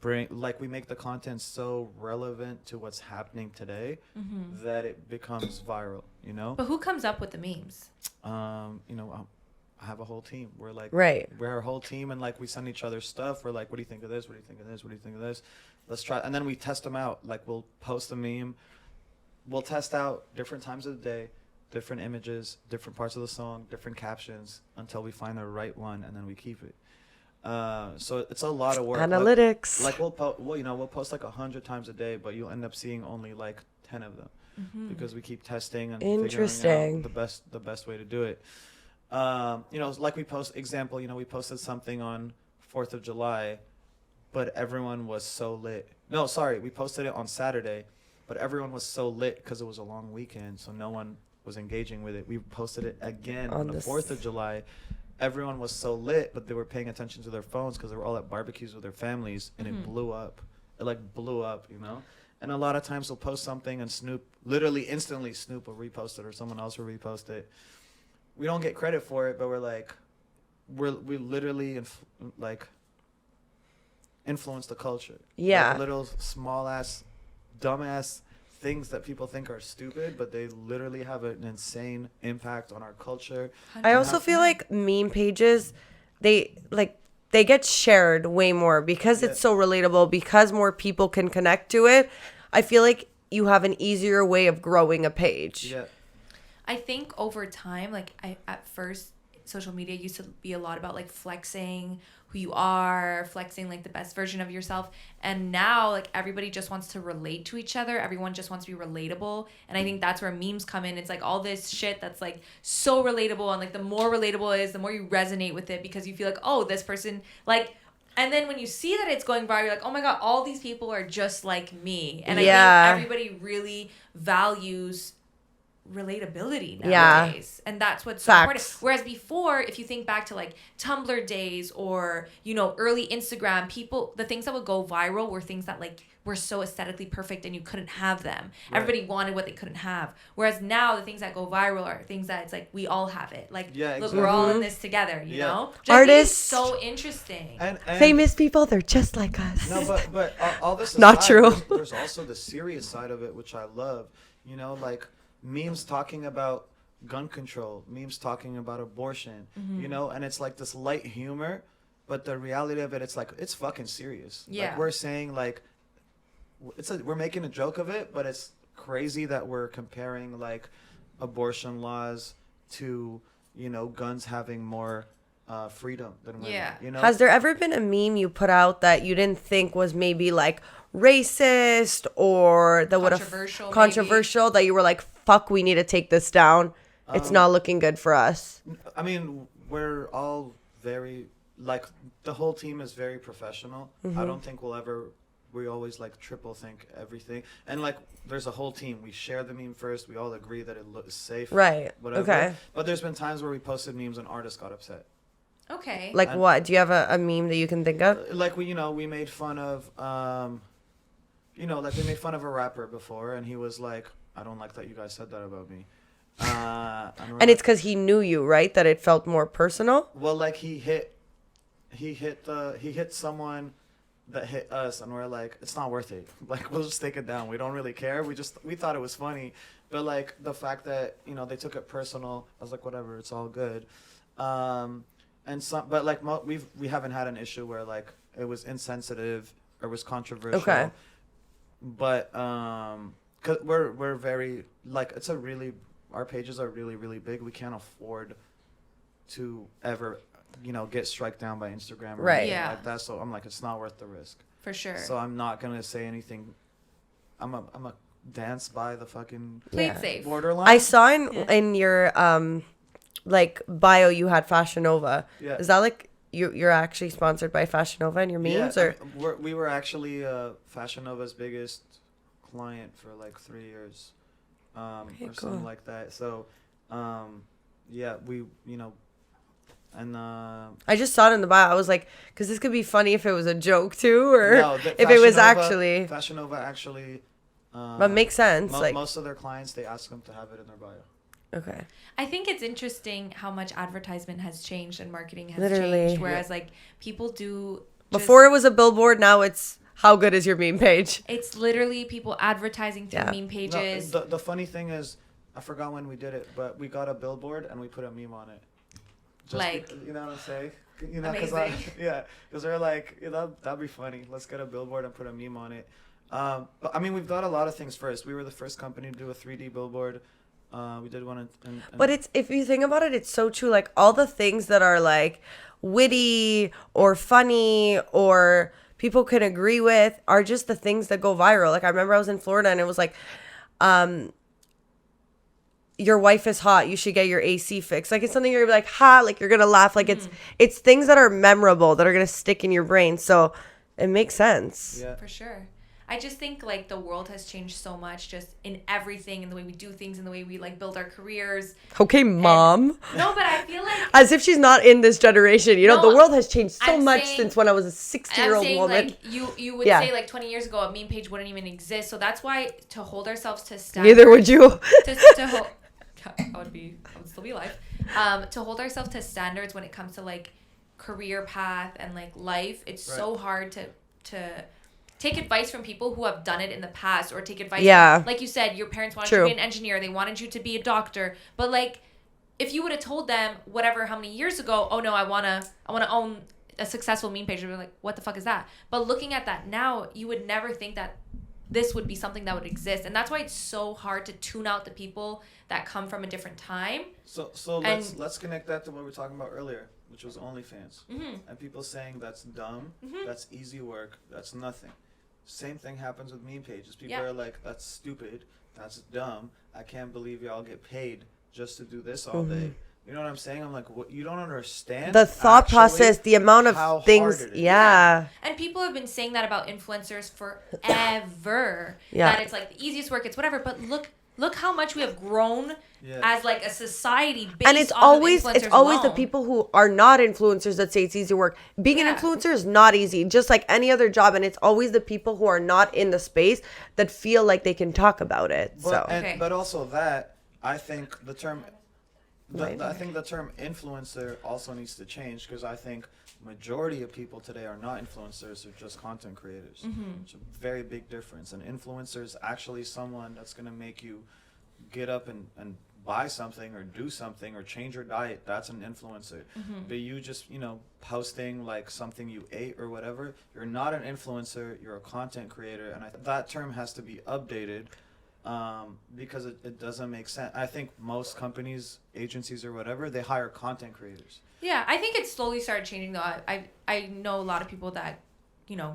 [SPEAKER 2] we make the content so relevant to what's happening today that it becomes viral.
[SPEAKER 1] But who comes up with the memes?
[SPEAKER 2] I have a whole team. We're like,
[SPEAKER 3] Right.
[SPEAKER 2] we're a whole team, and like we send each other stuff. We're like, what do you think of this? What do you think of this? What do you think of this? Let's try. And then we test them out. Like we'll post a meme. We'll test out different times of the day, different images, different parts of the song, different captions until we find the right one, and then we keep it. So it's a lot of work.
[SPEAKER 3] Analytics.
[SPEAKER 2] Like we'll post like 100 times a day, but you'll end up seeing only like 10 of them because we keep testing and
[SPEAKER 3] Interesting.
[SPEAKER 2] figuring out the best way to do it. Like we posted something on 4th of July, but everyone was so lit. No, sorry, we posted it on Saturday, but everyone was so lit because it was a long weekend, so no one was engaging with it. We posted it again on the 4th of July. Everyone was so lit, but they were paying attention to their phones because they were all at barbecues with their families, and it blew up. It blew up, And a lot of times we'll post something and literally instantly Snoop will repost it or someone else will repost it. We don't get credit for it, but we literally influence the culture.
[SPEAKER 3] Yeah.
[SPEAKER 2] Like little small ass, dumbass things that people think are stupid, but they literally have an insane impact on our culture.
[SPEAKER 3] I also feel like meme pages, they get shared way more because it's so relatable, because more people can connect to it. I feel like you have an easier way of growing a page.
[SPEAKER 2] Yeah.
[SPEAKER 1] I think over time, at first, social media used to be a lot about flexing who you are, flexing the best version of yourself. And now everybody just wants to relate to each other. Everyone just wants to be relatable. And I think that's where memes come in. It's all this shit that's so relatable. And the more relatable it is, the more you resonate with it because you feel oh, this person and then when you see that it's going viral, you're oh my God, all these people are just like me. And I think everybody really values relatability
[SPEAKER 6] Yeah.
[SPEAKER 1] nowadays. And that's what's so
[SPEAKER 6] Facts.
[SPEAKER 1] important. Whereas before, if you think back to like Tumblr days or, you know, early Instagram, the things that would go viral were things that like were so aesthetically perfect and you couldn't have them.
[SPEAKER 2] Right.
[SPEAKER 1] Everybody wanted what they couldn't have. Whereas now the things that go viral are things that it's like we all have it. Like,
[SPEAKER 2] Yeah,
[SPEAKER 1] look, we're all in
[SPEAKER 6] exactly.
[SPEAKER 1] this together, you
[SPEAKER 2] Yeah.
[SPEAKER 1] know? Which I think is
[SPEAKER 6] Artists.
[SPEAKER 1] so interesting.
[SPEAKER 2] And
[SPEAKER 6] Famous people, they're just like us.
[SPEAKER 2] No, but all this
[SPEAKER 6] Not
[SPEAKER 2] aside,
[SPEAKER 6] true.
[SPEAKER 2] There's also the serious side of it, which I love. You know, like memes talking about gun control, memes talking about abortion. You know, and it's like this light humor, but the reality of it, it's like it's fucking serious.
[SPEAKER 1] Yeah.
[SPEAKER 2] Like we're saying like we're making a joke of it, but it's crazy that we're comparing like abortion laws to, you know, guns having more freedom than women.
[SPEAKER 1] Yeah.
[SPEAKER 2] You know,
[SPEAKER 6] Has there ever been a meme you put out that you didn't think was maybe like racist or that would have controversial that you were like, fuck, we need to take this down. It's not looking good for us.
[SPEAKER 2] I mean, we're all very like the whole team is very professional. I don't think we always like triple think everything. And like there's a whole team. We share the meme first. We all agree that it looks safe.
[SPEAKER 6] Right.
[SPEAKER 2] Whatever.
[SPEAKER 6] Okay.
[SPEAKER 2] But there's been times where we posted memes and artists got upset.
[SPEAKER 1] Okay.
[SPEAKER 6] Like what? Do you have a meme that you can think of?
[SPEAKER 2] Like we made fun of like we made fun of a rapper before and he was like, I don't like that you guys said that about me.
[SPEAKER 6] And it's because he knew you, right? That it felt more personal.
[SPEAKER 2] Well, like he hit someone that hit us, and we're like, it's not worth it. Like we'll just take it down. We don't really care. We thought it was funny, but like the fact that they took it personal, I was like, whatever, it's all good. But like we haven't had an issue where like it was insensitive or was controversial.
[SPEAKER 6] Okay.
[SPEAKER 2] But cause we're very like our pages are really, really big. We can't afford to ever, get struck down by Instagram or
[SPEAKER 6] Right.
[SPEAKER 2] anything
[SPEAKER 1] Yeah.
[SPEAKER 2] like that. So I'm like, it's not worth the risk.
[SPEAKER 1] For sure.
[SPEAKER 2] So I'm not gonna say anything. I'm a dance by the fucking
[SPEAKER 1] Play
[SPEAKER 6] Yeah.
[SPEAKER 1] it safe.
[SPEAKER 2] borderline.
[SPEAKER 6] I saw in your like bio you had Fashion Nova.
[SPEAKER 2] Yeah.
[SPEAKER 6] Is that like you're actually sponsored by Fashion Nova in your memes or?
[SPEAKER 2] we were actually Fashion Nova's biggest client for like 3 years, or
[SPEAKER 6] cool.
[SPEAKER 2] something like that. So, yeah, we and
[SPEAKER 6] I just saw it in the bio. I was like, because this could be funny if it was a joke too, or
[SPEAKER 2] no,
[SPEAKER 6] if it was actually.
[SPEAKER 2] Fashion Nova actually.
[SPEAKER 6] But makes sense. Like
[SPEAKER 2] most of their clients, they ask them to have it in their bio.
[SPEAKER 6] okay.
[SPEAKER 1] I think it's interesting how much advertisement has changed and marketing has
[SPEAKER 6] Literally.
[SPEAKER 1] changed. Whereas like people do
[SPEAKER 6] Before it was a billboard, now it's how good is your meme page?
[SPEAKER 1] it's literally people advertising through
[SPEAKER 6] Yeah.
[SPEAKER 1] meme pages.
[SPEAKER 2] No, the funny thing is, I forgot when we did it, but we got a billboard and we put a meme on it.
[SPEAKER 1] Like,
[SPEAKER 2] you know what I'm saying? Because
[SPEAKER 1] amazing.
[SPEAKER 2] we're like, that'd be funny. Let's get a billboard and put a meme on it. But I mean, we've done a lot of things first. We were the first company to do a 3D billboard. We did one in
[SPEAKER 6] But it's if you think about it, it's so true. Like all the things that are like witty or funny or people can agree with are just the things that go viral. Like I remember I was in Florida and it was like, your wife is hot, you should get your AC fixed. Like it's something you're like, ha, like you're gonna laugh. Like it's things that are memorable that are gonna stick in your brain. So it makes sense.
[SPEAKER 2] yeah.
[SPEAKER 1] for sure. I just think like the world has changed so much just in everything, in the way we do things, in the way we like build our careers.
[SPEAKER 6] Okay, mom.
[SPEAKER 1] No, but I feel like
[SPEAKER 6] As if she's not in this generation. You know,
[SPEAKER 1] No,
[SPEAKER 6] the world has changed so
[SPEAKER 1] I'm
[SPEAKER 6] much
[SPEAKER 1] saying-
[SPEAKER 6] since when I was a
[SPEAKER 1] I'm
[SPEAKER 6] 60-year-old
[SPEAKER 1] saying
[SPEAKER 6] woman.
[SPEAKER 1] like you would
[SPEAKER 6] Yeah.
[SPEAKER 1] say like 20 years ago a meme page wouldn't even exist. So that's why to hold ourselves to standards.
[SPEAKER 6] Neither would you.
[SPEAKER 1] I would still be alive. To hold ourselves to standards when it comes to like career path and like life, it's so hard to take advice from people who have done it in the past, or take advice
[SPEAKER 6] Yeah.
[SPEAKER 1] from, like you said, your parents wanted
[SPEAKER 6] True.
[SPEAKER 1] you to be an engineer, they wanted you to be a doctor, but like if you would have told them whatever how many years ago, oh no, I wanna own a successful meme page, they'd be like, what the fuck is that? But looking at that now, you would never think that this would be something that would exist, and that's why it's so hard to tune out the people that come from a different time.
[SPEAKER 2] So let's connect that to what we were talking about earlier, which was OnlyFans. And people saying that's dumb, that's easy work, that's nothing. Same thing happens with meme pages. People are like, that's stupid, that's dumb. I can't believe y'all get paid just to do this all day. You know what I'm saying? I'm like, what? You don't understand
[SPEAKER 6] The thought
[SPEAKER 2] actually
[SPEAKER 6] process, the amount
[SPEAKER 2] how
[SPEAKER 6] of things.
[SPEAKER 2] hard it is.
[SPEAKER 6] Yeah.
[SPEAKER 1] And people have been saying that about influencers forever.
[SPEAKER 6] Yeah.
[SPEAKER 1] That it's like the easiest work, it's whatever. But look look how much we have grown as like a society based
[SPEAKER 6] And it's
[SPEAKER 1] off
[SPEAKER 6] always
[SPEAKER 1] of influencers
[SPEAKER 6] the
[SPEAKER 1] alone.
[SPEAKER 6] people who are not influencers that say it's easy work. Being an influencer is not easy, just like any other job, and it's always the people who are not in the space that feel like they can talk about it.
[SPEAKER 2] But also that I think the term influencer also needs to change, because I think majority of people today are not influencers, they're just content creators. It's a very big difference. An influencer is actually someone that's going to make you get up and buy something or do something or change your diet. That's an influencer. But you just, posting like something you ate or whatever, you're not an influencer, you're a content creator. And that term has to be updated. Because it doesn't make sense. I think most companies, agencies or whatever, they hire content creators.
[SPEAKER 1] Yeah, I think it slowly started changing though. I know a lot of people that,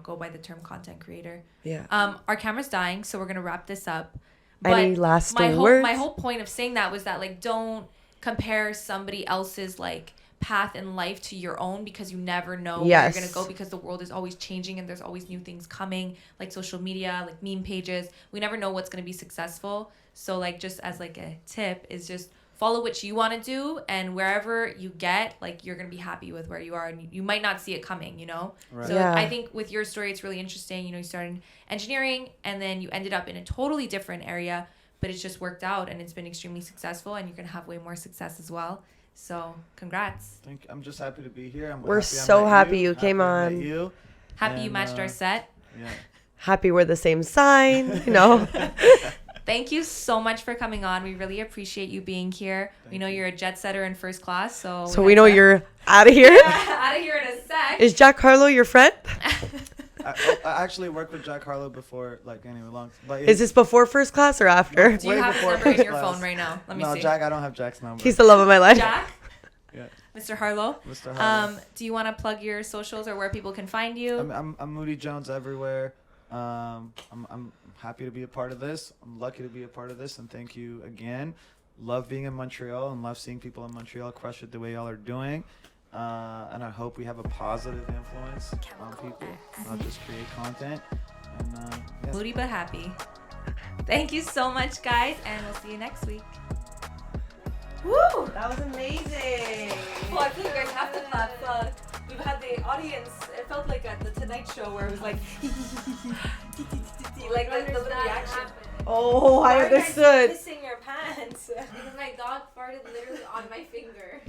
[SPEAKER 1] go by the term content creator.
[SPEAKER 6] Yeah.
[SPEAKER 1] Our camera's dying, so we're gonna wrap this up.
[SPEAKER 6] Any last words?
[SPEAKER 1] My whole point of saying that was that like don't compare somebody else's like path in life to your own, because you never know where you're gonna go, because the world is always changing and there's always new things coming, like social media, like meme pages. We never know what's gonna be successful. So like just as like a tip is just follow what you want to do, and wherever you get, like you're gonna be happy with where you are, and you might not see it coming, Right. So I think with your story it's really interesting. You started engineering and then you ended up in a totally different area, but it's just worked out and it's been extremely successful, and you're gonna have way more success as well. So congrats.
[SPEAKER 2] I'm just happy to be here.
[SPEAKER 6] We're so happy you came on.
[SPEAKER 1] Happy you matched our set.
[SPEAKER 2] Yeah.
[SPEAKER 6] Happy we're the same sign,
[SPEAKER 1] Thank you so much for coming on. We really appreciate you being here. We know you're a jet setter in first class, so
[SPEAKER 6] we know you're out of here.
[SPEAKER 1] Out of here in a sec.
[SPEAKER 6] Is Jack Harlow your friend?
[SPEAKER 2] I actually worked with Jack Harlow before, like anyway, long. But
[SPEAKER 6] is this before first class or after?
[SPEAKER 1] Do you have his number in your phone right now? Let me see.
[SPEAKER 2] No, Jack, I don't have Jack's number.
[SPEAKER 6] He's the love of my life.
[SPEAKER 1] Jack?
[SPEAKER 2] Yeah.
[SPEAKER 1] Mr. Harlow?
[SPEAKER 2] Mr. Harlow.
[SPEAKER 1] Do you want to plug your socials or where people can find you?
[SPEAKER 2] I'm Moody Jones everywhere. I'm happy to be a part of this. I'm lucky to be a part of this, and thank you again. Love being in Montreal and love seeing people in Montreal crush it the way y'all are doing. And I hope we have a positive influence on people, not just create content. And,
[SPEAKER 1] Moody but happy. Thank you so much, guys, and we'll see you next week.
[SPEAKER 6] Woo! That was amazing.
[SPEAKER 1] Well, I feel like you guys have to clap. We've had the audience. It felt like at the Tonight Show where it was like, like the reaction.
[SPEAKER 6] Oh, I understood.
[SPEAKER 1] Pissing your pants.
[SPEAKER 5] Because my dog farted literally on my finger.